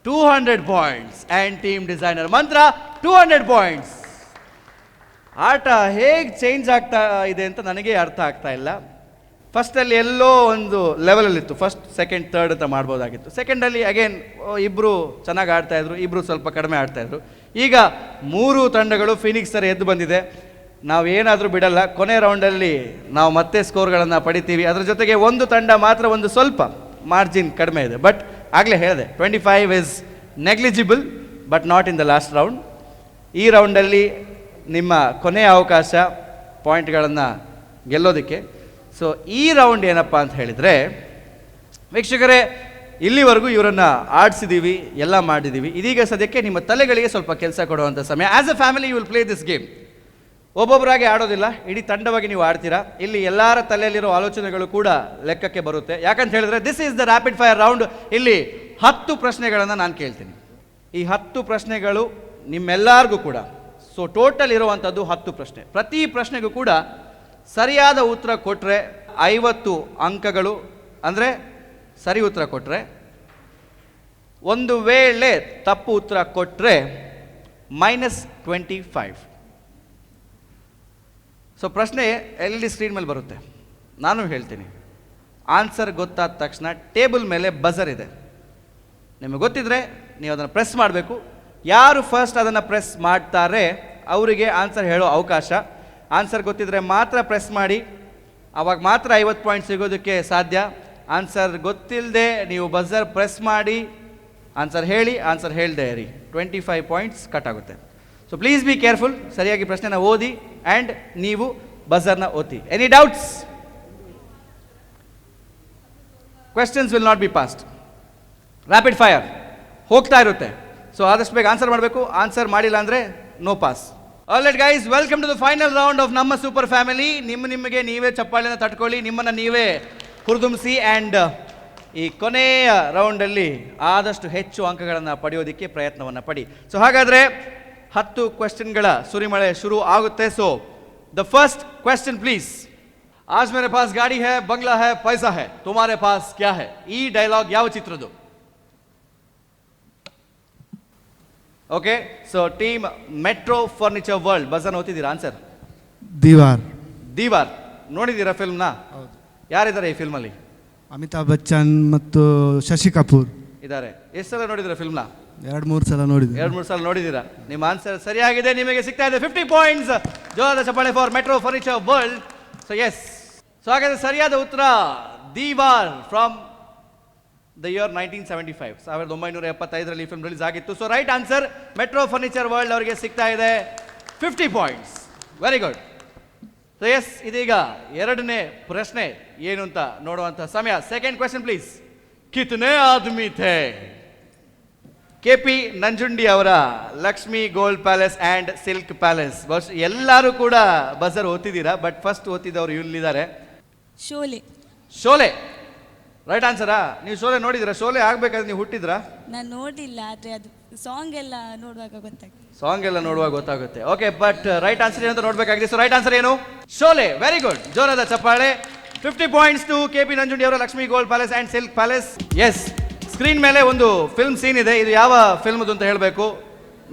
200 points and team designer Mantra 200 points. ಆಟ ಹೇಗೆ ಚೇಂಜ್ ಆಗ್ತಾ ಇದೆ ಅಂತ ನನಗೆ ಅರ್ಥ ಆಗ್ತಾ ಇಲ್ಲ. ಫಸ್ಟಲ್ಲಿ ಎಲ್ಲೋ ಒಂದು ಲೆವೆಲಲ್ಲಿತ್ತು, ಫಸ್ಟ್ ಸೆಕೆಂಡ್ ಥರ್ಡ್ ಅಂತ ಮಾಡ್ಬೋದಾಗಿತ್ತು. ಸೆಕೆಂಡಲ್ಲಿ ಅಗೇನ್ ಇಬ್ಬರು ಚೆನ್ನಾಗಿ ಆಡ್ತಾಯಿದ್ರು, ಇಬ್ಬರು ಸ್ವಲ್ಪ ಕಡಿಮೆ ಆಡ್ತಾಯಿದ್ರು. ಈಗ 3 ತಂಡಗಳು ಫಿನಿಕ್ಸ್ ಥರ ಎದ್ದು ಬಂದಿದೆ. ನಾವೇನಾದರೂ ಬಿಡಲ್ಲ, ಕೊನೆ ರೌಂಡಲ್ಲಿ ನಾವು ಮತ್ತೆ ಸ್ಕೋರ್ಗಳನ್ನು ಪಡಿತೀವಿ. ಅದರ ಜೊತೆಗೆ ಒಂದು ತಂಡ ಮಾತ್ರ ಒಂದು ಸ್ವಲ್ಪ ಮಾರ್ಜಿನ್ ಕಡಿಮೆ ಇದೆ. ಬಟ್ ಆಗಲೇ ಹೇಳಿದೆ, 25 is negligible but not in the last round. ಈ ರೌಂಡಲ್ಲಿ ನಿಮ್ಮ ಕೊನೆಯ ಅವಕಾಶ ಪಾಯಿಂಟ್ಗಳನ್ನು ಗೆಲ್ಲೋದಕ್ಕೆ. ಸೊ ಈ ರೌಂಡ್ ಏನಪ್ಪ ಅಂತ ಹೇಳಿದರೆ, ವೀಕ್ಷಕರೇ, ಇಲ್ಲಿವರೆಗೂ ಇವರನ್ನು ಆಡಿಸಿದ್ದೀವಿ, ಎಲ್ಲ ಮಾಡಿದ್ದೀವಿ. ಇದೀಗ ಸದ್ಯಕ್ಕೆ ನಿಮ್ಮ ತಲೆಗಳಿಗೆ ಸ್ವಲ್ಪ ಕೆಲಸ ಕೊಡುವಂಥ ಸಮಯ. As a family you will play this game. ಒಬ್ಬೊಬ್ಬರಾಗಿ ಆಡೋದಿಲ್ಲ, ಇಡೀ ತಂಡವಾಗಿ ನೀವು ಆಡ್ತೀರಾ. ಇಲ್ಲಿ ಎಲ್ಲರ ತಲೆಯಲ್ಲಿರೋ ಆಲೋಚನೆಗಳು ಕೂಡ ಲೆಕ್ಕಕ್ಕೆ ಬರುತ್ತೆ. ಯಾಕಂತ ಹೇಳಿದ್ರೆ this is the rapid fire round. ಇಲ್ಲಿ 10 ಪ್ರಶ್ನೆಗಳನ್ನು ನಾನು ಕೇಳ್ತೀನಿ. ಈ 10 ಪ್ರಶ್ನೆಗಳು ನಿಮ್ಮೆಲ್ಲರಿಗೂ ಕೂಡ, ಸೊ ಟೋಟಲ್ ಇರುವಂಥದ್ದು 10 ಪ್ರಶ್ನೆ. ಪ್ರತಿ ಪ್ರಶ್ನೆಗೂ ಕೂಡ ಸರಿಯಾದ ಉತ್ತರ ಕೊಟ್ಟರೆ 50 ಅಂಕಗಳು, ಅಂದರೆ ಸರಿ ಉತ್ತರ ಕೊಟ್ಟರೆ. ಒಂದು ವೇಳೆ ತಪ್ಪು ಉತ್ತರ ಕೊಟ್ಟರೆ -25. ಸೊ ಪ್ರಶ್ನೆ ಎಲ್ಲಿ ಸ್ಕ್ರೀನ್ ಮೇಲೆ ಬರುತ್ತೆ, ನಾನು ಹೇಳ್ತೀನಿ. ಆನ್ಸರ್ ಗೊತ್ತಾದ ತಕ್ಷಣ ಟೇಬಲ್ ಮೇಲೆ ಬಜರ್ ಇದೆ, ನಿಮಗೆ ಗೊತ್ತಿದ್ರೆ ನೀವು ಅದನ್ನು ಪ್ರೆಸ್ ಮಾಡಬೇಕು. ಯಾರು ಫಸ್ಟ್ ಅದನ್ನು ಪ್ರೆಸ್ ಮಾಡ್ತಾರೆ ಅವರಿಗೆ ಆನ್ಸರ್ ಹೇಳೋ ಅವಕಾಶ. ಆನ್ಸರ್ ಗೊತ್ತಿದ್ರೆ ಮಾತ್ರ ಪ್ರೆಸ್ ಮಾಡಿ, ಆವಾಗ ಮಾತ್ರ 50 ಪಾಯಿಂಟ್ ಸಿಗೋದಕ್ಕೆ ಸಾಧ್ಯ. ಆನ್ಸರ್ ಗೊತ್ತಿಲ್ಲದೆ ನೀವು ಬಜರ್ ಪ್ರೆಸ್ ಮಾಡಿ ಆನ್ಸರ್ ಹೇಳಿ, ಆನ್ಸರ್ ಹೇಳ್ದೆ ಇರಿ, 25 ಪಾಯಿಂಟ್ಸ್ ಕಟ್ ಆಗುತ್ತೆ. So please be careful. ಸರಿಯಾಗಿ ಪ್ರಶ್ನೆನ ಓದಿ ಆ್ಯಂಡ್ ನೀವು ಬಜರ್ನ ಓದಿ. Any doubts? Questions will not be passed. Rapid fire ಹೋಗ್ತಾ ಇರುತ್ತೆ. ಸೊ ಆದಷ್ಟು ಬೇಗ ಆನ್ಸರ್ ಮಾಡಬೇಕು. ಆನ್ಸರ್ ಮಾಡಿಲ್ಲ ಅಂದರೆ no pass. All right guys, welcome to the final round of ನಮ್ಮ ಸೂಪರ್ ಫ್ಯಾಮಿಲಿ. ನಿಮಗೆ ನೀವೇ ಚಪ್ಪಾಳೆನ ತಟ್ಕೊಳ್ಳಿ, ನಿಮ್ಮನ್ನು ನೀವೇ ಹುರಿದುಂಬಿಸಿ. ಆ್ಯಂಡ್ ಈ ಕೊನೆಯ ರೌಂಡಲ್ಲಿ ಆದಷ್ಟು ಹೆಚ್ಚು ಅಂಕಗಳನ್ನು ಪಡೆಯೋದಕ್ಕೆ ಪ್ರಯತ್ನವನ್ನು ಪಡಿ. ಸೊ ಹಾಗಾದರೆ 10 ಕ್ವೆಶ್ಚನ್ಗಳ ಸುರಿಮಳೆ ಶುರು ಆಗುತ್ತೆ. So the first question please. ಆಜ್ ಮೇರೆ ಪಾಸ್ ಗಾಡಿ ಹೈ, ಬಂಗ್ಲಾ ಹೈ, ಪೈಸಾ ಹೈ, ತುಮಾರೆ ಪಾಸ್ ಕ್ಯಾ ಹೈ? ಈ ಡೈಲಾಗ್ ಯಾವ ಚಿತ್ರದ್ದು? ಓಕೆ, so team metro furniture world, ಬಜನ್ ಓದ್ತಿದ್ದೀರಾ ಆನ್ಸರ್? ದೀವಾರ್. ದೀವಾರ್ ನೋಡಿದ್ದೀರಾ ಫಿಲ್ಮ್ನ? ಯಾರಿದ್ದಾರೆ ಈ ಫಿಲ್ಮಲ್ಲಿ? ಅಮಿತಾಬ್ ಬಚ್ಚನ್ ಮತ್ತು ಶಶಿ ಕಪೂರ್ ಇದ್ದಾರೆ. ಎಷ್ಟು ಸಲ ನೋಡಿದ್ದೀರಾ ಫಿಲ್ಮ್ನ? 2-3 ಸಲ ನೋಡಿದ್ದೆ. 2-3 ಸಲ ನೋಡಿದ್ದೀರಾ. ನಿಮ್ಮ ಆನ್ಸರ್ ಸರಿಯಾಗಿದೆ, ನಿಮಗೆ ಸಿಗ್ತಾ ಇದೆ 50 ಪಾಯಿಂಟ್ಸ್. ಜೋರಾದ ಚಪ್ಪಾಳೆ for metro furniture world. So yes, so ಹಾಗಾದ್ರೆ ಸರಿಯಾದ ಉತ್ತರ ದೀವಾರ್ ಫ್ರಮ್ ದ ಇಯರ್ 1975, 1975ರಲ್ಲಿ ಫಿಲ್ಮ್ ರಿಲೀಸ್ ಆಗಿತ್ತು. So right answer metro furniture world ಅವರಿಗೆ ಸಿಗ್ತಾ ಇದೆ 50 points. Very good. So yes, ಇದೀಗ ಎರಡನೇ ಪ್ರಶ್ನೆ ಏನು ಅಂತ ನೋಡುವಂಥ ಸಮಯ. Second question please. ಕಿತನೆ ಆದ್ಮಿ ಥೇ? KP ನಂಜುಂಡಿ ಅವರ Lakshmi gold palace and silk palace. ಎಲ್ಲರೂ ಕೂಡ ಬಜರ್ ಓದ್ತಿದ್ದೀರಾ, ಬಟ್ ಫಸ್ಟ್ ಓದ್ತಿದ್ದವರು ಇಲ್ಲಿದ್ದಾರೆ. ಶೋಲೆ. ಶೋಲೆ ರೈಟ್ ಆನ್ಸರಾ? ನೀವು ಶೋಲೆ ನೋಡಿದಿರಾ? ಶೋಲೆ ಆಗ್ಬೇಕಾದ್ರೆ ನೀವು ಹುಟ್ಟಿದ್ರಾ? ನಾನು ನೋಡಿಲ್ಲ, ಆದರೆ ಅದು ಸಾಂಗ್ ಎಲ್ಲ ನೋಡುವಾಗ ಗೊತ್ತಾಗ್ತದೆ. ಸಾಂಗ್ ಎಲ್ಲ ನೋಡುವಾಗ ಗೊತ್ತಾಗುತ್ತೆ. ಓಕೆ, ಬಟ್ ರೈಟ್ ಆನ್ಸರ್ ಏನು ಅಂತ ನೋಡಬೇಕಾಗಿದೆ. ಸೊ ರೈಟ್ ಆನ್ಸರ್ ಏನು? ಶೋಲೆ. ವೆರಿ ಗುಡ್, ಜೋರಾದ ಚಪ್ಪಾಳೆ. 50 ಪಾಯಿಂಟ್ಸ್ ಟು KP ನಂಜುಂಡಿ ಅವರ Lakshmi gold palace and silk palace. Yes, screen ಮೇಲೆ ಒಂದು ಫಿಲ್ಮ್ ಸೀನ್ ಇದೆ. ಇದು ಯಾವ ಫಿಲ್ಮ್ದು ಅಂತ ಹೇಳಬೇಕು.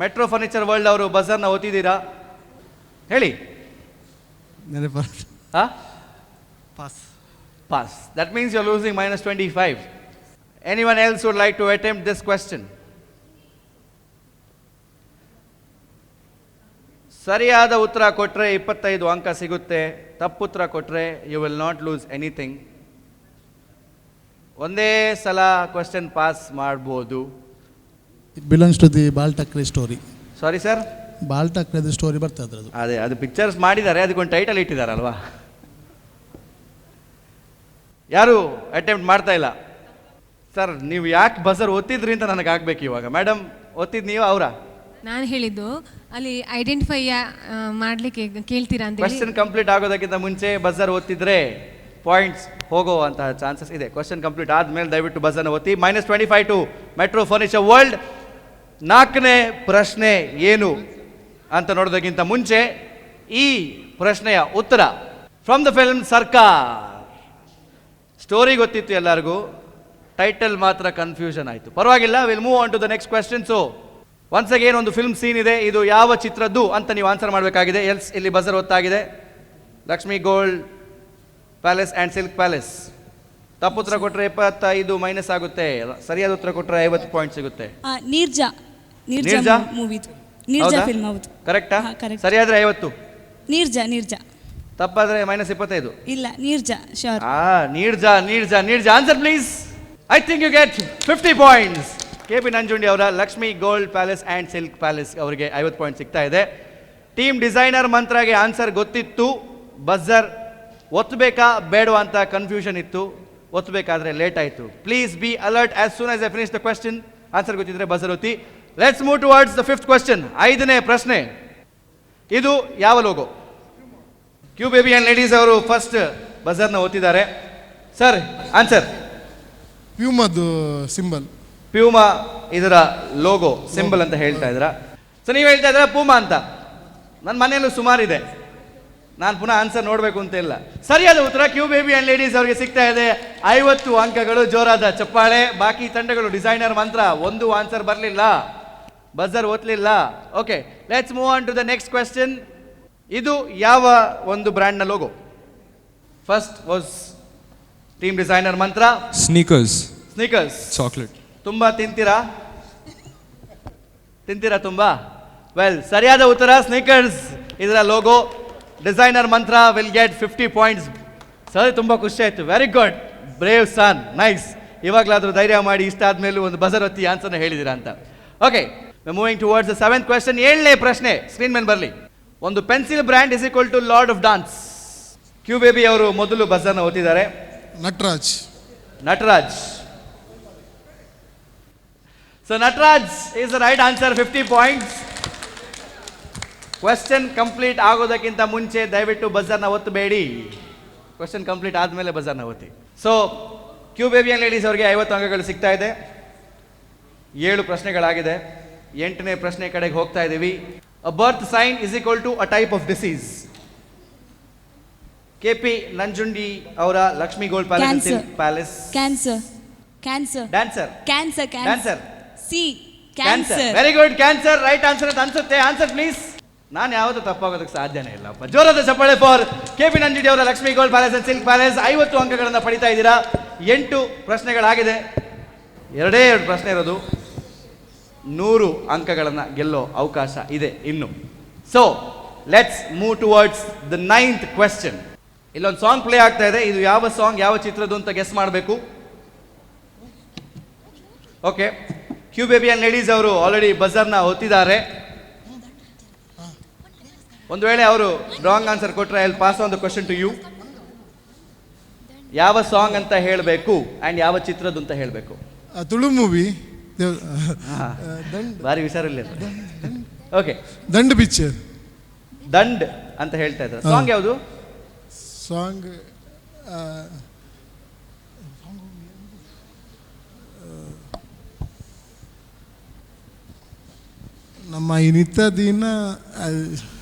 ಮೆಟ್ರೋ ಫರ್ನಿಚರ್ ವರ್ಲ್ಡ್ ಅವರು ಬಜರ್ನ ಓದ್ತಿದ್ದೀರಾ? ಹೇಳಿ. Pass. Pass. That means you're losing -25. Anyone else would like to attempt this question? ಸರಿಯಾದ ಉತ್ತರ ಕೊಟ್ಟರೆ 25 ಅಂಕ ಸಿಗುತ್ತೆ. ತಪ್ಪುತ್ತರ ಕೊಟ್ಟರೆ you will not lose anything. ಒಂದೇ ಸಲ ಕ್ವೆಶ್ಚನ್ ಪಾಸ್ ಮಾಡ್ಬೋದು. It belongs to the Bal Thackeray story. Sorry sir? Bal ಠಾಕ್ರೆದು ಸ್ಟೋರಿ ಬರ್ತದೆ ಅದು. ಅದೇ, ಅದು ಪಿಕ್ಚರ್ಸ್ ಮಾಡಿದ್ದಾರೆ, ಅದಕ್ಕೊಂದು ಟೈಟಲ್ ಇಟ್ಟಿದ್ದಾರಲ್ವಾ? ಯಾರು ಅಟೆಂಪ್ಟ್ ಮಾಡ್ತಾ ಇಲ್ಲ ಸರ್? ನೀವು ಯಾಕೆ ಬಜರ್ ಓದ್ತಿದ್ರಿ ಅಂತ ನನಗೆ ಆಗ್ಬೇಕು ಇವಾಗ. ಮೇಡಮ್ ಓದ್ತಿದ್ ನೀವು ಅವರ? ನಾನು ಹೇಳಿದ್ದು ಅಲ್ಲಿ ಐಡೆಂಟಿಫೈ ಮಾಡ್ಲಿಕ್ಕೆ ಕೇಳ್ತೀರಾ ಅಂತ. ಕ್ವೆಶ್ಚನ್ ಕಂಪ್ಲೀಟ್ ಆಗೋದಕ್ಕಿಂತ ಮುಂಚೆ ಬಜರ್ ಓದ್ತಿದ್ರೆ ಪಾಯಿಂಟ್ಸ್ ಹೋಗೋ ಅಂತ ಚಾನ್ಸಸ್ ಇದೆ. ಕ್ವೆಶ್ಚನ್ ಕಂಪ್ಲೀಟ್ ಆದ್ಮೇಲೆ ದಯವಿಟ್ಟು ಬಜರ್ನ ಓದಿ. -25 ಟು ಮೆಟ್ರೋ ಫರ್ನಿಚರ್ ವರ್ಲ್ಡ್. 4ನೇ ಪ್ರಶ್ನೆ ಏನು ಅಂತ ನೋಡೋದಕ್ಕಿಂತ ಮುಂಚೆ ಈ ಪ್ರಶ್ನೆಯ ಉತ್ತರ from the film Sarkar. Story ಗೊತ್ತಿತ್ತು ಎಲ್ಲರಿಗೂ, ಟೈಟಲ್ ಮಾತ್ರ ಕನ್ಫ್ಯೂಷನ್ ಆಯಿತು. ಪರವಾಗಿಲ್ಲ, will move on to the next question. So once again ಒಂದು ಫಿಲ್ಮ್ ಸೀನ್ ಇದೆ, ಇದು ಯಾವ ಚಿತ್ರದ್ದು ಅಂತ ನೀವು ಆನ್ಸರ್ ಮಾಡಬೇಕಾಗಿದೆ. ಎಲ್ಸ್ ಇಲ್ಲಿ ಬಜರ್ ಒತ್ತಾಗಿದೆ. Lakshmi gold palace and silk palace. ತಪ್ಪುತ್ತರ ಕೊಟ್ಟರೆ 25 ಮೈನಸ್ ಆಗುತ್ತೆ, ಸರಿಯಾದ ಉತ್ತರ ಕೊಟ್ಟರೆ 50 ಪಾಯಿಂಟ್ ಸಿಗುತ್ತೆ. ನೀರ್ಜಾ. ನೀರ್ಜಾ ಮೂವಿದು. ನೀರ್ಜಾ ಫಿಲ್ಮ್. ಹೌದು, ಕರೆಕ್ಟಾ? ಕರೆಕ್ಟ್. ಸರಿಯಾದ್ರೆ 50. ನೀರ್ಜಾ. ತಪ್ಪಾದ್ರೆ -25. ಇಲ್ಲ, Neerja sure. Neerja answer please. I think you get 50 points. KP Nanjundi ಅವರ Lakshmi gold palace and silk palace ಅವರಿಗೆ 50 ಪಾಯಿಂಟ್ ಸಿಗ್ತಾ ಇದೆ. ಟೀಮ್ ಡಿಸೈನರ್ ಮಂತ್ರಾಗೆ ಆನ್ಸರ್ ಗೊತ್ತಿತ್ತು, ಬಜರ್ ಒತ್ತಬೇಕಾ ಬೇಡವಾ ಅಂತ ಕನ್ಫ್ಯೂಷನ್ ಇತ್ತು. ಒತ್ತಬೇಕಾದ್ರೆ ಲೇಟ್ ಆಯಿತು. Please be alert as soon as I finish the question. Answer ಗೊತ್ತಿದ್ರೆ ಬಜರ್ ಒತ್ತಿ. Let's move towards the 5th question. 5ನೇ ಪ್ರಶ್ನೆ. ಇದು ಯಾವ logo? Q baby and ladies ಅವರು ಫಸ್ಟ್ ಬಜರ್ನ ಒತ್ತಿದ್ದಾರೆ. Sir answer. ಪ್ಯೂಮದು ಸಿಂಬಲ್. ಪ್ಯೂಮಾ ಇದರ ಲೋಗೋ ಸಿಂಬಲ್ ಅಂತ ಹೇಳ್ತಾ ಇದ್ದೀರಾ. ಸೊ ನೀವು ಹೇಳ್ತಾ ಇದ್ದೀರಾ ಪೂಮಾ ಅಂತ. ನನ್ನ ಮನೆಯಲ್ಲೂ ಸುಮಾರಿದೆ, ನಾನು ಪುನಃ ಆನ್ಸರ್ ನೋಡಬೇಕು ಅಂತ ಇಲ್ಲ. ಸರಿಯಾದ ಉತ್ತರ ಕ್ಯೂ ಬೇಬಿ ಆ್ಯಂಡ್ ಲೇಡೀಸ್ ಅವರಿಗೆ ಸಿಗ್ತಾ ಇದೆ 50 ಅಂಕಗಳು. ಜೋರಾದ ಚಪ್ಪಾಳೆ. ಬಾಕಿ ತಂಡಗಳು ಡಿಸೈನರ್ ಮಂತ್ರ, ಒಂದು ಆನ್ಸರ್ ಬರಲಿಲ್ಲ, ಬಜರ್ ಒತ್ತಲಿಲ್ಲ. Okay, let's move on to the next question. ಇದು ಯಾವ ಒಂದು ಬ್ರ್ಯಾಂಡ್ನ logo? First was team designer Mantra. Snickers. Snickers. Chocolate. ತುಂಬ ತಿಂತೀರಾ ತುಂಬಾ? ವೆಲ್, ಸರಿಯಾದ ಉತ್ತರ ಸ್ನೀಕರ್ಸ್ ಇದರ logo. Designer Mantra will get 50 points. ಸರಿ, ತುಂಬ ಖುಷಿ ಆಯಿತು. Very good, brave son, nice. ಇವಾಗಲಾದರೂ ಧೈರ್ಯ ಮಾಡಿ ಇಷ್ಟ ಆದಮೇಲೂ ಒಂದು ಬಜರ್ ಒತ್ತಿ ಆನ್ಸರ್ನ ಹೇಳಿದಿರಾ ಅಂತ. Okay, moving towards the 7th question. 7ನೇ ಪ್ರಶ್ನೆ ಸ್ಕ್ರೀನ್ ಮೇಲೆ ಬರಲಿ. ಒಂದು pencil brand is equal to lord of dance. Q baby ಅವರು ಮೊದಲು ಬಜರ್ನ ಒತ್ತಿದ್ದಾರೆ. Nataraj. Nataraj. So Nataraj is the right answer. 50 points. Question complete ಆಗೋದಕ್ಕಿಂತ ಮುಂಚೆ ದಯವಿಟ್ಟು ಬಜರ್ನ ಒತ್ತಬೇಡಿ. ಕ್ವೆಶ್ಚನ್ ಕಂಪ್ಲೀಟ್ ಆದಮೇಲೆ ಬಜರ್ನ ಒತ್ತಿ. So Q baby and ladies ಅವರಿಗೆ 50 ಅಂಕಗಳು ಸಿಗ್ತಾ ಇದೆ. 7 ಪ್ರಶ್ನೆಗಳಾಗಿದೆ. 8ನೇ ಪ್ರಶ್ನೆ ಕಡೆಗೆ ಹೋಗ್ತಾ ಇದ್ದೀವಿ. A birth sign is equal to a type of disease. KP Nanjundi ಅವರ Lakshmi gold palace silk palace. Cancer. Cancer. Dancer. Cancer. Dancer. C cancer. Very good, cancer right answer ಅಂತ ಅನ್ಸುತ್ತೆ. Answer please. ನಾನು ಯಾವುದು ತಪ್ಪಾಗೋದಕ್ಕೆ ಸಾಧ್ಯನೇ ಇಲ್ಲಪ್ಪ. ಜೋರಾದ ಚಪ್ಪಾಳೆ ಫಾರ್ KP ನಂಜುಂಡಿ ಅವರ Lakshmi gold palace and silk palace. 50 ಅಂಕಗಳನ್ನು ಪಡಿತಾ ಇದ್ದೀರಾ. 8 ಪ್ರಶ್ನೆಗಳಾಗಿದೆ. 2 ಪ್ರಶ್ನೆ ಇರೋದು. 100 ಅಂಕಗಳನ್ನು ಗೆಲ್ಲೋ ಅವಕಾಶ ಇದೆ ಇನ್ನು. So let's move towards the 9th question. ಇಲ್ಲೊಂದು ಸಾಂಗ್ ಪ್ಲೇ ಆಗ್ತಾ ಇದೆ. ಇದು ಯಾವ ಸಾಂಗ್, ಯಾವ ಚಿತ್ರದ್ದು ಅಂತ ಗೆಸ್ ಮಾಡಬೇಕು. Okay, Q baby and ladies ಅವರು ಆಲ್ರೆಡಿ ಬಜರ್ನ ಒತ್ತಿದ್ದಾರೆ. ಒಂದು ವೇಳೆ ಅವರು ರಾಂಗ್ ಆನ್ಸರ್ ಕೊಟ್ಟರೆ I will pass on the question to you. ಯಾವ ಸಾಂಗ್ ಅಂತ ಹೇಳಬೇಕು ಆ್ಯಂಡ್ ಯಾವ ಚಿತ್ರದ್ದು ಅಂತ ಹೇಳಬೇಕು. ತುಳು ಮೂವಿ. ಭಾರಿ ಹುಷಾರಿಲ್ಲ. ಓಕೆ, ದಂಡ್ ಪಿಕ್ಚರ್. ದಂಡ್ ಅಂತ ಹೇಳ್ತಾ ಇದ್ದಾರೆ. ಸಾಂಗ್ ಯಾವುದು? ಸಾಂಗ್ ನಮ್ಮ ಇನಿತ ದಿನ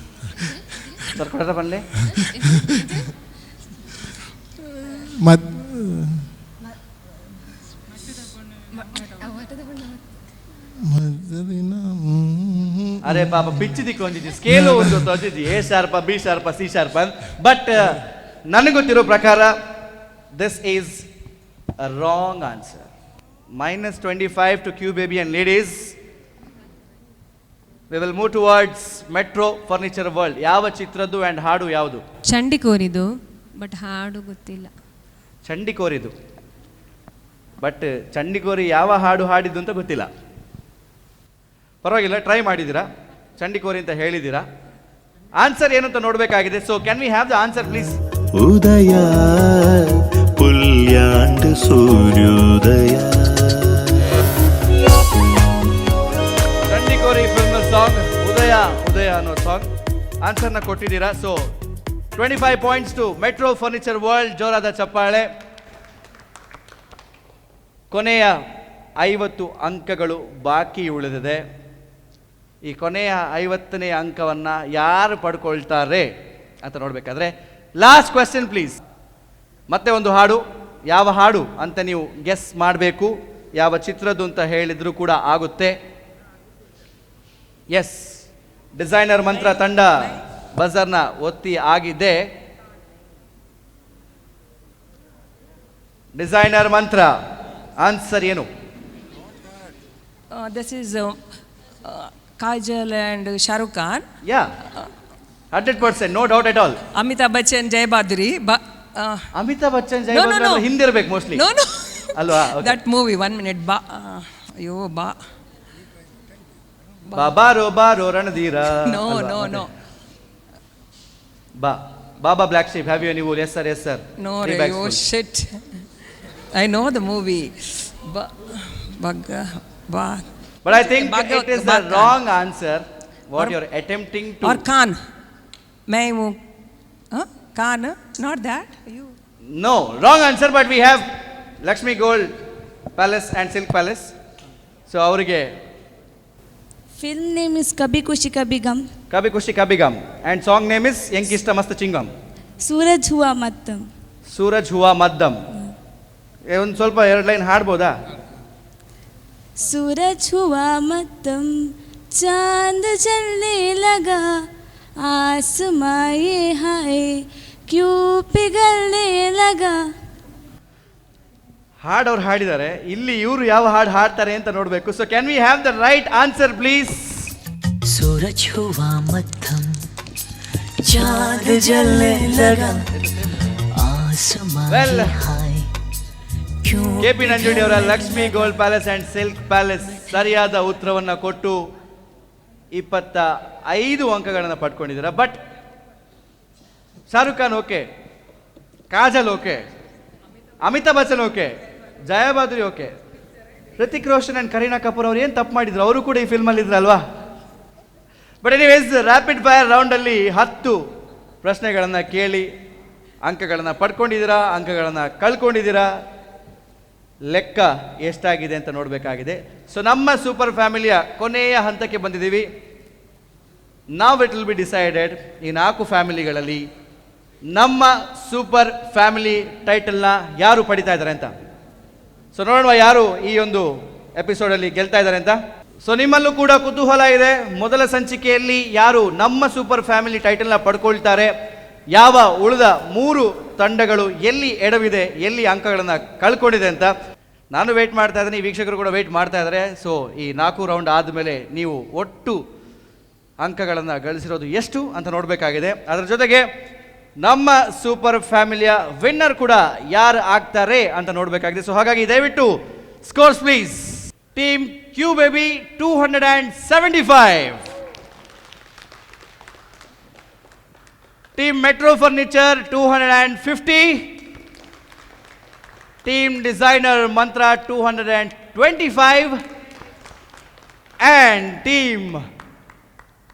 ಬರ್ಕೊಡ್ರ ಬನ್ನಿ. ಅರೆ ಪಾಪ ಪಿಚ್ಚಿ ಕೊಂದಿದ್ದಿ ಸ್ಕೇಲು ಒಂದು ತೊಂದಿದ್ದಿ. A sharp, B sharp, C sharp. But ನನಗೆ ಗೊತ್ತಿರೋ ಪ್ರಕಾರ this is a wrong answer. -25 to Q baby and ladies. We will move towards metro furniture world. ಯಾವ ಚಿತ್ರದ್ದು ಆ್ಯಂಡ್ ಹಾಡು ಯಾವುದು? ಚಂಡಿಕೋರಿದು, ಬಟ್ ಹಾಡು ಗೊತ್ತಿಲ್ಲ. ಚಂಡಿಕೋರಿದು, ಬಟ್ ಚಂಡಿಕೋರಿ ಯಾವ ಹಾಡು ಹಾಡಿದ್ದು ಅಂತ ಗೊತ್ತಿಲ್ಲ. ಪರವಾಗಿಲ್ಲ, ಟ್ರೈ ಮಾಡಿದ್ದೀರಾ. ಚಂಡಿಕೋರಿ ಅಂತ ಹೇಳಿದ್ದೀರಾ. ಆನ್ಸರ್ ಏನಂತ ನೋಡಬೇಕಾಗಿದೆ. So can we have the answer please? ಉದಯ ಪುಲ್ಯಾಂಡ್ ಸೂರ್ಯೋದಯ. ಚಂಡಿಕೋರಿ ಫಿಲ್ಮ್ ಸಾಂಗ್ ಉದಯ ಉದಯ ಅನ್ನೋ ಸಾಂಗ್. ಆನ್ಸರ್ನ ಕೊಟ್ಟಿದ್ದೀರಾ. So 25 points to metro furniture world. ಜೋರಾದ ಚಪ್ಪಾಳೆ. ಕೊನೆಯ 50 ಅಂಕಗಳು ಬಾಕಿ ಉಳಿದಿದೆ. ಈ ಕೊನೆಯ 50ನೇ ಅಂಕವನ್ನು ಯಾರು ಪಡ್ಕೊಳ್ತಾರೆ ಅಂತ ನೋಡಬೇಕಾದ್ರೆ ಲಾಸ್ಟ್ ಕ್ವೆಶ್ಚನ್ ಪ್ಲೀಸ್. ಮತ್ತೆ ಒಂದು ಹಾಡು. ಯಾವ ಹಾಡು ಅಂತ ನೀವು ಗೆಸ್ ಮಾಡಬೇಕು. ಯಾವ ಚಿತ್ರದ್ದು ಅಂತ ಹೇಳಿದರೂ ಕೂಡ ಆಗುತ್ತೆ. ಎಸ್, ಡಿಸೈನರ್ ಮಂತ್ರ ತಂಡ ಬಜರ್ನ ಒತ್ತಿ ಆಗಿದೆ. ಡಿಸೈನರ್ ಮಂತ್ರ ಆನ್ಸರ್ ಏನು? This is Kajal and Shah Rukh Khan. Yeah, 100%, no doubt at all. Amitabh Bachchan, Jay Bhaduri. Amitabh Bachchan, Jay Bhaduri ಹಿಂದೆ ಇರಬೇಕು ಮೋಸ್ಟ್ಲಿ. No. ಅಲ್ವಾ? That movie, 1 minute. ಅಯ್ಯೋ ಬಾ. ಬಾರೋ Ranadheera. No. Baba Black Sheep, have you any wool? Yes sir. No, oh shit. I know the movie. Bagga. But I think it is the wrong answer. What you're attempting to. Or Khan. Maimu. Khan? Not that. You. No, wrong answer. But we have Lakshmi Gold Palace and Silk Palace. So avrige. Film name is Kabhi Kushi Kabhi Gum. Kabhi Kushi Kabhi Gum. And song name is Yenkishta Mast Chingam. Suraj Hua Mattam. Suraj Hua Maddam. ಒಂದು ಸ್ವಲ್ಪ ಎರಡು ಲೈನ್ ಹಾಡ್ಬೋದಾ? सूरज हुआ मत्तम चांद जलने लगा आसमां ये हाय क्यों पिघलने लगा. ಹಾಡವ್ರು ಹಾಡಿದ್ದಾರೆ, ಇಲ್ಲಿ ಇವರು ಯಾವ ಹಾಡು ಹಾಡ್ತಾರೆ ಅಂತ ನೋಡಬೇಕು. So can we have the right answer please? सूरज हुआ मत्थम चांद जलने लगा आसमां ये हाय. KP ನಂಜುಂಡಿ ಅವರ Lakshmi gold palace and silk palace ಸರಿಯಾದ ಉತ್ತರವನ್ನು ಕೊಟ್ಟು 25 ಅಂಕಗಳನ್ನು ಪಡ್ಕೊಂಡಿದ್ದೀರಾ. But Shahrukh Khan okay, Kajal okay, Amitabh Bachchan okay, Jaya Badri okay, Hrithik Roshan and Kareena Kapoor ಅವ್ರು ಏನು ತಪ್ಪು ಮಾಡಿದ್ರು? ಅವರು ಕೂಡ ಈ ಫಿಲ್ಮಲ್ಲಿ ಇದ್ರಲ್ವಾ? ಬಟ್ ಎನಿವೇಸ್, ರ್ಯಾಪಿಡ್ ಫೈರ್ ರೌಂಡಲ್ಲಿ 10 ಪ್ರಶ್ನೆಗಳನ್ನು ಕೇಳಿ ಅಂಕಗಳನ್ನು ಪಡ್ಕೊಂಡಿದ್ದೀರಾ, ಅಂಕಗಳನ್ನು ಕಳ್ಕೊಂಡಿದ್ದೀರಾ. ಲೆಕ್ಕ ಎಷ್ಟಾಗಿದೆ ಅಂತ ನೋಡಬೇಕಾಗಿದೆ. ಸೊ ನಮ್ಮ ಸೂಪರ್ ಫ್ಯಾಮಿಲಿಯ ಕೊನೆಯ ಹಂತಕ್ಕೆ ಬಂದಿದ್ದೀವಿ. ನಾವ್ ಇಟ್ ವಿಲ್ ಬಿ ಡಿಸೈಡೆಡ್ ಈ 4 ಫ್ಯಾಮಿಲಿಗಳಲ್ಲಿ ನಮ್ಮ ಸೂಪರ್ ಫ್ಯಾಮಿಲಿ ಟೈಟಲ್ನ ಯಾರು ಪಡಿತಾ ಇದ್ದಾರೆ ಅಂತ. ಸೊ ನೋಡೋಣ ಯಾರು ಈ ಒಂದು ಎಪಿಸೋಡಲ್ಲಿ ಗೆಲ್ತಾ ಇದ್ದಾರೆ ಅಂತ. ಸೊ ನಿಮ್ಮಲ್ಲೂ ಕೂಡ ಕುತೂಹಲ ಇದೆ, ಮೊದಲ ಸಂಚಿಕೆಯಲ್ಲಿ ಯಾರು ನಮ್ಮ ಸೂಪರ್ ಫ್ಯಾಮಿಲಿ ಟೈಟಲ್ನ ಪಡ್ಕೊಳ್ತಾರೆ, ಯಾವ ಉಳಿದ 3 ತಂಡಗಳು ಎಲ್ಲಿ ಎಡವಿದೆ, ಎಲ್ಲಿ ಅಂಕಗಳನ್ನು ಕಳ್ಕೊಂಡಿದೆ ಅಂತ. ನಾನು ವೆಯ್ಟ್ ಮಾಡ್ತಾ ಇದ್ದೀನಿ, ವೀಕ್ಷಕರು ಕೂಡ ವೆಯ್ಟ್ ಮಾಡ್ತಾ ಇದ್ದಾರೆ. ಸೊ ಈ 4 ರೌಂಡ್ ಆದಮೇಲೆ ನೀವು ಒಟ್ಟು ಅಂಕಗಳನ್ನು ಗಳಿಸಿರೋದು ಎಷ್ಟು ಅಂತ ನೋಡಬೇಕಾಗಿದೆ. ಅದರ ಜೊತೆಗೆ ನಮ್ಮ ಸೂಪರ್ ಫ್ಯಾಮಿಲಿಯ ವಿನ್ನರ್ ಕೂಡ ಯಾರು ಆಗ್ತಾರೆ ಅಂತ ನೋಡಬೇಕಾಗಿದೆ. ಸೊ ಹಾಗಾಗಿ ದಯವಿಟ್ಟು scores please. Team Q baby 275, team metro furniture 250, team designer Mantra 225 and team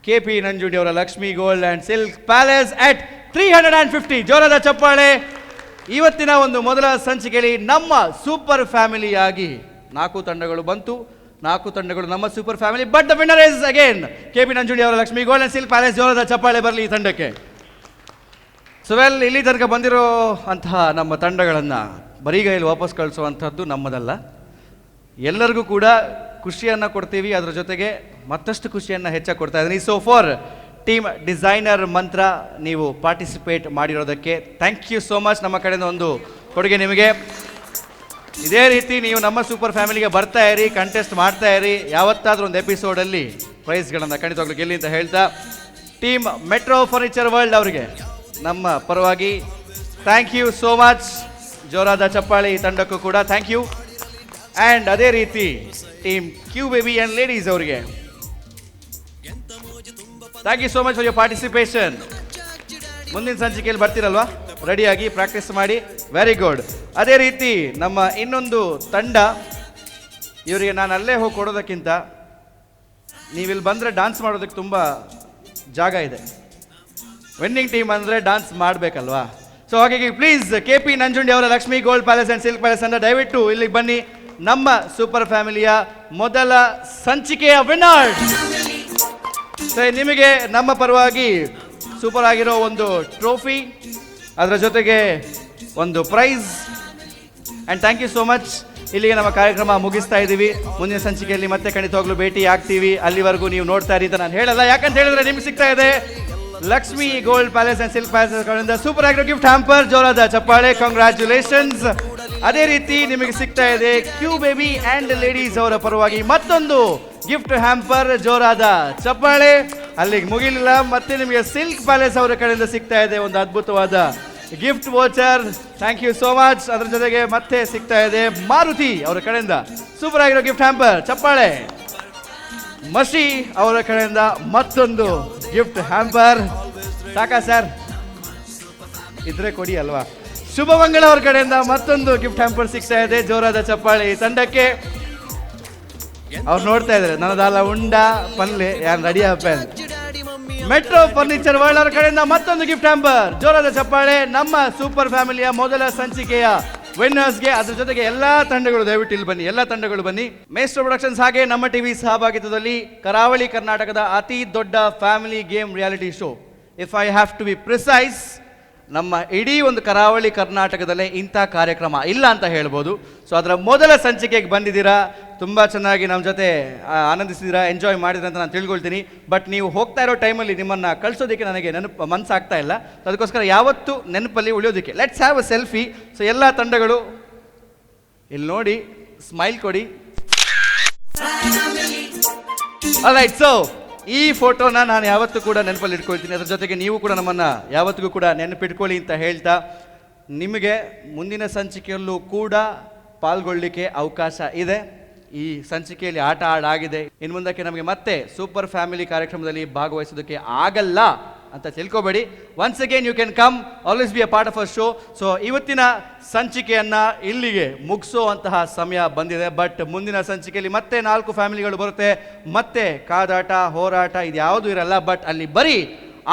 KP Nanjundi ಅವರ Lakshmi gold and silk palace at 350. ಜೋರಾದ ಚಪ್ಪಾಳೆ. ಇವತ್ತಿನ ಒಂದು ಮೊದಲ ಸಂಚಿಕೆಯಲ್ಲಿ ನಮ್ಮ ಸೂಪರ್ ಫ್ಯಾಮಿಲಿಯಾಗಿ 4 ತಂಡಗಳು ಬಂತು, 4 ತಂಡಗಳು ನಮ್ಮ super family. But the winner is again KP Nanjundi ಅವರ Lakshmi gold and silk palace. ಜೋರಾದ ಚಪ್ಪಾಳೆ ಬರಲಿ ಈ ತಂಡಕ್ಕೆ. ಸೊ ವೆಲ್, ಇಲ್ಲಿ ತನಕ ಬಂದಿರೋ ಅಂತಹ ನಮ್ಮ ತಂಡಗಳನ್ನು ಬರಿಗೈಯಲ್ಲಿ ವಾಪಸ್ ಕಳಿಸುವಂಥದ್ದು ನಮ್ಮದಲ್ಲ. ಎಲ್ಲರಿಗೂ ಕೂಡ ಖುಷಿಯನ್ನು ಕೊಡ್ತೀವಿ, ಅದರ ಜೊತೆಗೆ ಮತ್ತಷ್ಟು ಖುಷಿಯನ್ನು ಹೆಚ್ಚಾಗಿ ಕೊಡ್ತಾ ಇದ್ದೀನಿ. So for team designer Mantra, ನೀವು ಪಾರ್ಟಿಸಿಪೇಟ್ ಮಾಡಿರೋದಕ್ಕೆ ಥ್ಯಾಂಕ್ ಯು ಸೋ ಮಚ್. ನಮ್ಮ ಕಡೆಯಿಂದ ಒಂದು ಕೊಡುಗೆ ನಿಮಗೆ. ಇದೇ ರೀತಿ ನೀವು ನಮ್ಮ ಸೂಪರ್ ಫ್ಯಾಮಿಲಿಗೆ ಬರ್ತಾ ಇರಿ, ಕಂಟೆಸ್ಟ್ ಮಾಡ್ತಾ ಇರಿ. ಯಾವತ್ತಾದರೂ ಒಂದು ಎಪಿಸೋಡಲ್ಲಿ ಪ್ರೈಸ್ಗಳನ್ನು ಖಂಡಿತವಾಗ್ಲೂ ಗೆಲ್ಲಿ ಅಂತ ಹೇಳ್ತಾ, ಟೀಮ್ ಮೆಟ್ರೋ ಫರ್ನಿಚರ್ ವರ್ಲ್ಡ್ ಅವರಿಗೆ ನಮ್ಮ ಪರವಾಗಿ ಥ್ಯಾಂಕ್ ಯು ಸೋ ಮಚ್. ಜೋರಾದ ಚಪ್ಪಾಳೆ ಈ ತಂಡಕ್ಕೂ ಕೂಡ ಥ್ಯಾಂಕ್ ಯು. ಆ್ಯಂಡ್ ಅದೇ ರೀತಿ team Q baby and ladies ಅವರಿಗೆ thank you so much for your participation. ಮುಂದಿನ ಸಂಚಿಕೆಯಲ್ಲಿ ಬರ್ತೀರಲ್ವಾ, ರೆಡಿಯಾಗಿ ಪ್ರಾಕ್ಟೀಸ್ ಮಾಡಿ. Very good. ಅದೇ ರೀತಿ ನಮ್ಮ ಇನ್ನೊಂದು ತಂಡ, ಇವರಿಗೆ ನಾನು ಅಲ್ಲೇ ಹೋಗಿ ಕೊಡೋದಕ್ಕಿಂತ ನೀವಿಲ್ಲಿ ಬಂದರೆ ಡಾನ್ಸ್ ಮಾಡೋದಕ್ಕೆ ತುಂಬ ಜಾಗ ಇದೆ. ವಿನ್ನಿಂಗ್ ಟೀಮ್ ಅಂದರೆ ಡಾನ್ಸ್ ಮಾಡಬೇಕಲ್ವಾ? ಸೊ ಹಾಗಾಗಿ ಪ್ಲೀಸ್ KP ನಂಜುಂಡಿ ಅವರ Lakshmi gold palace and silk palace ಅಂತ ದಯವಿಟ್ಟು ಇಲ್ಲಿಗೆ ಬನ್ನಿ. ನಮ್ಮ ಸೂಪರ್ ಫ್ಯಾಮಿಲಿಯ ಮೊದಲ ಸಂಚಿಕೆಯ ವಿನ್ನರ್. ಸೊ ನಿಮಗೆ ನಮ್ಮ ಪರವಾಗಿ ಸೂಪರ್ ಆಗಿರೋ ಒಂದು ಟ್ರೋಫಿ, ಅದರ ಜೊತೆಗೆ ಒಂದು prize. And thank you so much. ಇಲ್ಲಿಗೆ ನಮ್ಮ ಕಾರ್ಯಕ್ರಮ ಮುಗಿಸ್ತಾ ಇದ್ದೀವಿ. ಮುಂದಿನ ಸಂಚಿಕೆಯಲ್ಲಿ ಮತ್ತೆ ಖಂಡಿತವಾಗ್ಲೂ ಭೇಟಿ ಆಗ್ತೀವಿ. ಅಲ್ಲಿವರೆಗೂ ನೀವು ನೋಡ್ತಾ ಇರಿ ಅಂತ ನಾನು ಹೇಳಲ್ಲ, ಯಾಕಂತ ಹೇಳಿದ್ರೆ ನಿಮ್ಗೆ ಸಿಗ್ತಾ ಇದೆ Lakshmi gold palace and silk palace ಗಳಿಂದ ಸೂಪರ್ ಆಗಿರೋ ಗಿಫ್ಟ್ ಹ್ಯಾಂಪರ್. ಜೋರಾದ ಚಪ್ಪಾಳೆ, ಕಾಂಗ್ರ್ಯಾಚುಲೇಷನ್ಸ್. ಅದೇ ರೀತಿ ನಿಮಗೆ ಸಿಗ್ತಾ ಇದೆ ಕ್ಯೂ ಬೇಬಿ ಆ್ಯಂಡ್ ಲೇಡೀಸ್ ಅವರ ಪರವಾಗಿ ಮತ್ತೊಂದು ಗಿಫ್ಟ್ ಹ್ಯಾಂಪರ್. ಜೋರಾದ ಚಪ್ಪಾಳೆ. ಅಲ್ಲಿಗೆ ಮುಗಿಲಿಲ್ಲ, ಮತ್ತೆ ನಿಮಗೆ ಸಿಲ್ಕ್ ಪ್ಯಾಲೇಸ್ ಅವರ ಕಡೆಯಿಂದ ಸಿಗ್ತಾ ಇದೆ ಒಂದು ಅದ್ಭುತವಾದ gift voucher. Thank you so much. ಅದರ ಜೊತೆಗೆ ಮತ್ತೆ ಸಿಗ್ತಾ ಇದೆ ಮಾರುತಿ ಅವರ ಕಡೆಯಿಂದ ಸೂಪರ್ ಆಗಿರೋ ಗಿಫ್ಟ್ ಹ್ಯಾಂಪರ್. ಚಪ್ಪಾಳೆ. ಮಶಿ ಅವರ ಕಡೆಯಿಂದ ಮತ್ತೊಂದು ಗಿಫ್ಟ್ ಹ್ಯಾಂಪರ್. ಸಾಕಾ ಸರ್? ಇದ್ರೆ ಕೊಡಿ ಅಲ್ವಾ? ಶುಭಮಂಗಳ ಅವ್ರ ಕಡೆಯಿಂದ ಮತ್ತೊಂದು ಗಿಫ್ಟ್ ಹ್ಯಾಂಪರ್ ಸಿಗ್ತಾ ಇದೆ. ಜೋರಾದ ಚಪ್ಪಾಳೆ ಈ ತಂಡಕ್ಕೆ. ಅವ್ರು ನೋಡ್ತಾ ಇದ್ದಾರೆ ನನ್ನದಲ್ಲ ಉಂಡ ಪಲ್ಲೆ ಯಾರು ready apple. Metro furniture world ಅವರ ಕಡೆಯಿಂದ ಮತ್ತೊಂದು ಗಿಫ್ಟ್ ಹ್ಯಾಂಪರ್. ಜೋರಾದ ಚಪ್ಪಾಳೆ ನಮ್ಮ ಸೂಪರ್ ಫ್ಯಾಮಿಲಿಯ ಮೊದಲ ಸಂಚಿಕೆಯ ವಿನ್ನರ್ಸ್ಗೆ. ಅದ್ರ ಜೊತೆಗೆ ಎಲ್ಲಾ ತಂಡಗಳು ದಯವಿಟ್ಟು ಇಲ್ಲಿ ಬನ್ನಿ, ಎಲ್ಲ ತಂಡಗಳು ಬನ್ನಿ. ಮೇಸ್ಟ್ರೋ ಪ್ರೊಡಕ್ಷನ್ಸ್ ಹಾಗೆ ನಮ್ಮ ಟಿವಿ ಸಹಭಾಗಿತ್ವದಲ್ಲಿ ಕರಾವಳಿ ಕರ್ನಾಟಕದ ಅತಿ ದೊಡ್ಡ family game reality show. If I have to be precise, ನಮ್ಮ ಇಡೀ ಒಂದು ಕರಾವಳಿ ಕರ್ನಾಟಕದಲ್ಲೇ ಇಂಥ ಕಾರ್ಯಕ್ರಮ ಇಲ್ಲ ಅಂತ ಹೇಳ್ಬೋದು. ಸೊ ಅದರ ಮೊದಲ ಸಂಚಿಕೆಗೆ ಬಂದಿದ್ದೀರಾ, ತುಂಬ ಚೆನ್ನಾಗಿ ನಮ್ಮ ಜೊತೆ ಆನಂದಿಸಿದ್ದೀರಾ, ಎಂಜಾಯ್ ಮಾಡಿದ್ರೆ ಅಂತ ನಾನು ತಿಳ್ಕೊಳ್ತೀನಿ. ಬಟ್ ನೀವು ಹೋಗ್ತಾ ಇರೋ ಟೈಮಲ್ಲಿ ನಿಮ್ಮನ್ನು ಕಳಿಸೋದಕ್ಕೆ ನನಗೆ ಮನಸ್ಸಾಗ್ತಾ ಇಲ್ಲ. ಸೊ ಅದಕ್ಕೋಸ್ಕರ ಯಾವತ್ತೂ ನೆನಪಲ್ಲಿ ಉಳಿಯೋದಕ್ಕೆ let's have a selfie. So ಎಲ್ಲ ತಂಡಗಳು ಇಲ್ಲಿ ನೋಡಿ, ಸ್ಮೈಲ್ ಕೊಡಿ. ಆಲ್ರೈಟ್, ಸೊ ಈ ಫೋಟೋನ ನಾನು ಯಾವತ್ತೂ ಕೂಡ ನೆನಪಲ್ಲಿ ಇಟ್ಕೊಳ್ತೀನಿ. ಅದ್ರ ಜೊತೆಗೆ ನೀವು ಕೂಡ ನಮ್ಮನ್ನು ಯಾವತ್ತಿಗೂ ಕೂಡ ನೆನಪಿಟ್ಕೊಳ್ಳಿ ಅಂತ ಹೇಳ್ತಾ, ನಿಮಗೆ ಮುಂದಿನ ಸಂಚಿಕೆಯಲ್ಲೂ ಕೂಡ ಪಾಲ್ಗೊಳ್ಳಿಕ್ಕೆ ಅವಕಾಶ ಇದೆ. ಈ ಸಂಚಿಕೆಯಲ್ಲಿ ಆಟ ಆಡಾಗಿದೆ, ಇನ್ನು ಮುಂದಕ್ಕೆ ನಮಗೆ ಮತ್ತೆ ಸೂಪರ್ ಫ್ಯಾಮಿಲಿ ಕಾರ್ಯಕ್ರಮದಲ್ಲಿ ಭಾಗವಹಿಸೋದಕ್ಕೆ ಆಗಲ್ಲ ಅಂತ ತಿಳ್ಕೊಬೇಡಿ. Once again you can come, always be a part of a show. So ಇವತ್ತಿನ ಸಂಚಿಕೆಯನ್ನು ಇಲ್ಲಿಗೆ ಮುಗಿಸೋ ಅಂತಹ ಸಮಯ ಬಂದಿದೆ. ಬಟ್ ಮುಂದಿನ ಸಂಚಿಕೆಯಲ್ಲಿ ಮತ್ತೆ 4 ಫ್ಯಾಮಿಲಿಗಳು ಬರುತ್ತೆ, ಮತ್ತೆ ಕಾದಾಟ ಹೋರಾಟ ಇದು ಯಾವುದೂ ಇರಲ್ಲ. ಬಟ್ ಅಲ್ಲಿ ಬರೀ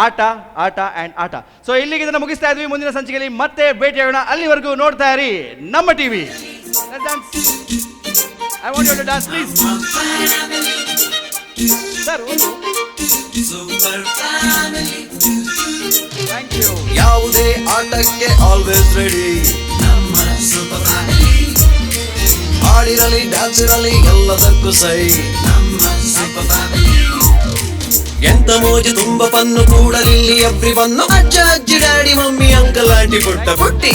ಆಟ ಆಟ ಆ್ಯಂಡ್ ಆಟ. ಸೊ ಇಲ್ಲಿಗೆ ಇದನ್ನು ಮುಗಿಸ್ತಾ ಇದ್ವಿ. ಮುಂದಿನ ಸಂಚಿಕೆಯಲ್ಲಿ ಮತ್ತೆ ಭೇಟಿಯಾಗೋಣ. ಅಲ್ಲಿವರೆಗೂ ನೋಡ್ತಾ ಇರಿ ನಮ್ಮ TV. I want you to dance, please. Sir, Super family. Thank you. ಯಾವುದೇ ಆಟಕ್ಕೆ ಆಲ್ವೇಸ್ ರೆಡಿ ನಮ್ಮ ಸೂಪರ್ ಫ್ಯಾಮಿಲಿ. ಹಾಡಿರಲಿ ಡ್ಯಾನ್ಸ್ ಇರಲಿ ಎಲ್ಲದಕ್ಕೂ ಸೈ ನಮ್ಮ ಸೂಪರ್ ಫ್ಯಾಮಿಲಿ. ಎಂತ ಮೋಜು ತುಂಬ ಪನ್ನು ಕೂಡಲಿಲ್ಲಿ ಎವ್ರಿ ಬನ್ನು. ಅಜ್ಜ ಅಜ್ಜಿ ಡ್ಯಾಡಿ ಮಮ್ಮಿ ಅಂಕಲ್ ಆಂಟಿ ಪುಟ್ಟ ಪುಟ್ಟಿ.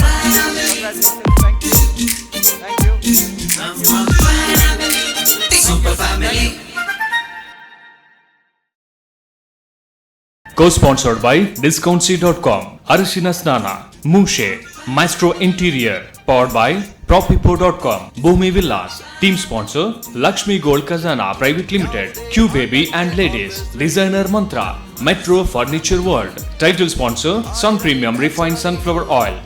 Co-sponsored by discountc.com, Arishina Snana, Mushe, Maestro Interior, powered by Propipo.com, Bhumi Villas. Team sponsor Lakshmi Gold Khazana Private Limited, Q Baby and Ladies, Designer Mantra, Metro Furniture World. Title sponsor Sun Premium Refined Sunflower Oil.